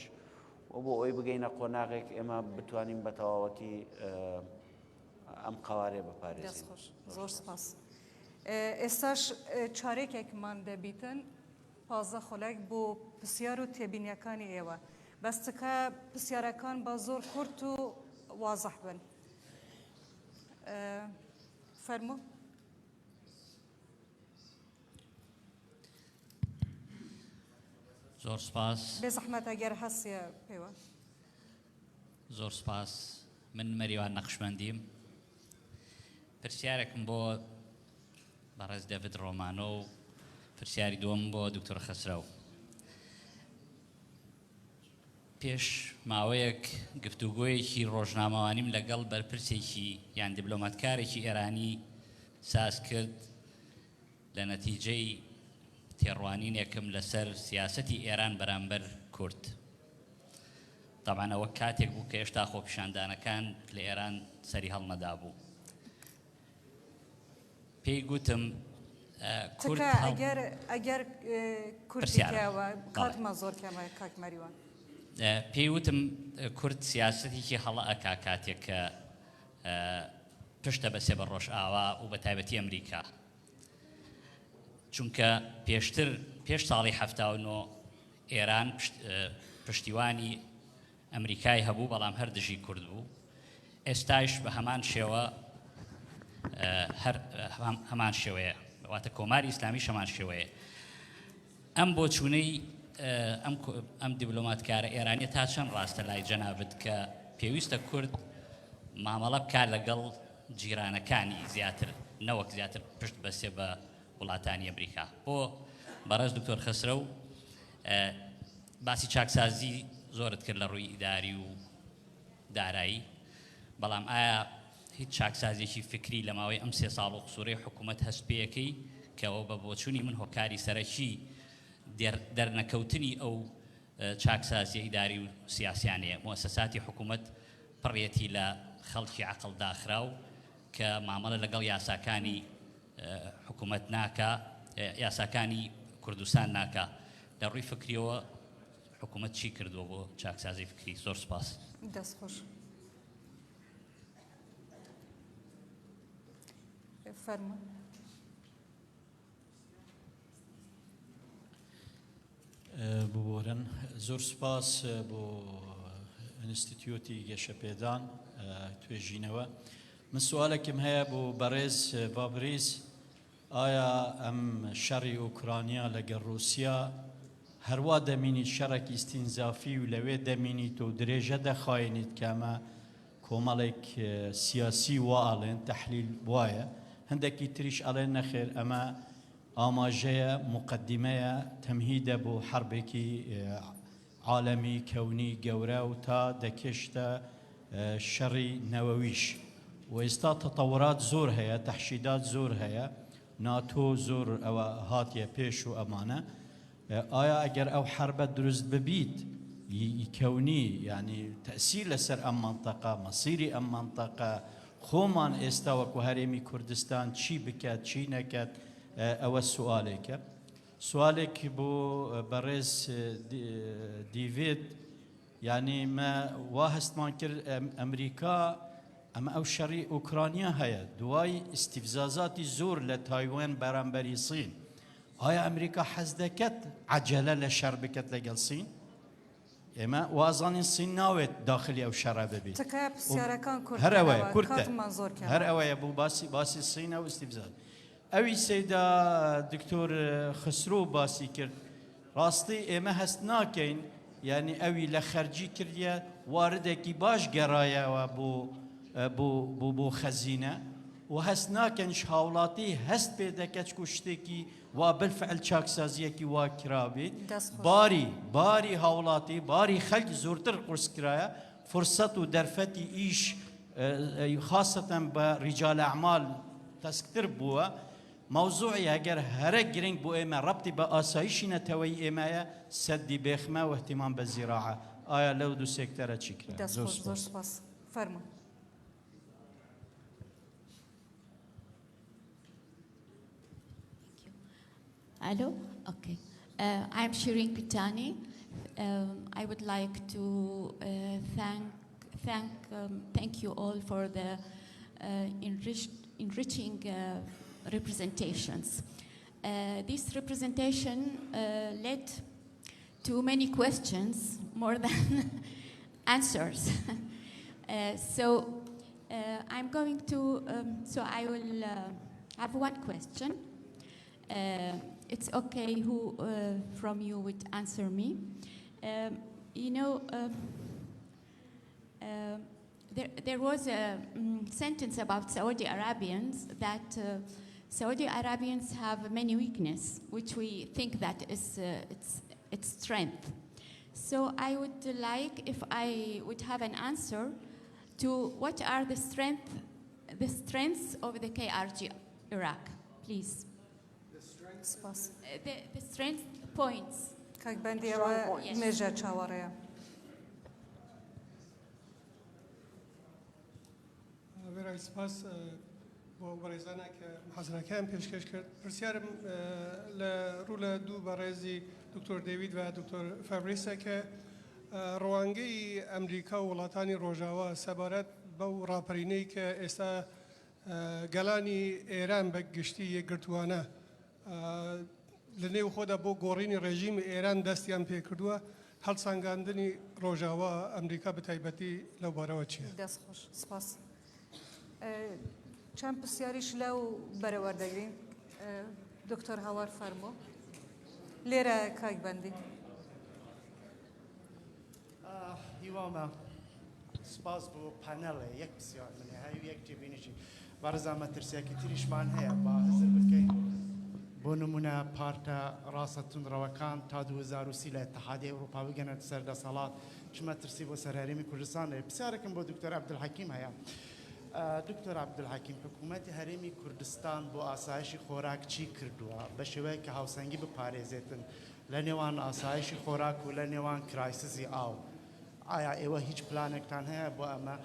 Speaker 4: و بۆ ئەوی بگەینە قۆناغێک ئێمە بتوانین بە تەواوەتی ئەم قوارێ بپارێزین.
Speaker 3: زۆر سپاس. ئێستاش چارێکێکمان دەبیتن پازە خۆلێک بۆ پرسیار و تێبینیەکانی ئێوە بەستەکە پرسیارەکان بە زۆر کورت و وازەح بن. فەرموو.
Speaker 13: زۆر سپاس.
Speaker 3: بێ زەحمەت ئەگەر هەستە پێوە.
Speaker 13: زۆر سپاس. من مەریوان نەقشمەندیم. پرسیارێکم بۆ بەڕێز دەیڤد ڕۆمانۆ و پرسیاری دووەم بۆ دکتۆر خەسرۆ. پێش ماوەیەک گفتوگۆیەکی ڕۆژنامەوانیم لەگەڵ بەرپرسێکی یان دیبلۆماتکارێکی ئێرانی ساز کرد لە نەتیجەی تێڕوانینێکم لەسەر سیاسەتی ئێران بەرامبەر کورد. طبعاً ئەوە کاتێک بوو کە هێشتا خۆپیشاندانەکان لە ئێران سەری هەڵنەدا بوو. پێی گوتم کورد
Speaker 3: ئەگەر کورتیاوە کاتمە زۆر کەمە کاک مەریوان.
Speaker 13: پێی وتم کورد سیاسەتێکی هەڵە ئەکا کاتێک کە پشتە بەسێ بە ڕۆژ ئاوا و بە تایبەتی ئەمریکا. چونکە پێش ساڵی 79 ئێران پشتیوانی ئەمریکای هەبوو بەڵام هەر دژی کورد بوو. ئێستاش بە هەمان شێوەیە واتە کۆماری ئیسلامیش هەمان شێوەیە. ئەم بۆچوونەی ئەم دیبلۆماتکارە ئێرانیە تا چەند ڕاستە لای جەنابەت کە پێویستە کورد مامەڵە بکات لەگەڵ جیرانەکانی زیاتر نەوەک زیاتر پشت بەسێ بە وڵاتانی ئەمریکا. بۆ بەڕێز دکتۆر خەسرۆ باسی چاکسازی زۆرت کرد لە ڕووی ئیداری و دارایی بەڵام ئایا هیچ چاکسازیێکی فکری لە ماوەی ئەم 3 ساڵ و قسوورەی حکوومەت هەست پێیەکەی کەەوە بە بۆچوونی من هۆکاری سەرەکی دەرنەکەوتنی ئەو چاکسازی ئیداری و سیاسیانەیە مؤسساتی حکوومەت پڕێتی لە خەڵکی عەقڵ داخراو کە مامەڵە لەگەڵ یاساکانی حکوومەت ناکا یاساکانی کوردستان ناکا. لە ڕووی فکریەوە حکوومەت چی کردووە بۆ چاکسازی فکری؟ زۆر سپاس.
Speaker 3: دەستخۆش. فەرموو.
Speaker 14: ببۆرن زۆر سپاس بۆ ئینستیتیۆتی گەشەپێدان توێژینەوە. من سوالێکم هەیە بۆ بەڕێز فابریس ئایا ئەم شەڕی ئوکرانیا لەگەڵ رووسیا هەروە دەمینیت شەڕێکی ئیستینزافی و لەوێ دەمینیت و درێژە دەخواینیت کە ئەمە کۆمەڵێک سیاسی وا ئەڵێن تەحلیل وایە هەندێکی تریش ئەڵێن نەخێر ئەمە ئاماژەیە مقدمەیە تەمهیدە بۆ حربێکی عالەمی کەونی گەورە و تا دەکێشتە شەڕی نەوەویش و ئێستا تەتەورات زۆر هەیە تەحشیدات زۆر هەیە ناتۆ زۆر ئەوە هاتیە پێش و ئەمانە. ئایا ئەگەر ئەو حربە دروست ببیت کەونی ینی تەسیر لەسەر ئەم منتەقە مەسیری ئەم منتەقە خۆمان ئێستا وەکو هەرێمی کوردستان چی بکات چی نەکات ئەوە سوالێکە. سوالێک بۆ بەڕێز دەیڤد ینی مە وا هەستمان کرد ئەمریکا ئەمە ئەو شەڕی ئوکرانیا هەیە دوای ئیستیفزازاتی زۆر لە تایوان بەرامبەری سین. ئایا ئەمریکا حەز دەکات عەجەلە لە شەڕ بکات لەگەڵ سین؟ ئێمە وازانین سین ناوێت داخلی ئەو شەڕە ببێت
Speaker 3: تکە پرسیارەکان
Speaker 14: هەر ئەوەیە کورتە
Speaker 3: کاتمان زۆر کرد
Speaker 14: هەر ئەوەیە بوو باسی سینە و ئیسیبزاد ئەوی سەیدا دکتۆر خسرۆ باسی کرد ڕاستی ئێمە هەست ناکەین یعنی ئەوی لە خەرجی کردیە واردێکی باش گەڕایەوە بۆ خەزینە و هەست ناکەنش هاوڵاتی هەست پێ دەکەچ و شتێکی وا بالفعل چاکسازیەکی وا کرابێت باری هاوڵاتی باری خەلکی زۆرتر قورس کرایە فرسەت و دەرفەتی ئیش خاصەتەن بە ڕیجال ئەعمال تەسکتر بووە موضوعی ئەگەر هەرە گرنگ بۆ ئێمە ڕەبتی بە ئاسایشی نەتەوەی ئێمەیە سەدی بێخمە و احتیمام بە زیراعە ئایا لەو دوو سێکتەرە چی کرا
Speaker 3: زۆر سپاس فەرمو
Speaker 15: Hello? Okay. I'm Shirin Pitani. I would like to thank you all for the enriching representations. This representation led to many questions, more than answers. I'm going to, I will have one question. It's okay who from you would answer me. There was a sentence about Saudi Arabians that Saudi Arabians have many weaknesses, which we think that is its strength. So I would like if I would have an answer to what are the strengths of the KRG Iraq, please. The strength points.
Speaker 3: کاک بەندیەوە مێژە چاوەڕێیە
Speaker 16: بەڕێز سپاس بۆ بەڕێزانە کە محەزرەکەیان پێشکەش کرد پرسیارم ڕوو لە دوو بەڕێزی دکتۆر دەیڤد و دکتۆر فابریسە کە ڕەوانگەی ئەمریکا و وڵاتانی ڕۆژاوە سەبارەت بەو ڕاپەرینەی کە ئێستا گەلانی ئێران بە گشتی یەکگرتووانە لە نێو خۆدا بۆ گۆڕینی ڕێژیمی ئێران دەستیان پێکردووە هەڵسانگاندنی ڕۆژاوە ئەمریکا بە تایبەتی لەو بارەوە چییە؟
Speaker 3: دەست خۆش سپاس چەند پرسیاریش لەو بەرەوەردەگرین دکتۆر هاوار فەرمۆ لێرە کاک بەندی
Speaker 17: هیوامە سپاس بۆ پانێڵێ یەک پرسیار منێ هەیە یەک تێبینیشی بەڕێزان مەترسیەکی تریشمان هەیە با هەزر بکەین بۆ نمونە پارتە ڕاستەتونڕەوەکان تا 2030 لە اتحادیە ئەوروپا بگەنێت سەردەسەڵات چمە ترسی بۆ سەر هەرێمی کوردستان هەیە پرسیارێکم بۆ دکتۆر عەبدولحەکیم هەیە دکتۆر عەبدولحەکیم حکوومەتی هەرێمی کوردستان بۆ ئاسایشی خۆراک چی کردووە بە شێوەیە کە هاوسەنگی بپارێزێتن لە نێوان ئاسایشی خۆراک و لە نێوان کرایسیسی ئاو ئایا ئێوە هیچ پلانێکتان هەیە بۆ ئەمە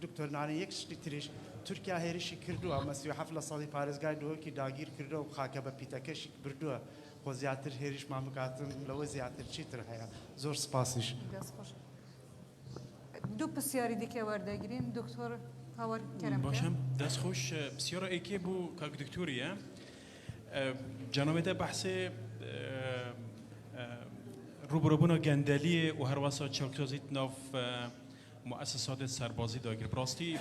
Speaker 17: دکتۆر نانی یەک شتی تریش تورکیا هێرشی کردووە مەسی 7 لە ساڵی پارێزگای دۆکی داگیر کردو و خاکە بە پیتەکەشی بردووە خۆ زیاتر هێریشمان بکاتن لەوە زیاتر چیتر هەیە زۆر سپاسیش
Speaker 3: دوو پرسیاری دیکە وەردەگرین دکتۆر هاوار کەرەم
Speaker 18: باشم دەست خۆش پرسیارە ئێکێ بوو کاک دکتۆریە جانۆمێتە بەحسێ ڕوبڕۆبوونە گەندەلیە و هەروەسا چاکسازیت ناو مؤسسات سەربازی داگیر بڕاستی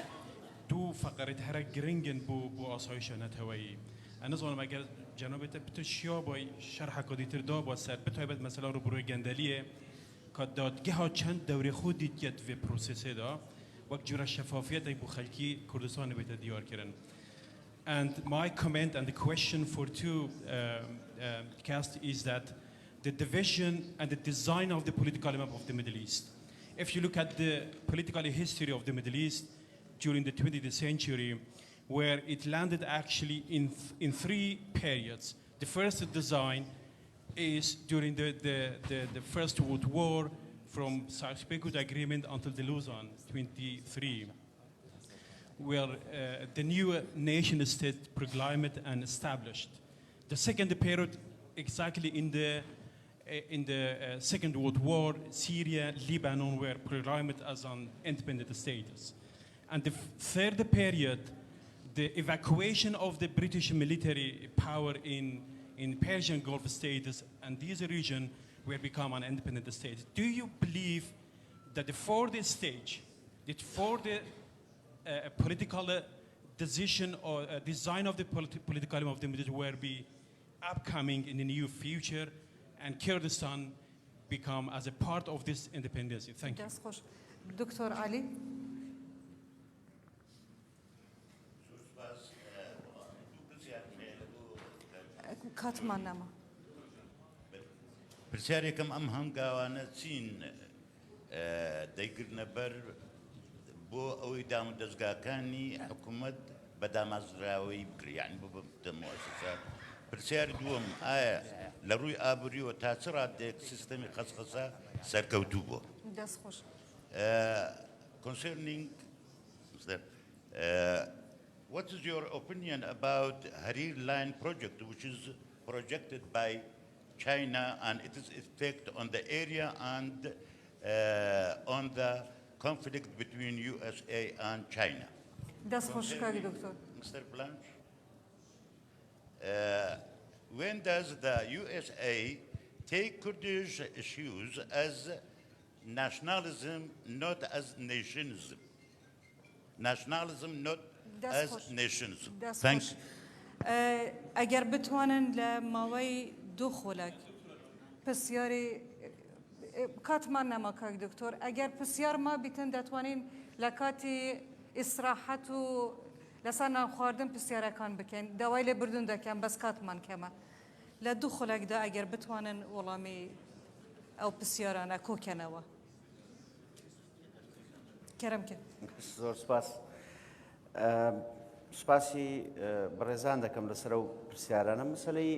Speaker 18: دوو فەقەرێت هەرە گرنگن بۆ ئاسایشە نەتەوەیی ئەنەزانم ئەگەر جانۆبێتە پتشیا بۆی شەرحەکە دیتردا بۆ سەر بتایبەت مەسەلا ڕوبڕۆی گەندەلیە کە دادگەها چەند دەورێ خودی دیت وێ پرۆسسێدا وەک جورە شەفافیەتێک بۆ خەلکی کوردستان بێتە دیارکردن. And my comment and the question for two cast is that the division and the design of the political map of the Middle East. If you look at the political history of the Middle East during the 20th century, where it landed actually in three periods. The first design is during the First World War, from Sykes-Picot Agreement until the Lausanne 23, where the new nation-state proclaimed and established. The second period, exactly in the Second World War, Syria, Lebanon were proclaimed as an independent status. And the third period, the evacuation of the British military power in Persian Gulf states and this region will become an independent state. Do you believe that for this stage, that for the political decision or design of the political of the Middle will be upcoming in the near future, and Kurdistan become as a part of this independence? Thank you.
Speaker 3: دكتور علي. کاتمان نەما.
Speaker 19: پرسیارێکم ئەم هەنگاوانە چین دەیگرنە بەر بۆ ئەوەی دام و دەستگاکانی حکوومەت بە دامازراوەی بکرێ، یعنی بۆ مؤسسە. پرسیاری دووەم، ئایا لە ڕووی ئابووریەوە تا چ ڕادێک سیستەمی خەسخەسە سەرکەوتوو بووە؟
Speaker 3: دەستخۆش.
Speaker 19: Concerning what is your opinion about Harir Line project, which is projected by China and its effect on the area and on the conflict between USA and China?
Speaker 3: That's for sure, Doctor.
Speaker 19: Mr. Blanche, when does the USA take Kurdish issues as nationalism, not as nationism? Nationalism, not as nationism. Thank you.
Speaker 3: اگر بتوانن لماوی دو خلق پسیاری کاتمان نما کاک دکتر اگر پسیار ما بیتن دتوانین لکاتی استراحت و لسان خواردن پسیار کان بکن دوایل بردون دکن بس کاتمان کما لدو خلق دا اگر بتوانن ولامی او پسیارانه کوکنوا کرم که
Speaker 4: زۆر سپاس. سپاسی بەڕێزان دەکەم لەسەر ئەو پرسیارانە مەسەلەی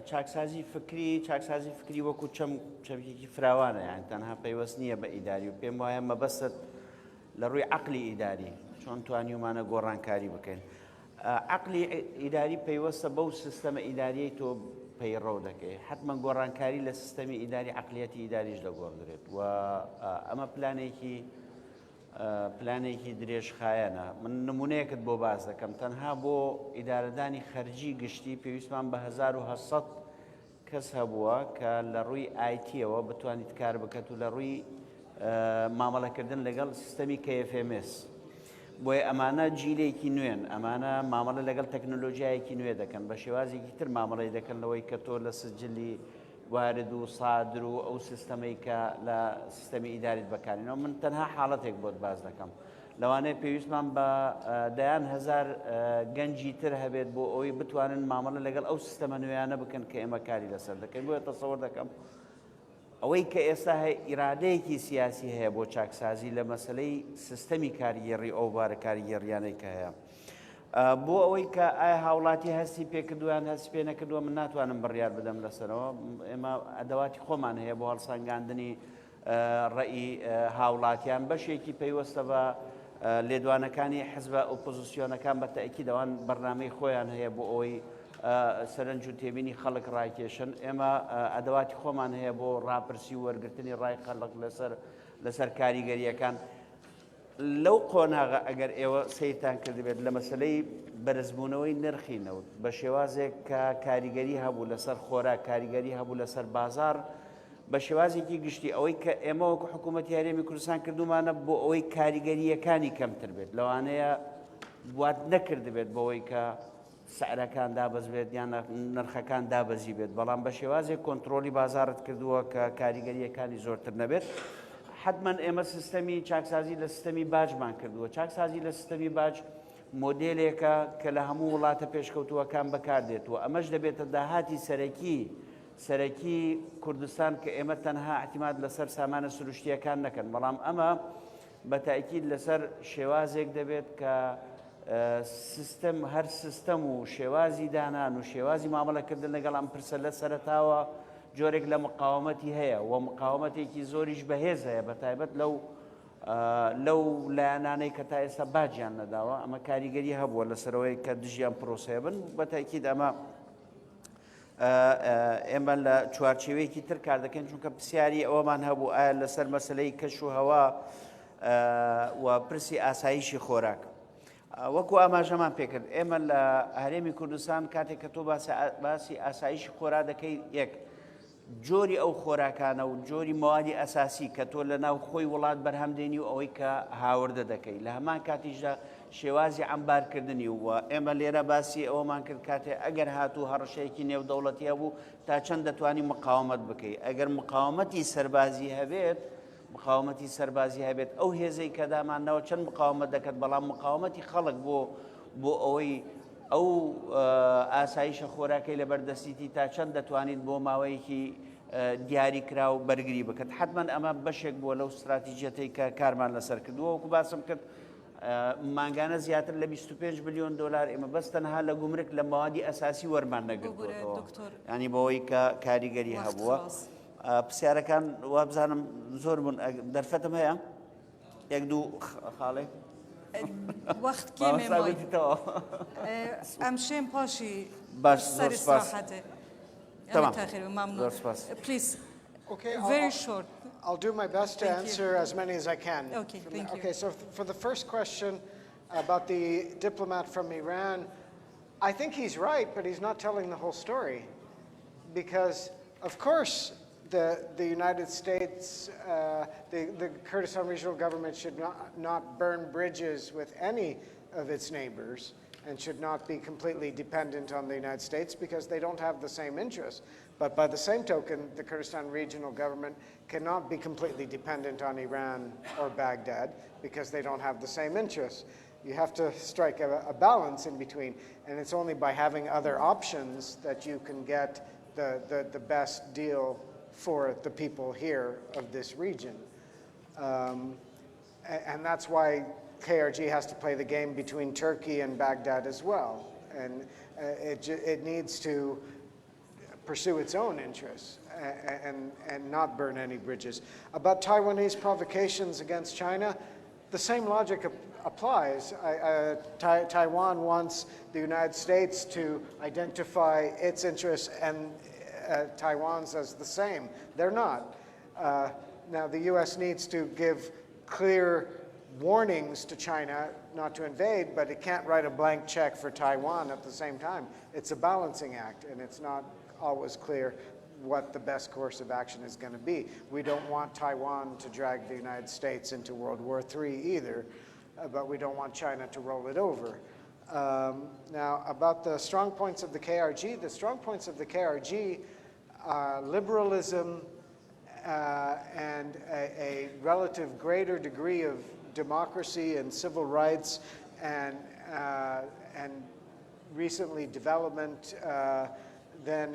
Speaker 4: چاکسازی فکری وەکو چەمکێکی فراوانە، یان تەنها پەیوەست نییە بە ئیداری و پێم وایە مەبەستت لە ڕووی عەقلی ئیداری چۆن توانیومانە گۆڕانکاری بکەین. عەقلی ئیداری پەیوەستە بەو سیستەمە ئیداریەی تۆ پەیڕۆ دەکەی، حتمما گۆڕانکاری لە سیستەمی ئیداری عەقلیەتی ئیداریش دەگۆڕدرێت و ئەمە پلانێکی درێژخایەنە. من نمونەیەکت بۆ باز دەکەم، تەنها بۆ ئیدارەدانی خەرجی گشتی پێویستمان بە 1700 کەس هەبووە کە لە ڕووی ئایتیەوە بتوانیت کار بکەت و لە ڕووی مامەڵەکردن لەگەڵ سیستەمی KFMS. بۆیە ئەمانە جیلێکی نوێن، ئەمانە مامەڵە لەگەڵ تەکنۆلۆژیایەکی نوێ دەکەن، بە شێوازێکی تر مامەڵی دەکەن لەوەی کە تۆ لە سجلی وارد و صادر و ئەو سیستەمەی کە لە سیستەمی ئیداریت بەکارێنەوە. من تەنها حاڵەتێک بۆت باز دەکەم، لەوانەیە پێویستمان بە دەیان هەزار گەنجی تر هەبێت بۆ ئەوەی بتوانن مامەڵە لەگەڵ ئەو سیستەمە نوێیانە بکەن کە ئێمە کاری لەسەر دەکەین. بۆیە تەسەوەر دەکەم ئەوەی کە ئێستا ئیرادەیەکی سیاسی هەیە بۆ چاکسازی لە مەسلەی سیستەمی کاریگەڕی ئەو بارە کاریگەڕیانەی کە هەیە، بۆ ئەوەی کە ئایا هاوڵاتی هەستی پێکردویان هەست پێ نەکردووە من ناتوانم بڕیار بدەم لەسەرەوە. ئێمە ئەدەواتی خۆمان هەیە بۆ هەڵسەنگاندنی ڕەئی هاوڵاتیان. بەشێکی پەیوەستە بە لێدوانەکانی حزبە ئۆپۆزیسیۆنەکان بە تەئکید ئەوان بەرنامەی خۆیان هەیە بۆ ئەوەی سەرنج و تێبینی خەڵک ڕایکێشن. ئێمە ئەدەواتی خۆمان هەیە بۆ ڕاپرسی و وەرگرتنی ڕای خەڵک لەسەر کاریگەریەکان. لەو قۆناغە ئەگەر ئێوە سیرتان کردبێت لە مەسلەی بەرزبوونەوەی نرخی نەوت بە شێوازێک کە کاریگەری هەبوو لەسەر خۆراک، کاریگەری هەبوو لەسەر بازار، بە شێوازێکی گشتی ئەوەی کە ئێمە وەکو حکوومەتی هەرێمی کوردستان کردومانە بۆ ئەوەی کاریگەریەکانی کەمتر بێت، لەوانەیە وات نەکردبێت بەوەی کە سعرەکان دابەز بێت یان نرخەکان دابەزی بێت، بەڵام بە شێوازێک کۆنتترۆلی بازارت کردووە کە کاریگەریەکانی زۆرتر نەبێت. حتمما ئێمە سیستەمی چاکسازی لە سیستەمی باجمان کردووە. چاکسازی لە سیستەمی باج مۆدێلێکە کە لە هەموو وڵاتە پێشکەوتووەکان بەکاردێتەوە. ئەمەش دەبێتە داهاتی سەرەکی کوردستان کە ئێمە تەنها احتیماد لەسەر سامانە سروشتیەکان نەکەن، بەڵام ئەمە بە تاکید لەسەر شێوازێک دەبێت کە سیستەم هەر سیستەم و شێوازی دانان و شێوازی مامەڵەکردن لەگەڵ ئەم پرسە لە سەرەتاوە جۆرێک لە مقاومەتی هەیە و مقاومەتێکی زۆریش بەهێز هەیە، بە تایبەت لەو لایەنانەی کە تا ئێستا باجیان نەداوە. ئەمە کاریگەری هەبووە لەسەرەوەی کە دژیان پرۆسەیە بن. بە تاکید ئێمە لە چوارچێوەیەکی تر کار دەکەین، چونکە پرسیاری ئەوەمان هەبوو ئایا لەسەر مەسلەی کەش و هەوا و پرسی ئاسایشی خۆراک. وەکو ئاماژەمان پێکرد ئێمە لە هەرێمی کوردستان کاتێک کە تۆ باسی ئاسایشی خۆراک دەکەی، یەک جۆری ئەو خۆراکانە و جۆری ماوادی ئەساسی کە تۆ لە ناو خۆی وڵات بەرهەمدێنی و ئەوەی کە هاوردە دەکەی لە هەمان کاتیشدا شێوازی ئەمبارکردنی و ئێمە لێرە باسی ئەوەمان کرد کاتێ ئەگەر هاتوو هەڕەشەیەکی نێودەوڵەتیە بوو تا چەند دەتوانی مقاومەت بکەی ئەگەر مقاومەتی سەربازی هەبێت ئەو هێزەی کە دامانەوە چەند مقاومەت دەکەت بەڵام مقاومەتی خەڵک بۆ ئەوەی ئەو ئاسایشە خۆراکەی لە بەردەستیتی تا چەند دەتوانیت بۆ ماوەیەکی دیاری کرا و بەرگری بکەت حتمما ئەمە بەشێک بووە لەو استراتیژیەتەی کە کارمان لەسەر کردووە وەکو باسم کرد مانگانە زیاتر لە 25 بلیۆن دلار ئێمە بەس تەنها لە گومرک لە ماوادی ئەساسی وەرمان نەگرتووەتەوە ینی بەوەی کە کاریگەری هەبووە پرسیارەکان وابزانم زۆر بوون دەرفەتم هەیە یەک دوو خاڵێ
Speaker 3: وەخت کێمێ ئەم شێم پاشی
Speaker 4: باش
Speaker 3: سەر استراحەتێ
Speaker 4: زۆر سپاس
Speaker 3: please
Speaker 12: Okay,
Speaker 3: very short.
Speaker 12: I'll do my best to answer as many as I can.
Speaker 3: Okay, thank you.
Speaker 12: Okay, so for the first question about the diplomat from Iran, I think he's right, but he's not telling the whole story. Because, of course, the United States, the Kurdistan Regional Government should not burn bridges with any of its neighbors and should not be completely dependent on the United States because they don't have the same interests. But by the same token, the Kurdistan Regional Government cannot be completely dependent on Iran or Baghdad because they don't have the same interests. You have to strike a balance in between, and it's only by having other options that you can get the best deal for the people here of this region. And that's why KRG has to play the game between Turkey and Baghdad as well. And it needs to pursue its own interests and not burn any bridges. About Taiwanese provocations against China, the same logic applies. Taiwan wants the United States to identify its interests and Taiwan's as the same. They're not. Now, the U.S. needs to give clear warnings to China not to invade, but it can't write a blank check for Taiwan at the same time. It's a balancing act, and it's not always clear what the best course of action is going to be. We don't want Taiwan to drag the United States into World War III either, but we don't want China to roll it over. Now, about the strong points of the KRG, the strong points of the KRG are liberalism and a relative greater degree of democracy and civil rights and recently development than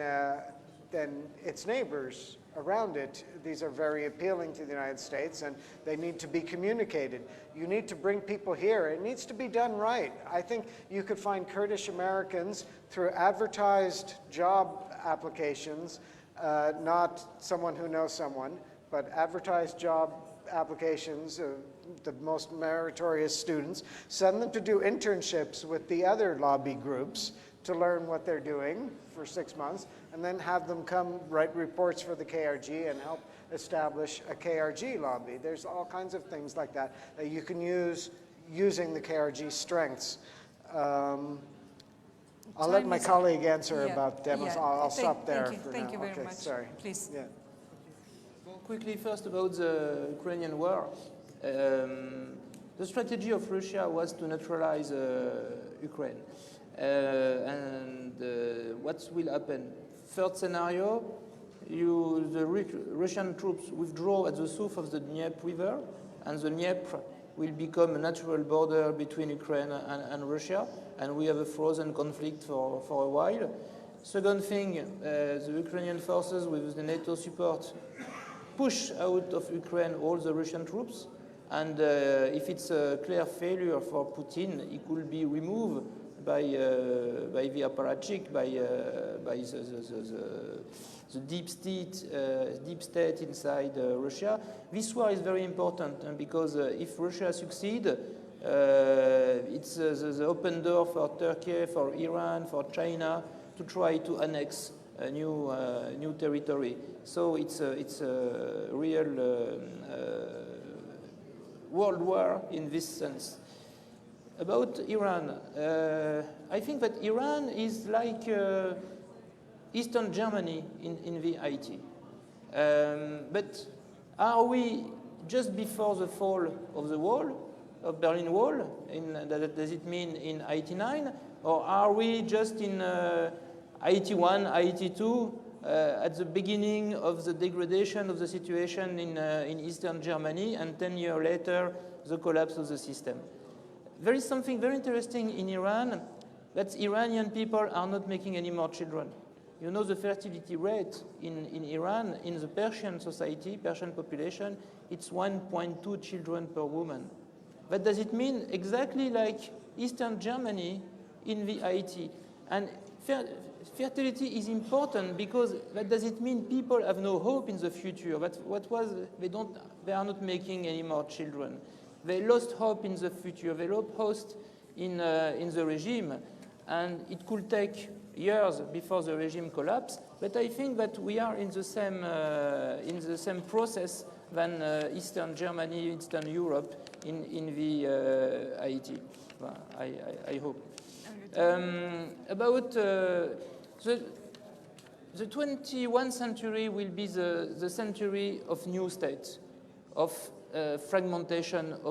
Speaker 12: its neighbors around it. These are very appealing to the United States and they need to be communicated. You need to bring people here. It needs to be done right. I think you could find Kurdish Americans through advertised job applications, not someone who knows someone, but advertised job applications, the most meritorious students, send them to do internships with the other lobby groups to learn what they're doing for 6 months, and then have them come write reports for the KRG and help establish a KRG lobby. There's all kinds of things like that that you can use using the KRG strengths. I'll let my colleague answer about demos. I'll stop there.
Speaker 3: Thank you very much.
Speaker 12: Sorry.
Speaker 3: Please.
Speaker 12: Yeah.
Speaker 6: Well, quickly, first about the Ukrainian war. The strategy of Russia was to neutralize Ukraine. What will happen? Third scenario, the Russian troops withdraw at the south of the Dnieper River, and the Dnieper will become a natural border between Ukraine and Russia, and we have a frozen conflict for a while. Second thing, the Ukrainian forces with the NATO support push out of Ukraine all the Russian troops, and if it's a clear failure for Putin, he could be removed by the apparatchik, by the deep state inside Russia. This war is very important because if Russia succeeds, it's the open door for Turkey, for Iran, for China to try to annex a new territory. So it's a real world war in this sense. About Iran, I think that Iran is like Eastern Germany in the IT. But are we just before the fall of the wall, of Berlin Wall? Does it mean in 89? Or are we just in 81, 82, at the beginning of the degradation of the situation in Eastern Germany, and 10 years later, the collapse of the system? There is something very interesting in Iran, that Iranian people are not making any more children. You know, the fertility rate in Iran, in the Persian society, Persian population, it's 1.2 children per woman. What does it mean? Exactly like Eastern Germany in the IT. And fertility is important because what does it mean? People have no hope in the future. They are not making any more children. They lost hope in the future. They lost hope in the regime. And it could take years before the regime collapse. But I think that we are in the same process than Eastern Germany, Eastern Europe in the IT. I hope. About the 21st century will be the century of new states, of fragmentation of